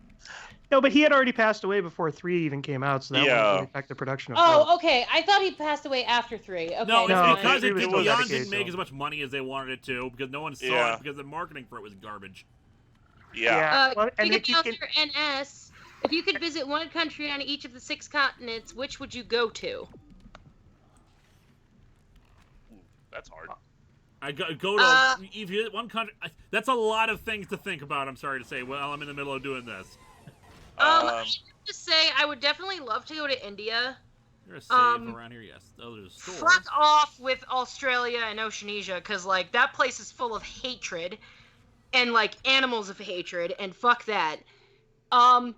No, but he had already passed away before 3 even came out, so that wouldn't really affect the production of 4. Oh, okay. I thought he passed away after 3. Okay. No, it's because Beyond didn't make so. as much money as they wanted it to, because no one saw it, because the marketing for it was garbage. Well, and Speaking of your NS, if you could visit one country on each of the 6 continents, which would you go to? That's hard. I go to if you one country. That's a lot of things to think about. I'm sorry to say. Well, I'm in the middle of doing this. I have to say, I would definitely love to go to India. You're a save around here, yes. Those are stores. Fuck off with Australia and Oceanesia, because like that place is full of hatred, and like animals of hatred, and fuck that. I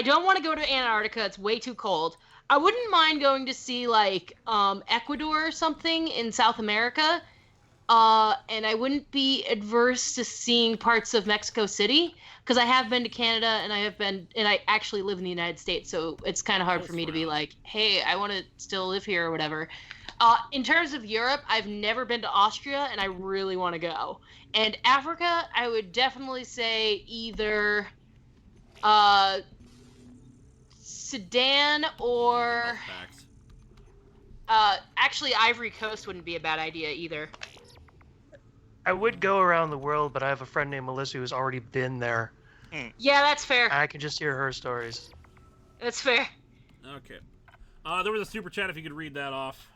don't want to go to Antarctica. It's way too cold. I wouldn't mind going to see like Ecuador or something in South America. And I wouldn't be adverse to seeing parts of Mexico City, because I have been to Canada and I actually live in the United States, so it's kind of hard for me to be like, hey, I want to still live here or whatever. In terms of Europe, I've never been to Austria, and I really want to go. And Africa, I would definitely say either Sudan or actually Ivory Coast wouldn't be a bad idea either. I would go around the world, but I have a friend named Melissa who's already been there. Yeah, that's fair. I can just hear her stories. That's fair. Okay. There was a super chat if you could read that off.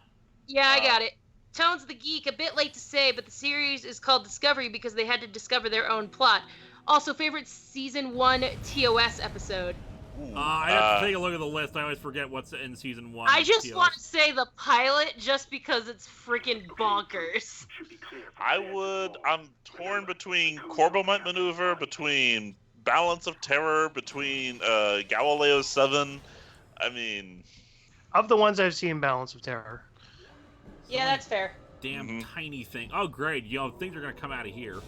Yeah, I got it. Tones the Geek, a bit late to say, but the series is called Discovery because they had to discover their own plot. Also, favorite season 1 TOS episode. I have to take a look at the list. I always forget what's in season 1. I just want to say the pilot just because it's freaking bonkers. I'm torn between Corbomite Maneuver, between Balance of Terror, between Galileo 7. I mean... Of the ones I've seen, Balance of Terror. Yeah, that's fair. Damn tiny thing. Oh, great. You know, things are going to come out of here.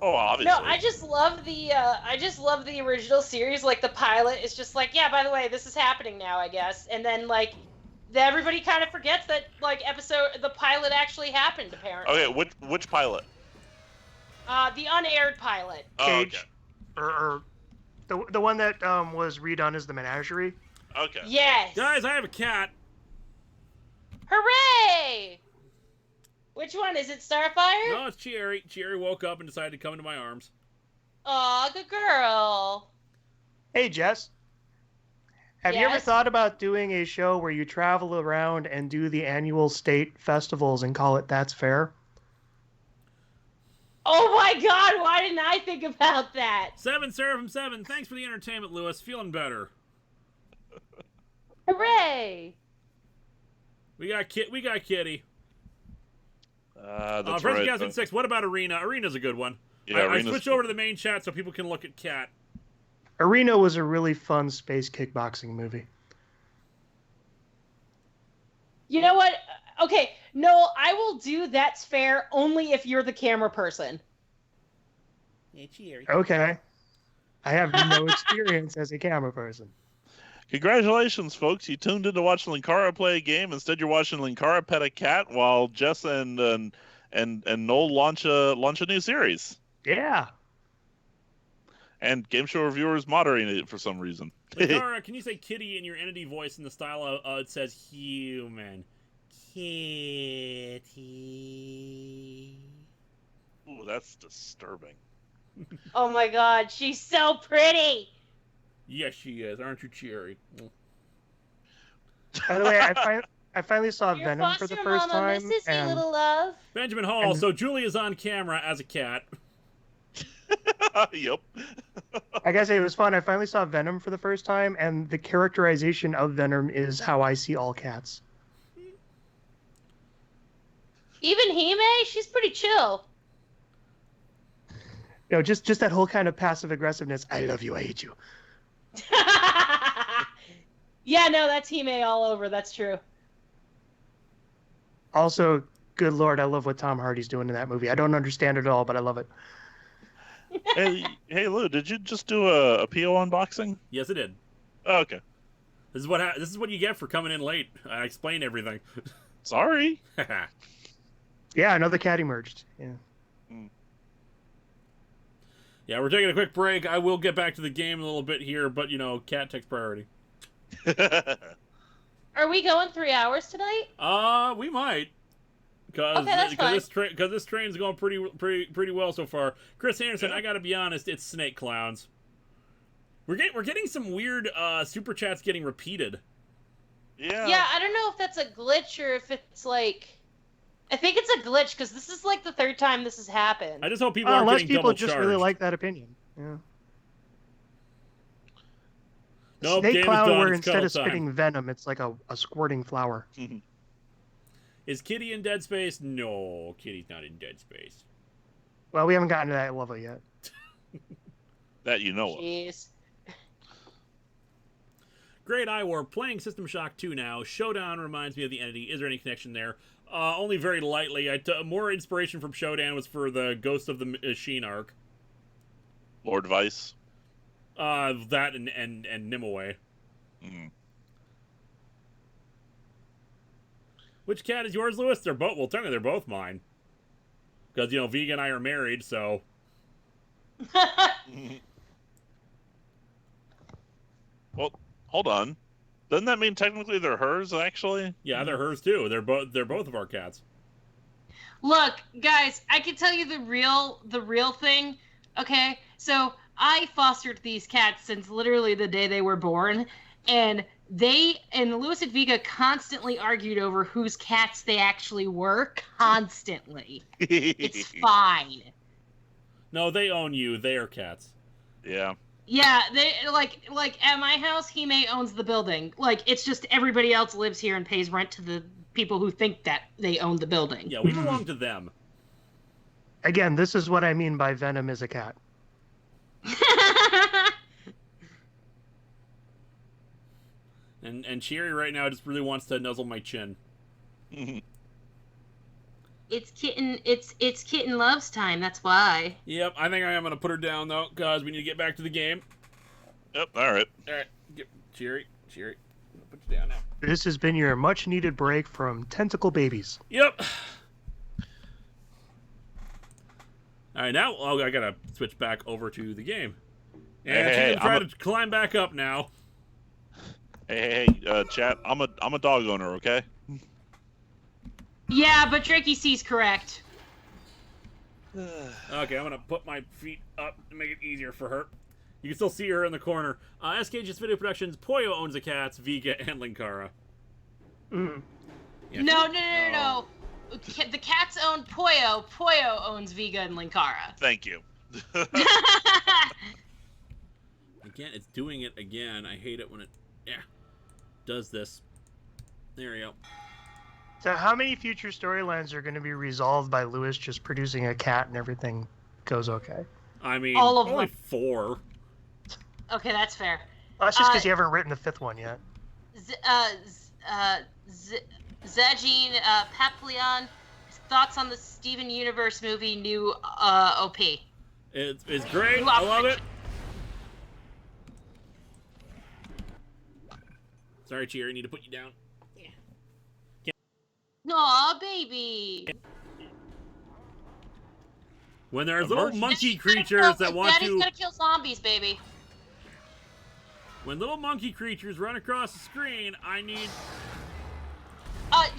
Oh, obviously. No, I just love the original series. Like the pilot is just like, yeah, by the way, this is happening now, I guess. And then like everybody kind of forgets that like the pilot actually happened apparently. Okay, which pilot? The unaired pilot. Cage. Or the one that was redone as the Menagerie. Okay. Yes. Guys, I have a cat. Hooray! Which one? Is it Starfire? No, it's Cherry. Cherry woke up and decided to come into my arms. Aw, good girl. Hey, Jess. Have you ever thought about doing a show where you travel around and do the annual state festivals and call it That's Fair? Oh my god, why didn't I think about that? 7 Seraphim 7, thanks for the entertainment, Lewis. Feeling better. Hooray! We got Kitty. That's President right. Gasman 6, what about Arena? Arena's a good one. Yeah, I switched over to the main chat so people can look at Cat. Arena was a really fun space kickboxing movie. You know what? Okay, no, I will do That's Fair only if you're the camera person. Okay. I have no experience as a camera person. Congratulations, folks! You tuned in to watch Linkara play a game. Instead, you're watching Linkara pet a cat while Jess and Noel launch a new series. Yeah. And Game Show Reviewers moderating it for some reason. Linkara, can you say kitty in your entity voice in the style of it says human? Kitty. Ooh, that's disturbing. Oh my god, she's so pretty! Yes, she is. Aren't you, Cherry? By the way, I finally saw Venom for the first time. Misses you, little love. Benjamin Hall. So Julie is on camera as a cat. Yep. I gotta say, it was fun. I finally saw Venom for the first time, and the characterization of Venom is how I see all cats. Even Hime? She's pretty chill. You know, just that whole kind of passive aggressiveness. I love you, I hate you. Yeah, no, that's Hime all over. That's true. Also, good lord, I love what Tom Hardy's doing in that movie. I don't understand it at all, but I love it. Hey, Lou, did you just do a PO unboxing? Yes, I did. Oh, okay. This is what you get for coming in late. I explain everything. Sorry. Yeah, another cat emerged. Yeah. Yeah, we're taking a quick break. I will get back to the game in a little bit here, but, you know, cat takes priority. Are we going 3 hours tonight? We might. Because this train's going pretty well so far. Chris Anderson, I gotta be honest, it's snake clowns. We're getting some weird super chats getting repeated. Yeah. Yeah, I don't know if that's a glitch or if it's like... I think it's a glitch, because this is like the third time this has happened. I just hope people aren't getting double charged. Unless people just really like that opinion. Yeah. Nope, Snake clown, where instead of spitting venom, it's like a squirting flower. Is Kitty in Dead Space? No, Kitty's not in Dead Space. Well, we haven't gotten to that level yet. That you know of. Jeez. Great Iwar, playing System Shock 2 now. Showdown reminds me of the Entity. Is there any connection there? Only very lightly. More inspiration from Showdown was for the Ghost of the Machine arc. Lord Vice. That and Nimue. Which cat is yours, Lewis? They're both. Well, technically, they're both mine. Because, you know, Vega and I are married, so. Well, hold on. Doesn't that mean technically they're hers, actually? Yeah, they're hers too. They're both of our cats. Look, guys, I can tell you the real thing. Okay, so I fostered these cats since literally the day they were born, and Lewis and Vega constantly argued over whose cats they actually were. Constantly. It's fine. No, they own you. They are cats. Yeah. Yeah, they like at my house, Hime owns the building. Like, it's just everybody else lives here and pays rent to the people who think that they own the building. Yeah, we belong to them. Again, this is what I mean by Venom is a cat. And Cherry right now just really wants to nuzzle my chin. It's kitten loves time, that's why. Yep, I think I am going to put her down, though, because we need to get back to the game. Yep, alright. Alright, Cherry, put you down now. This has been your much-needed break from tentacle babies. Yep. Alright, now I got to switch back over to the game. And she can try to climb back up now. Hey, chat, I'm a dog owner, okay? Yeah, but Drakey C's correct. Okay, I'm gonna put my feet up to make it easier for her. You can still see her in the corner. SKG's Video Productions, Poyo owns the cats, Vega, and Linkara. Mm. Yeah. No. The cats own Poyo. Poyo owns Vega and Linkara. Thank you. Again, it's doing it again. I hate it when it does this. There we go. So how many future storylines are going to be resolved by Lewis just producing a cat and everything goes okay? I mean, all of only them. 4. Okay, that's fair. Well, that's just because you haven't written the 5th one yet. Zajin Papleon, thoughts on the Steven Universe movie, new OP? It's great. I love it. Sorry, Cheer, I need to put you down. Aw, baby. When there's little monkey creatures that want Daddy's to... gonna kill zombies, baby. When little monkey creatures run across the screen, I need...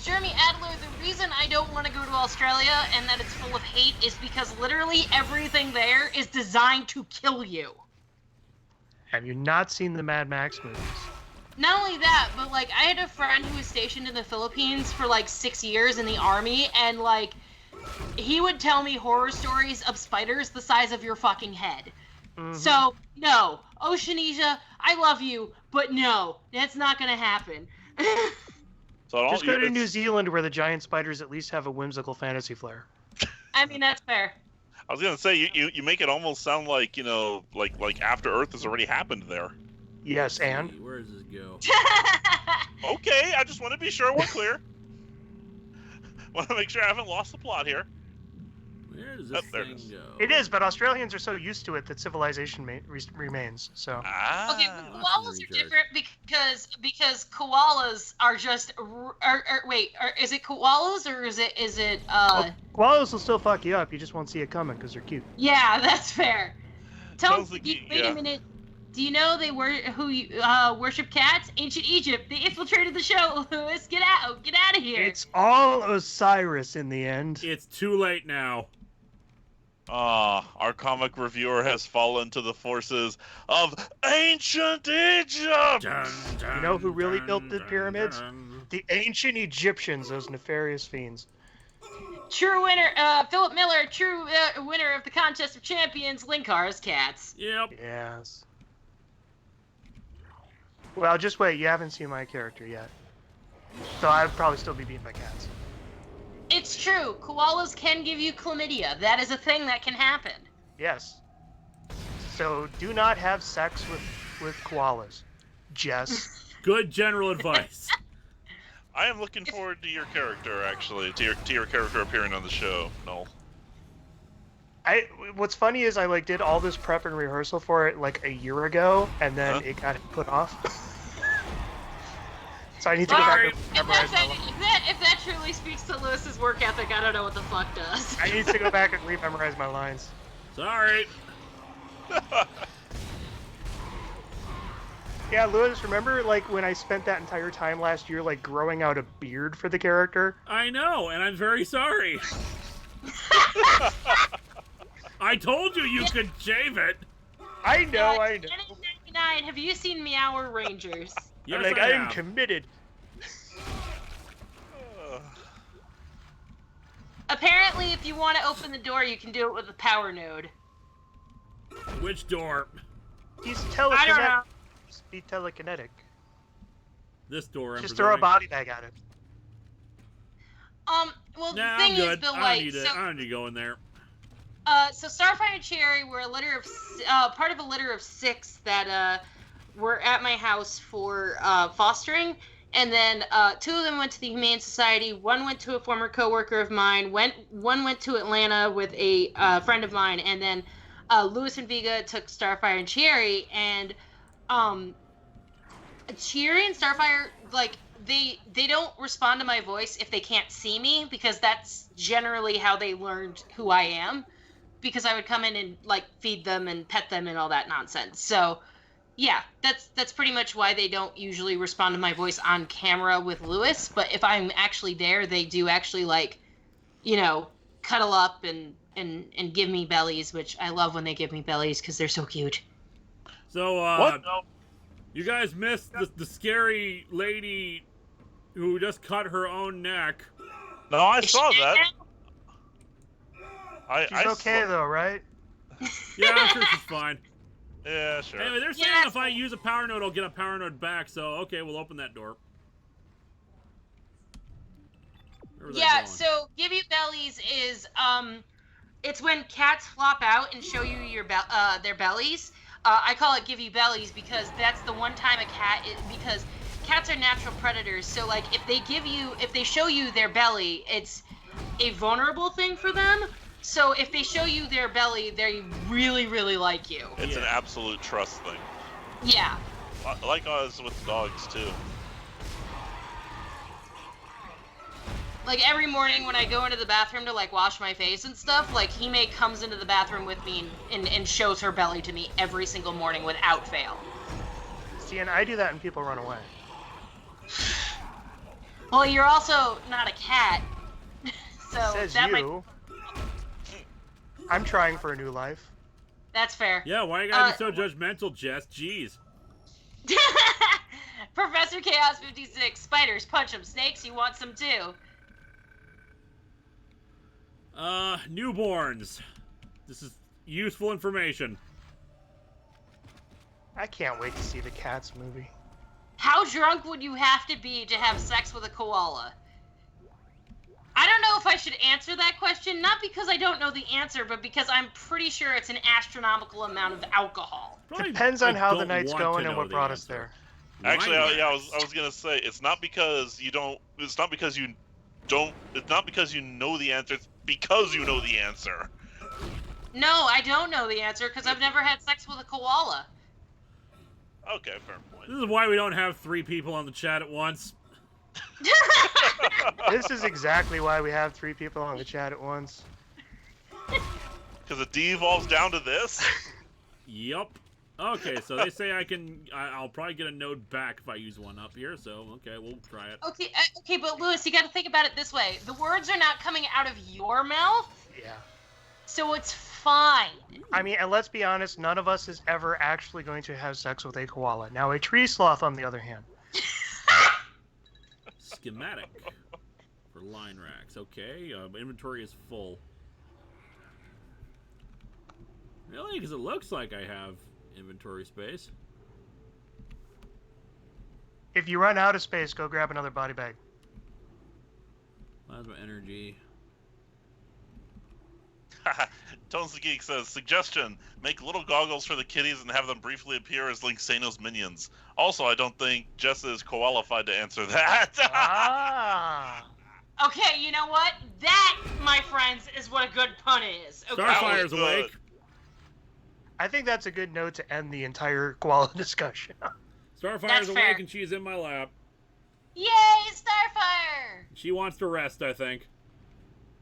Jeremy Adler, the reason I don't want to go to Australia and that it's full of hate is because literally everything there is designed to kill you. Have you not seen the Mad Max movies? Not only that, but, like, I had a friend who was stationed in the Philippines for, like, 6 years in the army, and, like, he would tell me horror stories of spiders the size of your fucking head. Mm-hmm. So, no. Oceanesia, I love you, but no. That's not gonna happen. So just go to New Zealand where the giant spiders at least have a whimsical fantasy flair. I mean, that's fair. I was gonna say, you make it almost sound like, you know, like After Earth has already happened there. Yes, and? Where does this go? Okay, I just want to be sure we're clear. Want to make sure I haven't lost the plot here. Where does this thing go? It is, but Australians are so used to it that civilization remains, so... Okay, koalas are different because koalas are just... is it koalas or is it Well, koalas will still fuck you up, you just won't see it coming because they're cute. Yeah, that's fair. Like Wait a minute. Do you know they worship cats? Ancient Egypt. They infiltrated the show, Lewis. Get out of here. It's all Osiris in the end. It's too late now. Our comic reviewer has fallen to the forces of ancient Egypt! You know who really built the pyramids? The ancient Egyptians, those nefarious fiends. True winner, Philip Miller, true winner of the Contest of Champions, Linkara's cats. Yep. Yes. Well, just wait, you haven't seen my character yet. So I'd probably still be beaten by cats. It's true. Koalas can give you chlamydia. That is a thing that can happen. Yes. So do not have sex with koalas. Jess. Good general advice. I am looking forward to your character, actually. To your character appearing on the show, Noel. What's funny is I did all this prep and rehearsal for it a year ago, and then it got put off. So I need to go back and memorize my lines. If that truly speaks to Lewis's work ethic, I don't know what the fuck does. I need to go back and re-memorize my lines. Sorry. Yeah, Lewis, remember when I spent that entire time last year growing out a beard for the character? I know, and I'm very sorry. I told you could shave it. I know. 1999, have you seen Meower Rangers? Yes, I am committed. Apparently, if you want to open the door, you can do it with a power node. Which door? He's telekinetic. I don't know. Just be telekinetic. This door. Just throw a body bag at it. Well, the nah, thing I'm good. is, Bill I don't need to go in there. So Starfire and Cherry were part of a litter of 6 that were at my house for fostering, and then 2 of them went to the Humane Society. 1 went to a former coworker of mine. One went to Atlanta with a friend of mine, and then Lewis and Vega took Starfire and Cherry. And Cherry and Starfire, they don't respond to my voice if they can't see me, because that's generally how they learned who I am. Because I would come in and feed them and pet them and all that nonsense. So, yeah, that's pretty much why they don't usually respond to my voice on camera with Lewis. But if I'm actually there, they do actually cuddle up and and give me bellies, which I love when they give me bellies because they're so cute. So, what? No. You guys missed the scary lady who just cut her own neck. No, I saw that. She's okay though, right? Yeah, I'm sure she's fine. Yeah, sure. Anyway, they're saying if I use a power node, I'll get a power node back. So, okay, we'll open that door. Yeah, so give you bellies is it's when cats flop out and show you your their bellies. I call it give you bellies because that's the one time a cat because cats are natural predators. So like if they show you their belly, it's a vulnerable thing for them. So if they show you their belly, they really, really like you. It's an absolute trust thing. Yeah. Like us with dogs too. Like every morning when I go into the bathroom to like wash my face and stuff, like Hime comes into the bathroom with me and shows her belly to me every single morning without fail. See, and I do that and people run away. Well, you're also not a cat, so Says that you. I'm trying for a new life. That's fair. Yeah, why you gotta be so judgmental, Jess? Jeez. Professor Chaos 56, spiders, punch them. Snakes, you want some too. Newborns. This is useful information. I can't wait to see the Cats movie. How drunk would you have to be to have sex with a koala? I don't know if I should answer that question, not because I don't know the answer, but because I'm pretty sure it's an astronomical amount of alcohol. Depends on how the night's going and what brought us there. Actually, I was gonna say it's not because you don't. It's not because you don't. It's not because you know the answer. It's because you know the answer. No, I don't know the answer because I've never had sex with a koala. Okay, fair point. This is why we don't have 3 people on the chat at once. This is exactly why we have 3 people on the chat at once. Because it devolves down to this? Yup. Okay, so they say I'll probably get a node back if I use one up here, so okay, we'll try it. Okay, but Lewis, you gotta think about it this way. The words are not coming out of your mouth. Yeah. So it's fine. I mean, and let's be honest, none of us is ever actually going to have sex with a koala. Now, a tree sloth, on the other hand. Schematic for line racks. Okay, inventory is full. Really? Because it looks like I have inventory space. If you run out of space, go grab another body bag. Plasma energy. Tones the Geek says, suggestion, make little goggles for the kitties and have them briefly appear as Linksano's minions. Also, I don't think Jess is qualified to answer that. Okay, you know what? That, my friends, is what a good pun is. Okay? Starfire's awake. I think that's a good note to end the entire koala discussion. Starfire's awake and she's in my lap. Yay, Starfire! She wants to rest, I think.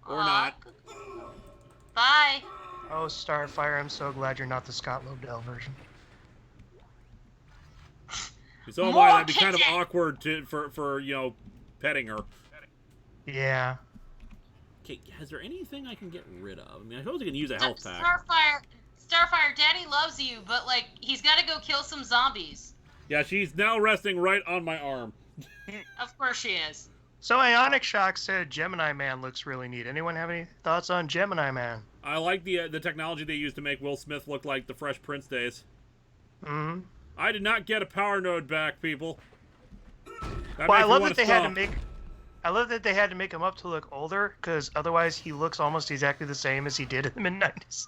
Or not. Bye. Oh, Starfire, I'm so glad you're not the Scott Lobdell version. So am I. That'd be kind of awkward for you know, petting her. Yeah. Okay, is there anything I can get rid of? I mean, I suppose I can use a health pack. Starfire, Daddy loves you, but like, he's got to go kill some zombies. Yeah, she's now resting right on my arm. Of course she is. So Ionic Shock said Gemini Man looks really neat. Anyone have any thoughts on Gemini Man? I like the technology they used to make Will Smith look like the Fresh Prince days. Mm-hmm. I did not get a power node back, people. Well, I love that they had to make. I love that they had to make him up to look older, because otherwise he looks almost exactly the same as he did in the mid-90s.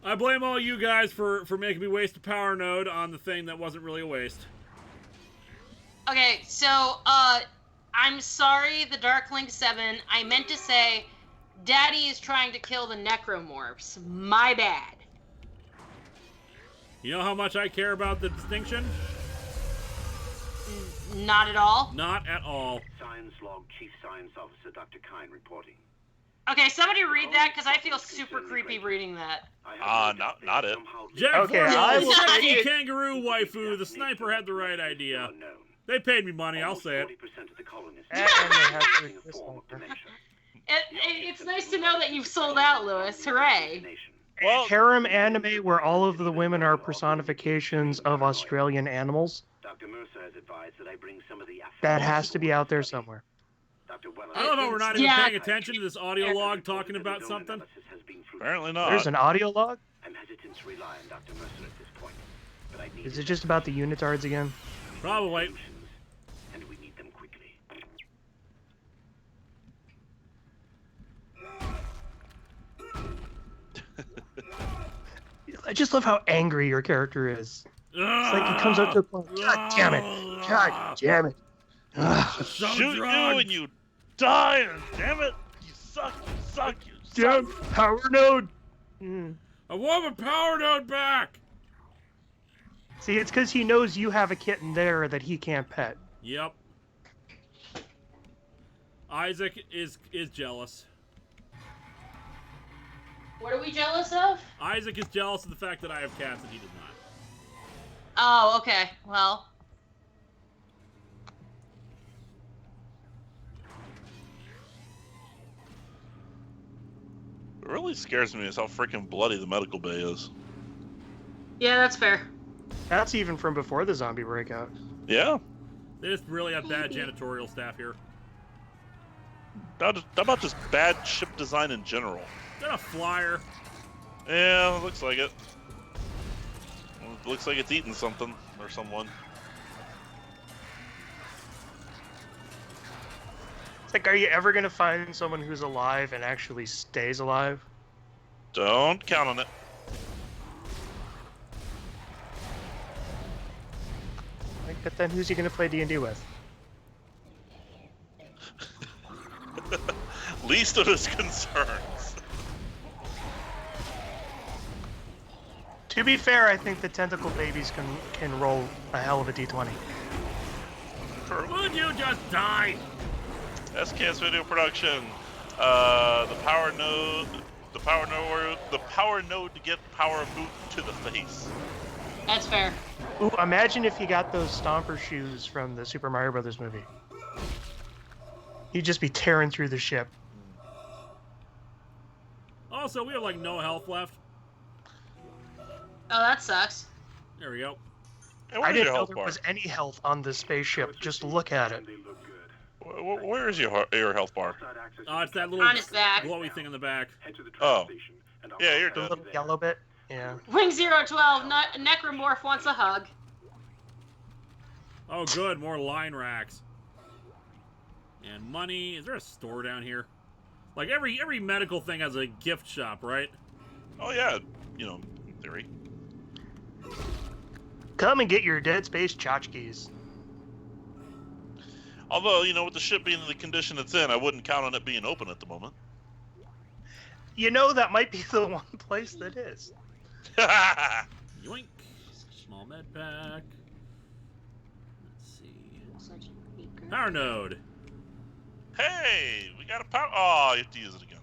I blame all you guys for making me waste a power node on the thing that wasn't really a waste. Okay, so, I'm sorry, the Dark Link 7. I meant to say, Daddy is trying to kill the necromorphs. My bad. You know how much I care about the distinction? Not at all? Not at all. Science Log Chief Science Officer Dr. Kine reporting. Okay, somebody read that, because I feel super creepy reading that. Not it. Jack Okay, Forwell, sexy kangaroo waifu, the sniper had the right idea. They paid me money, I'll say it. It's nice to know that you've sold out, Lewis. Hooray! Well, harem anime where all of the women are personifications of Australian animals. Dr. Mercer has advised that I bring some of the That has to be out there somewhere. I don't know. We're not even paying attention to this audio log talking about something. Apparently not. There's an audio log? I'm hesitant to rely on Dr. Mercer at this point, but I need Is it just about the unitards again? Probably. and we need them quickly. I just love how angry your character is. It's like he comes up to a point. God damn it! God damn it! Shoot you and you die, and damn it, you suck, you suck, you suck. Damn power node. I want my power node back. See, it's because he knows you have a kitten there that he can't pet. Yep. Isaac is jealous. What are we jealous of? Isaac is jealous of the fact that I have cats and he does not. Oh, okay. Well. What really scares me is how freaking bloody the medical bay is. Yeah, that's fair. That's even from before the zombie breakout. Yeah. They just really have bad janitorial staff here. How about just bad ship design in general? Is that a flyer? Yeah, it looks like it. It looks like it's eating something or someone. It's like, are you ever going to find someone who's alive and actually stays alive? Don't count on it. Like, but then who's he going to play D&D with? Least of his concerns. To be fair, I think the tentacle babies can roll a hell of a d20. Would you just die? SKS Video Production. The power node to get power boot to the face. That's fair. Ooh, imagine if he got those stomper shoes from the Super Mario Brothers movie. He'd just be tearing through the ship. Also, we have like no health left. Oh, that sucks. There we go. Hey, I didn't know there was any health on this spaceship. Just look at it. Where is your health bar? It's that little On his back. glowy thing in the back. Oh. Yeah, you're The dead. little yellow bit? Yeah. Wing 012, Necromorph wants a hug. Oh, good. More line racks. And money. Is there a store down here? Like every medical thing has a gift shop, right? Oh yeah, you know, in theory. Come and get your Dead Space tchotchkes. Although, you know, with the ship being in the condition it's in, I wouldn't count on it being open at the moment. You know, that might be the one place that is. Yoink. Small med pack. Let's see. Power node. Hey, we got a power. Oh, you have to use it again.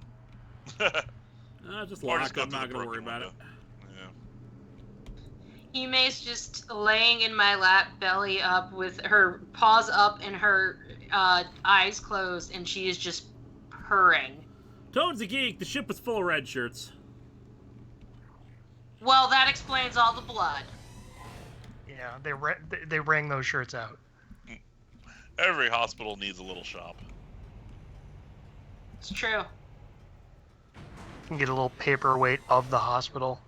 Just Or locked. go I'm through not the gonna worry broken about it. window. Hime's just laying in my lap, belly up, with her paws up and her eyes closed, and she is just purring. Toad's a geek. The ship was full of red shirts. Well, that explains all the blood. Yeah, they rang those shirts out. Every hospital needs a little shop. It's true. You can get a little paperweight of the hospital.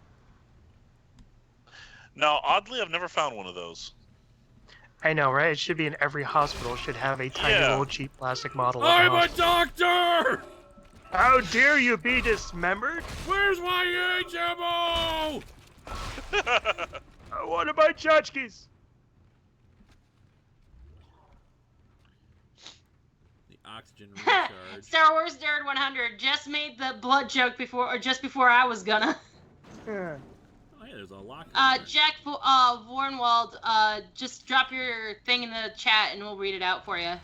Now, oddly, I've never found one of those. I know, right? It should be in every hospital. It should have a tiny little cheap plastic model. I'm a doctor! How dare you be dismembered? Where's my HMO? I want to buy tchotchkes. The oxygen recharge. Star Wars Nerd 100 just made the blood joke just before I was gonna. Yeah. Oh yeah, there's a lock. Jack Vornwald, just drop your thing in the chat and we'll read it out for you.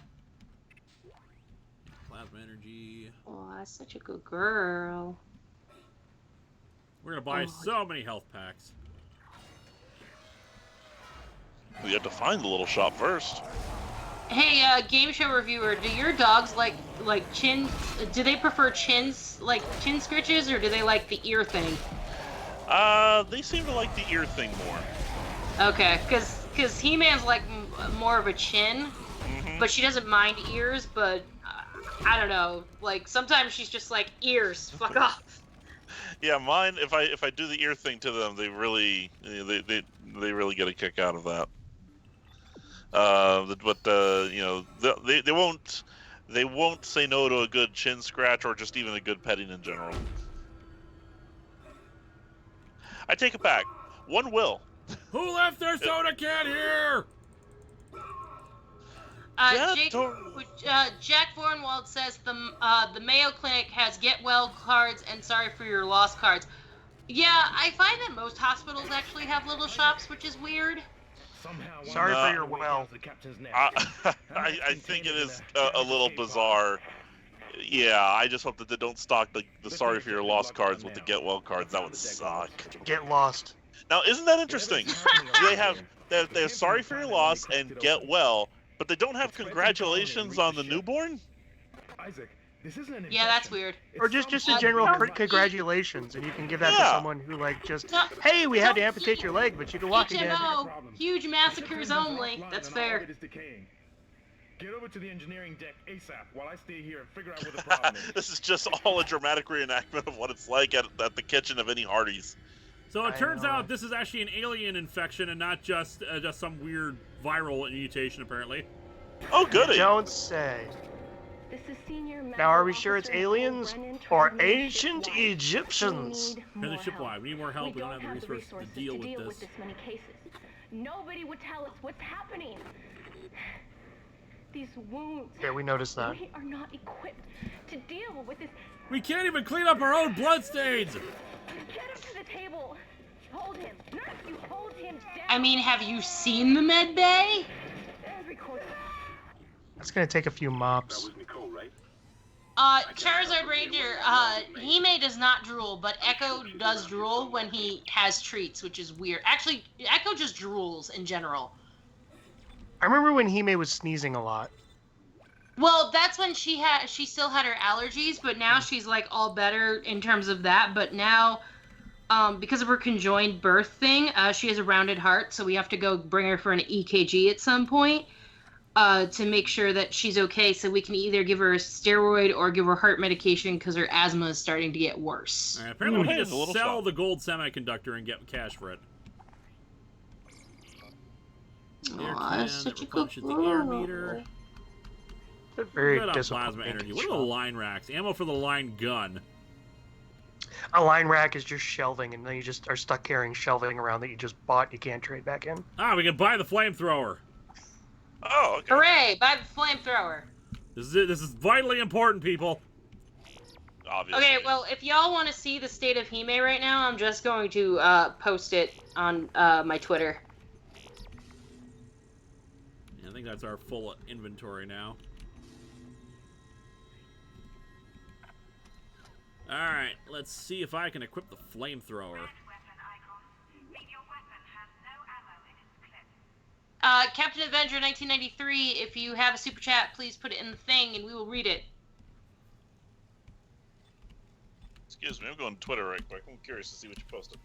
Plasma energy. Oh, that's such a good girl. We're gonna buy so many health packs. We have to find the little shop first. Hey, game show reviewer, do your dogs like chin? Do they prefer chins, like chin scritches, or do they like the ear thing? They seem to like the ear thing more. Okay, because He-Man's like more of a chin, but she doesn't mind ears. But I don't know. Like sometimes she's just like ears. Fuck off. Yeah, mine. If I do the ear thing to them, they really really get a kick out of that. But you know, they won't say no to a good chin scratch or just even a good petting in general. I take it back. One will. Who left their soda can here? Jack Vornwald says the Mayo Clinic has get well cards and sorry for your loss cards. Yeah, I find that most hospitals actually have little shops, which is weird. Sorry for your well. I think it is a little bizarre. Yeah, I just hope that they don't stock the sorry for your loss cards with the get well cards. That would suck. Get lost. Now, isn't that interesting? They have they're sorry for your loss and get well, but they don't have congratulations on the newborn? Isaac, this isn't an yeah, that's weird. Or just a general congratulations, and you can give that to someone who hey, we had to amputate your leg, but you can walk again. Huge massacres only. That's fair. Get over to the engineering deck ASAP while I stay here and figure out what the problem is. This is just all a dramatic reenactment of what it's like at the kitchen of any Hardee's. So it turns out this is actually an alien infection and not just some weird viral mutation, apparently. Oh, goody. Don't say. Now, are we sure it's aliens or ancient Egyptians? Turn the ship wide. We need more help. We don't have the resources to deal with this. Many cases. Nobody would tell us what's happening. These wounds. Yeah, we noticed that. We are not equipped to deal with this. We can't even clean up our own bloodstains. Get him to the table. Hold him. Nurse, you hold him down. I mean, have you seen the med bay? That's gonna take a few mops. That was Nicole, right? Charizard Ranger, Hime does not drool, but Echo does drool when he has treats, which is weird. Actually, Echo just drools in general. I remember when Hime was sneezing a lot. Well, that's when she still had her allergies, but now she's like all better in terms of that. But now, because of her conjoined birth thing, she has a rounded heart, so we have to go bring her for an EKG at some point to make sure that she's okay. So we can either give her a steroid or give her heart medication because her asthma is starting to get worse. All right, apparently, we can just sell the gold semiconductor and get cash for it. Aw, that's such a good the air meter. Very plasma energy. What are the line racks? Ammo for the line gun. A line rack is just shelving, and then you just are stuck carrying shelving around that you just bought. You can't trade back in. Ah, we can buy the flamethrower. Oh, okay. Hooray! Buy the flamethrower. This is it. This is vitally important, people. Obviously. Okay, well, if y'all want to see the state of Hime right now, I'm just going to post it on my Twitter. Yeah, I think that's our full inventory now. Alright, let's see if I can equip the flamethrower. Captain Avenger 1993, if you have a super chat, please put it in the thing and we will read it. Excuse me, I'm going to Twitter right quick. I'm curious to see what you posted.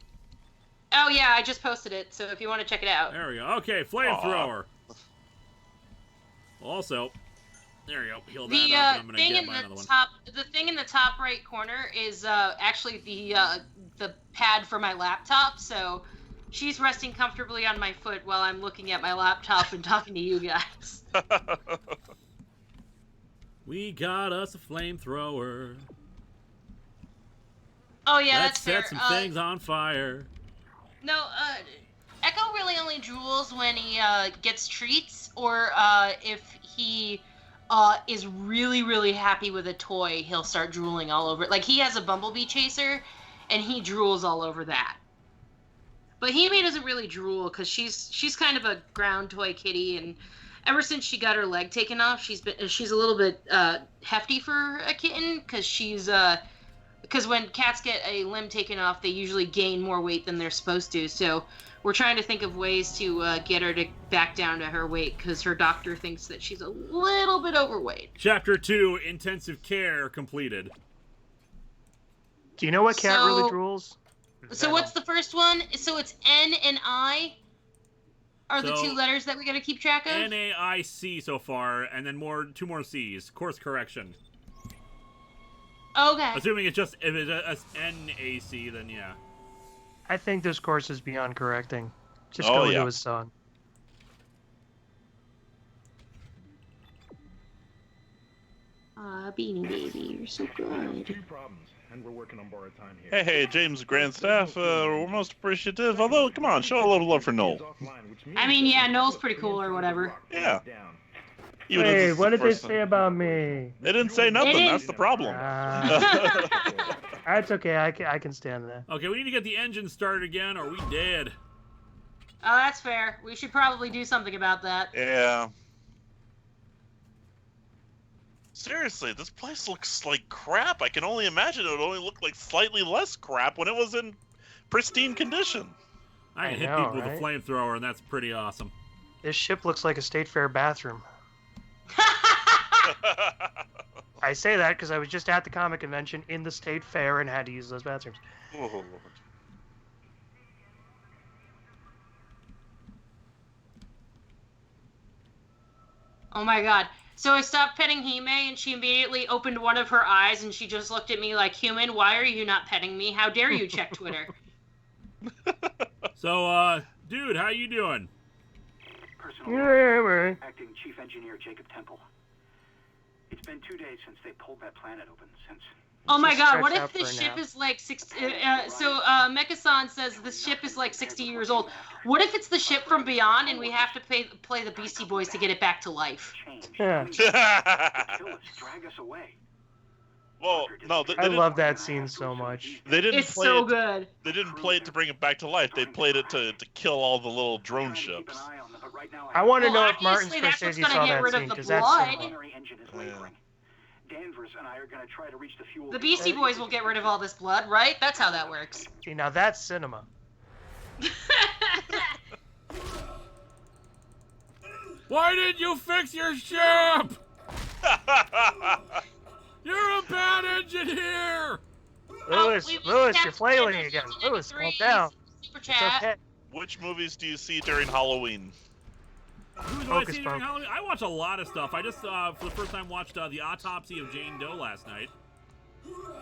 Oh yeah, I just posted it, so if you want to check it out. There we go. Okay, flamethrower. Also, there you go. Heal that up, and I'm thing gonna in get another one. the thing in the top right corner is actually the pad for my laptop. So she's resting comfortably on my foot while I'm looking at my laptop and talking to you guys. We got us a flamethrower. Oh yeah, Let's that's fair. set some things on fire. No, Echo really only drools when he gets treats, or if he is really, really happy with a toy, he'll start drooling all over it. Like, he has a Bumblebee chaser, and he drools all over that. But Hime doesn't really drool, because she's kind of a ground toy kitty, and ever since she got her leg taken off, she's a little bit hefty for a kitten, because she's because when cats get a limb taken off, they usually gain more weight than they're supposed to. So we're trying to think of ways to get her to back down to her weight, because her doctor thinks that she's a little bit overweight. Chapter 2, Intensive Care, completed. Do you know what cat really drools? So what's the first one? So it's N and I are the two letters that we got to keep track of? NAIC so far, and then two more C's. Course correction. Okay. Assuming it's just, if it's NAC, then yeah. I think this course is beyond correcting. Just go into his song. Beanie Baby, you're so good. Two problems, and we're working on borrowed time here. Hey, James Grand Staff, we're most appreciative. Although, come on, show a little love for Noel. I mean, yeah, Noel's pretty cool or whatever. Yeah. Hey, what did they say about me? They didn't say nothing. That's the problem. That's okay. I can stand that. Okay, we need to get the engine started again, or we dead. Oh, that's fair. We should probably do something about that. Yeah. Seriously, this place looks like crap. I can only imagine it would only look like slightly less crap when it was in pristine condition. I can hit people with a flamethrower, and that's pretty awesome. This ship looks like a state fair bathroom. I say that because I was just at the comic convention in the state fair and had to use those bathrooms. Oh, Lord. Oh my god. So I stopped petting Hime, and she immediately opened one of her eyes, and she just looked at me like, human, why are you not petting me? How dare you check Twitter? So, dude, how you doing? Acting Chief Engineer Jacob Temple. It's been 2 days since they pulled that planet open, Oh my god, what if this ship is like 60... Mecha-san says this ship is like 60 years old. What if it's the ship from beyond and we have to play the Beastie Boys to get it back to life? Yeah. Drag us away. Well, no, I love that scene so much. They didn't it's play so it, good. They didn't play it to bring it back to life. They played it to kill all the little drone ships. I want to know if Martin Scorsese saw that scene, because that's Danvers and I are going to try to reach the fuel. The Beastie Boys will get rid of all this blood, right? That's how that works. See, now that's cinema. Why didn't you fix your ship? You're a bad engineer! Lewis, you're flailing again. Lewis, calm down. Super chat. Okay. Which movies do you see during Halloween? I watch a lot of stuff. I just, for the first time, watched The Autopsy of Jane Doe last night.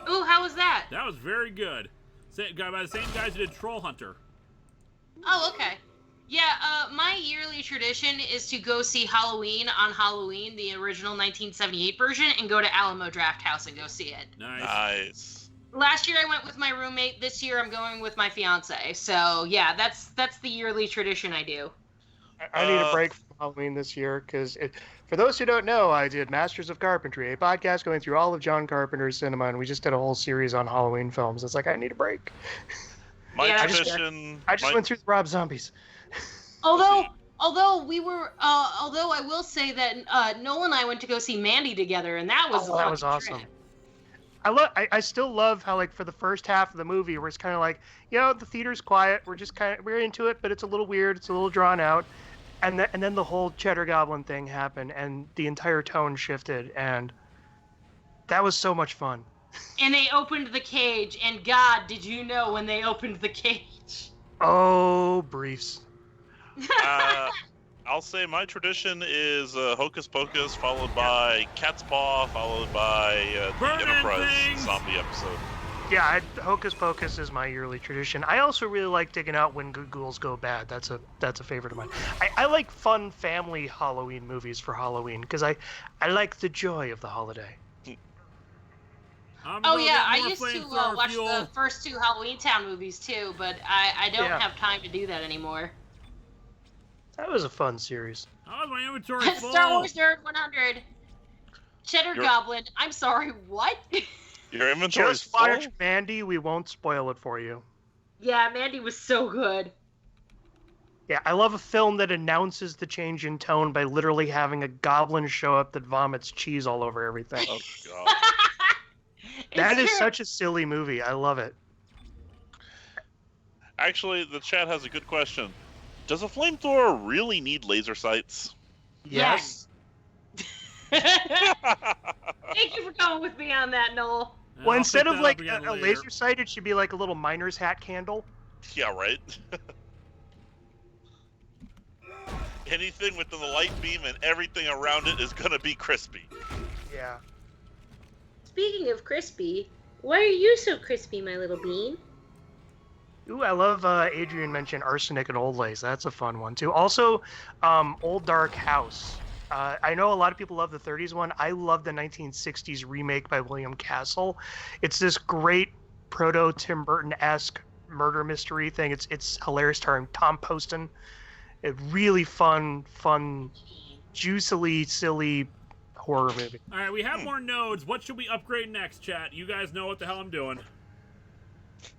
Ooh, how was that? That was very good. By the same guys who did Troll Hunter. Oh, okay. Yeah, my yearly tradition is to go see Halloween on Halloween, the original 1978 version, and go to Alamo Drafthouse and go see it. Nice. Last year I went with my roommate. This year I'm going with my fiance. So, yeah, that's the yearly tradition I do. I need a break from Halloween this year, because for those who don't know, I did Masters of Carpentry, a podcast going through all of John Carpenter's cinema, and we just did a whole series on Halloween films. It's like, I need a break. I just went through the Rob Zombies. Although I will say that Noel and I went to go see Mandy together, and that was awesome. I still love how, like, for the first half of the movie, where it's kind of like, the theater's quiet, we're into it, but it's a little weird, it's a little drawn out, and then the whole Cheddar Goblin thing happened, and the entire tone shifted, and that was so much fun. And they opened the cage, and God, did you know when they opened the cage? Oh, briefs. I'll say my tradition is Hocus Pocus, followed by Cat's Paw, followed by the Enterprise zombie episode. Yeah, Hocus Pocus is my yearly tradition. I also really like digging out when good ghouls go bad. That's a favorite of mine. I like fun family Halloween movies for Halloween, because I like the joy of the holiday. I used to watch the first two Halloween Town movies too, but I don't have time to do that anymore. That was a fun series. How was my inventory full? Star Wars Nerd 100. Cheddar Goblin. I'm sorry, what? Your inventory's full? Just watch Mandy. We won't spoil it for you. Yeah, Mandy was so good. Yeah, I love a film that announces the change in tone by literally having a goblin show up that vomits cheese all over everything. Oh, God. That is such a silly movie. I love it. Actually, the chat has a good question. Does a flamethrower really need laser sights? Yes. Thank you for coming with me on that, Noel. Well, instead of like a laser sight, it should be like a little miner's hat candle. Yeah, right. Anything with the light beam and everything around it is gonna be crispy. Yeah. Speaking of crispy, why are you so crispy, my little bean? Ooh, I love Adrian mentioned Arsenic and Old Lace. That's a fun one, too. Also, Old Dark House. I know a lot of people love the 30s one. I love the 1960s remake by William Castle. It's this great proto-Tim Burton-esque murder mystery thing. It's hilarious, starring Tom Poston. A really fun, juicily silly horror movie. All right, we have more nodes. What should we upgrade next, chat? You guys know what the hell I'm doing.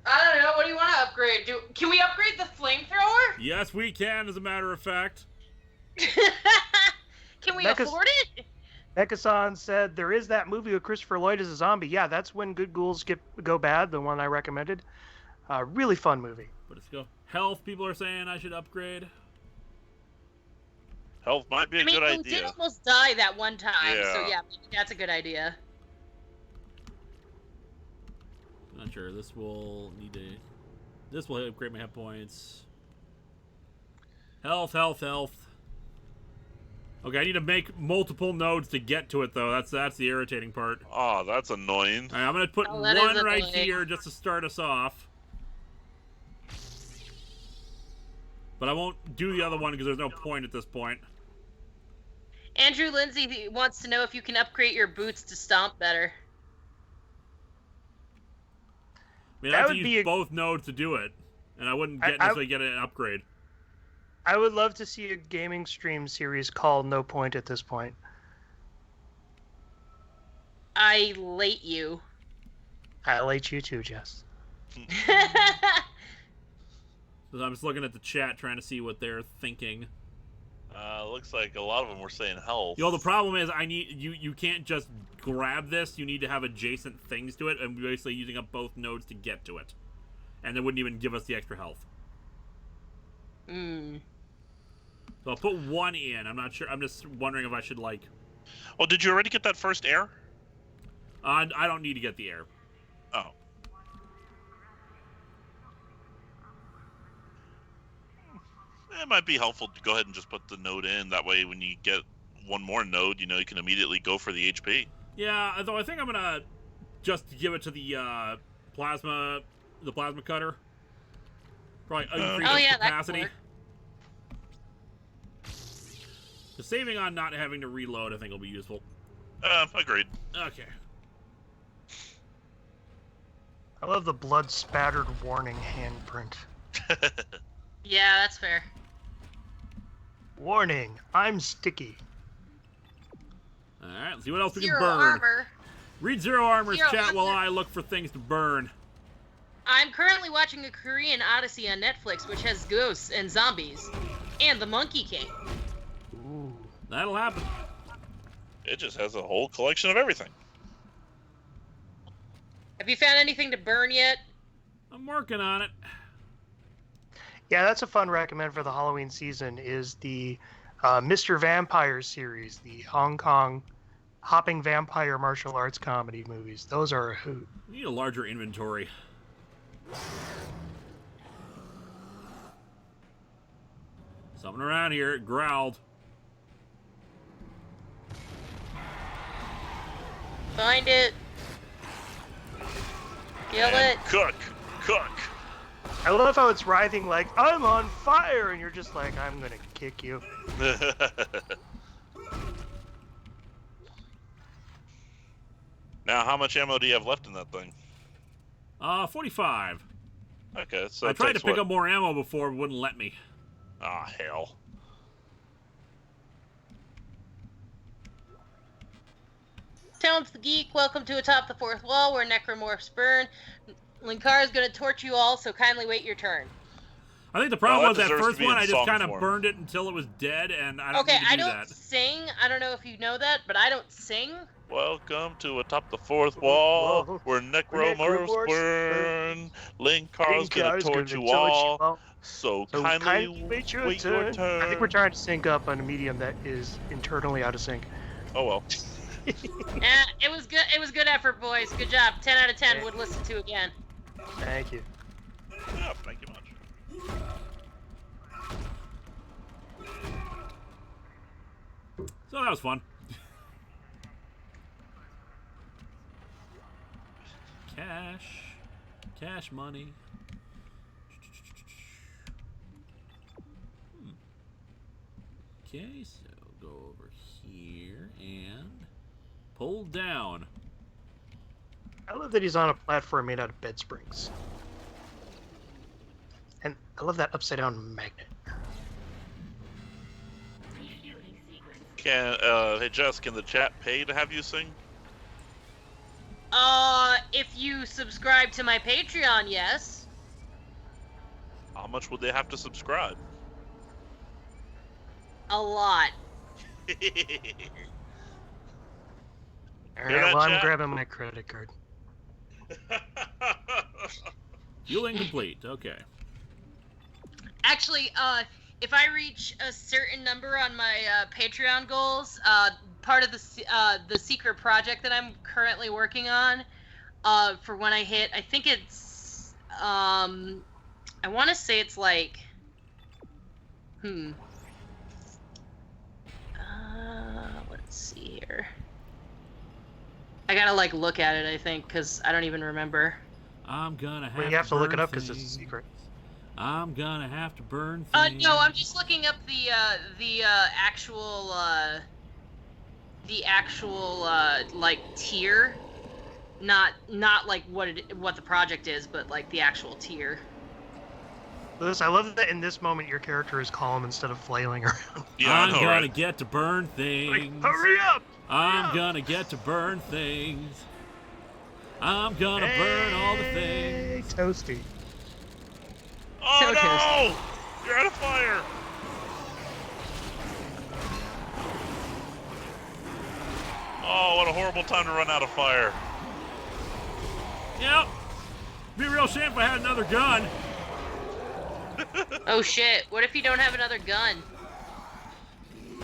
I don't know. What do you want to upgrade? Can we upgrade the flamethrower? Yes, we can, as a matter of fact. Can we afford it? Mecha-san said, there is that movie with Christopher Lloyd as a zombie. Yeah, that's When Good Ghouls Go Bad, the one I recommended. Really fun movie. But let's go. Health, people are saying I should upgrade. Health might be a good idea. We did almost die that one time, Yeah. so yeah, that's a good idea. Not sure. This will need to... This will upgrade my hit points. Health. Okay, I need to make multiple nodes to get to it, though. That's the irritating part. Oh, that's annoying. All right, I'm going to put one right here just to start us off. But I won't do the other one because there's no point at this point. Andrew Lindsay wants to know if you can upgrade your boots to stomp better. I mean, I have to use both nodes to do it, and I wouldn't necessarily get an upgrade. I would love to see a gaming stream series called No Point at this point. I late you. I late you too, Jess. So I'm just looking at the chat trying to see what they're thinking. Looks like a lot of them were saying health. The problem is I need you can't just grab this. You need to have adjacent things to it, and we're basically using up both nodes to get to it. And they wouldn't even give us the extra health. So I'll put one in. I'm not sure. I'm just wondering if I should, like... Oh, did you already get that first air? I don't need to get the air. Oh. It might be helpful to go ahead and just put the node in. That way, when you get one more node, you can immediately go for the HP. Yeah, though I think I'm gonna just give it to the plasma cutter. Probably increase capacity. The saving on not having to reload, I think, will be useful. Agreed. Okay. I love the blood-spattered warning handprint. Yeah, that's fair. Warning, I'm sticky. Alright, let's see what else we can Zero burn. armor. Read Zero Armor's Zero chat armor. while I look for things to burn. I'm currently watching a Korean Odyssey on Netflix, which has ghosts and zombies. And the Monkey King. Ooh. That'll happen. It just has a whole collection of everything. Have you found anything to burn yet? I'm working on it. Yeah, that's a fun recommend for the Halloween season is the Mr. Vampire series, the Hong Kong hopping vampire martial arts comedy movies. Those are a hoot. We need a larger inventory. Something around here. It growled. Find it. Kill it. Cook. I love how it's writhing like, I'm on fire, and you're just like, I'm gonna kick you. Now, how much ammo do you have left in that thing? 45. Okay, so I tried to pick up more ammo before, but wouldn't let me. Ah, hell. Towns the Geek, welcome to Atop the Fourth Wall, where necromorphs burn. Linkara is going to torture you all, so kindly wait your turn. I think the problem was that deserves first to be one, in I just song kind of form. burned it until it was dead, and I don't Okay, need to do I don't that. sing. I don't know if you know that, but I don't sing. Welcome to Atop the Fourth Wall, where necromorphs burn. Linkara's gonna torch you all. So kindly wait your turn. I think we're trying to sync up on a medium that is internally out of sync. Oh well. It was good. It was good effort, boys. Good job. 10 out of 10 would listen to again. Thank you. Oh, thank you much. So that was fun. Cash money. Okay, so go over here and pull down. I love that he's on a platform made out of bed springs. And I love that upside down magnet. Hey Jess, can the chat pay to have you sing? If you subscribe to my Patreon, yes. How much would they have to subscribe? A lot. Alright, well, I'm grabbing my credit card. Fuel incomplete. Okay. Actually, if I reach a certain number on my Patreon goals, part of the secret project that I'm currently working on, for when I hit, I think it's, I want to say it's like, let's see here. I gotta like look at it, I think, because I don't even remember. I'm gonna have. Well, you have to look it up because it's a secret. I'm gonna have to burn things. No, I'm just looking up the actual like tier, not like what the project is, but like the actual tier. Liz, I love that in this moment your character is calm instead of flailing around. Yeah, I'm I know, gonna right? get to burn things. Like, hurry up! I'm gonna get to burn things. I'm gonna burn all the things. Toasty. Oh So no! toasty. You're out of fire! Oh, what a horrible time to run out of fire. Yep. Be a real shame if I had another gun. Oh shit! What if you don't have another gun?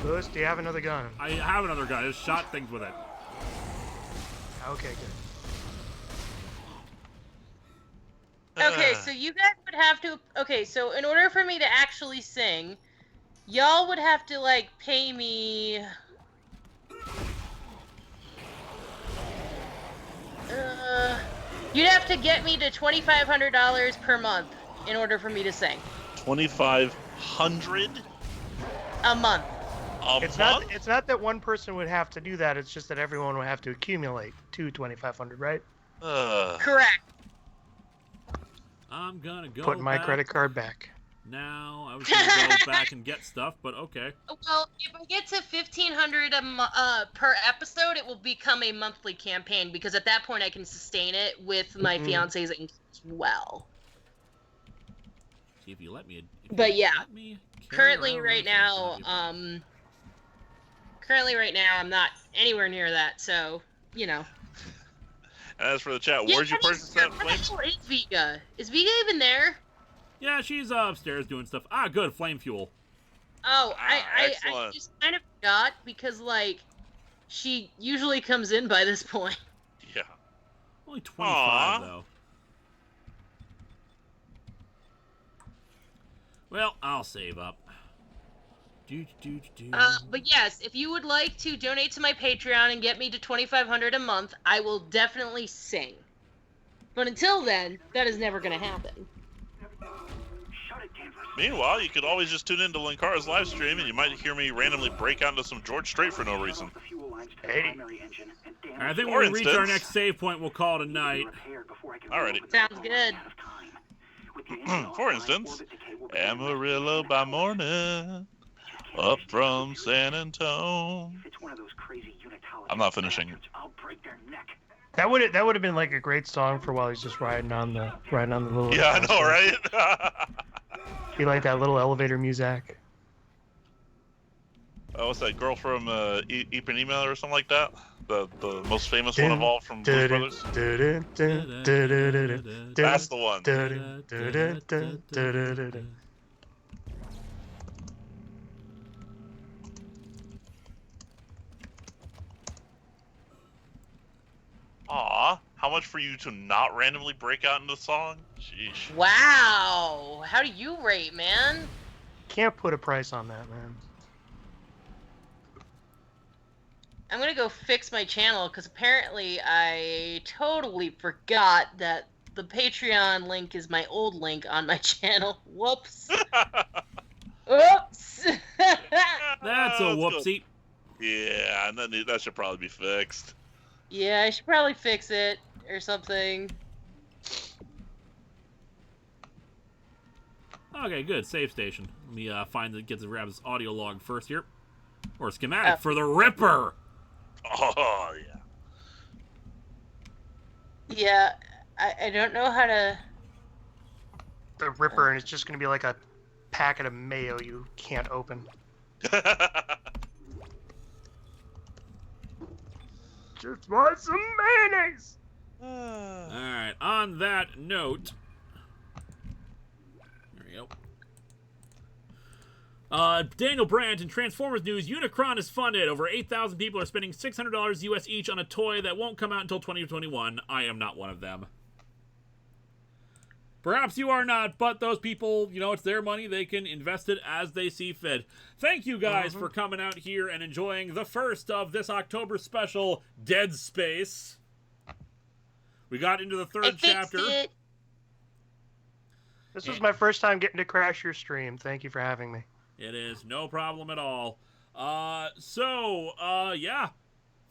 Lewis, do you have another gun? I have another gun. I just shot things with it. Okay, good. Okay, so you guys would have to. Okay, so in order for me to actually sing, y'all would have to like pay me. You'd have to get me to $2,500 per month in order for me to sing. 2,500 a month. It's not that one person would have to do that. It's just that everyone would have to accumulate to 2,500, right? Correct. I'm gonna go. Putting my back. credit card back. Now I was gonna go back and get stuff, but okay. Well, if I get to $1,500 per episode, it will become a monthly campaign because at that point I can sustain it with my fiance's income as well. See if you let me. But yeah, currently around right now, I'm not anywhere near that. So you know. And as for the chat, where'd you purchase that flame? Where is Vega? Is Vega even there? Yeah, she's upstairs doing stuff. Ah, good, flame fuel. Oh, I excellent. just kind of forgot because like she usually comes in by this point. Yeah. Only 25 though. Well, I'll save up. But yes, if you would like to donate to my Patreon and get me to $2,500 a month, I will definitely sing. But until then, that is never going to happen. Meanwhile, you could always just tune into Linkara's live stream and you might hear me randomly break out into some George Strait for no reason. Hey. I think when we reach our next save point, we'll call it a night. Alrighty. Sounds good. For instance, Amarillo by morning, up from San Antonio. I'm not finishing. That would have been like a great song for while he's just riding on the little. Yeah, I know, right? You like that little elevator music? Oh, what's that girl from Ipanema or something like that? The most famous one of all from Blues Brothers? That's the one. Aw, how much for you to not randomly break out into the song? Sheesh. Wow. How do you rate, man? Can't put a price on that, man. I'm gonna go fix my channel because apparently I totally forgot that the Patreon link is my old link on my channel. Whoops. Oops. That's a whoopsie. Yeah, and then that should probably be fixed. Yeah, I should probably fix it or something. Okay, good. Save station. Let me grab this audio log first here. Or schematic for the Ripper. Oh, yeah. Yeah, I don't know how to... The Ripper, and it's just going to be like a packet of mayo you can't open. Just want some mayonnaise! Alright, on that note... There we go. Daniel Brandt in Transformers news, Unicron is funded. Over 8,000 people are spending $600 US each on a toy that won't come out until 2021. I am not one of them. Perhaps you are not, but those people, you know, it's their money. They can invest it as they see fit. Thank you guys for coming out here and enjoying the first of this October special, Dead Space. We got into the third chapter. This was my first time getting to crash your stream. Thank you for having me. It is no problem at all. Yeah.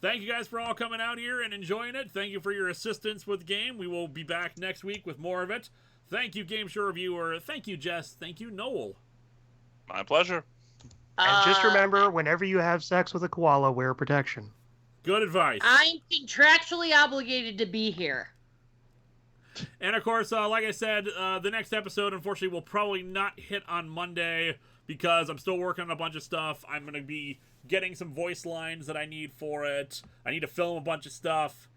Thank you guys for all coming out here and enjoying it. Thank you for your assistance with the game. We will be back next week with more of it. Thank you, Game Show Reviewer. Thank you, Jess. Thank you, Noel. My pleasure. And just remember, whenever you have sex with a koala, wear protection. Good advice. I'm contractually obligated to be here. And, of course, like I said, the next episode, unfortunately, will probably not hit on Monday because I'm still working on a bunch of stuff. I'm going to be getting some voice lines that I need for it. I need to film a bunch of stuff.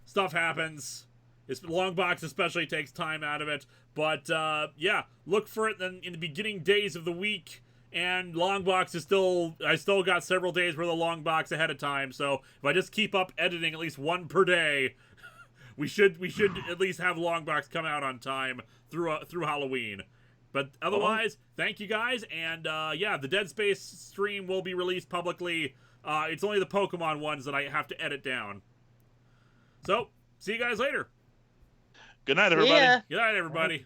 Stuff happens. This long box especially takes time out of it. But, yeah, look for it then in the beginning days of the week. And long box is still... I still got several days worth of long box ahead of time. So if I just keep up editing at least one per day, we should at least have long box come out on time through Halloween. But otherwise, thank you guys. And, yeah, the Dead Space stream will be released publicly. It's only the Pokemon ones that I have to edit down. So, see you guys later. Good night, everybody. Yeah. Good night, everybody.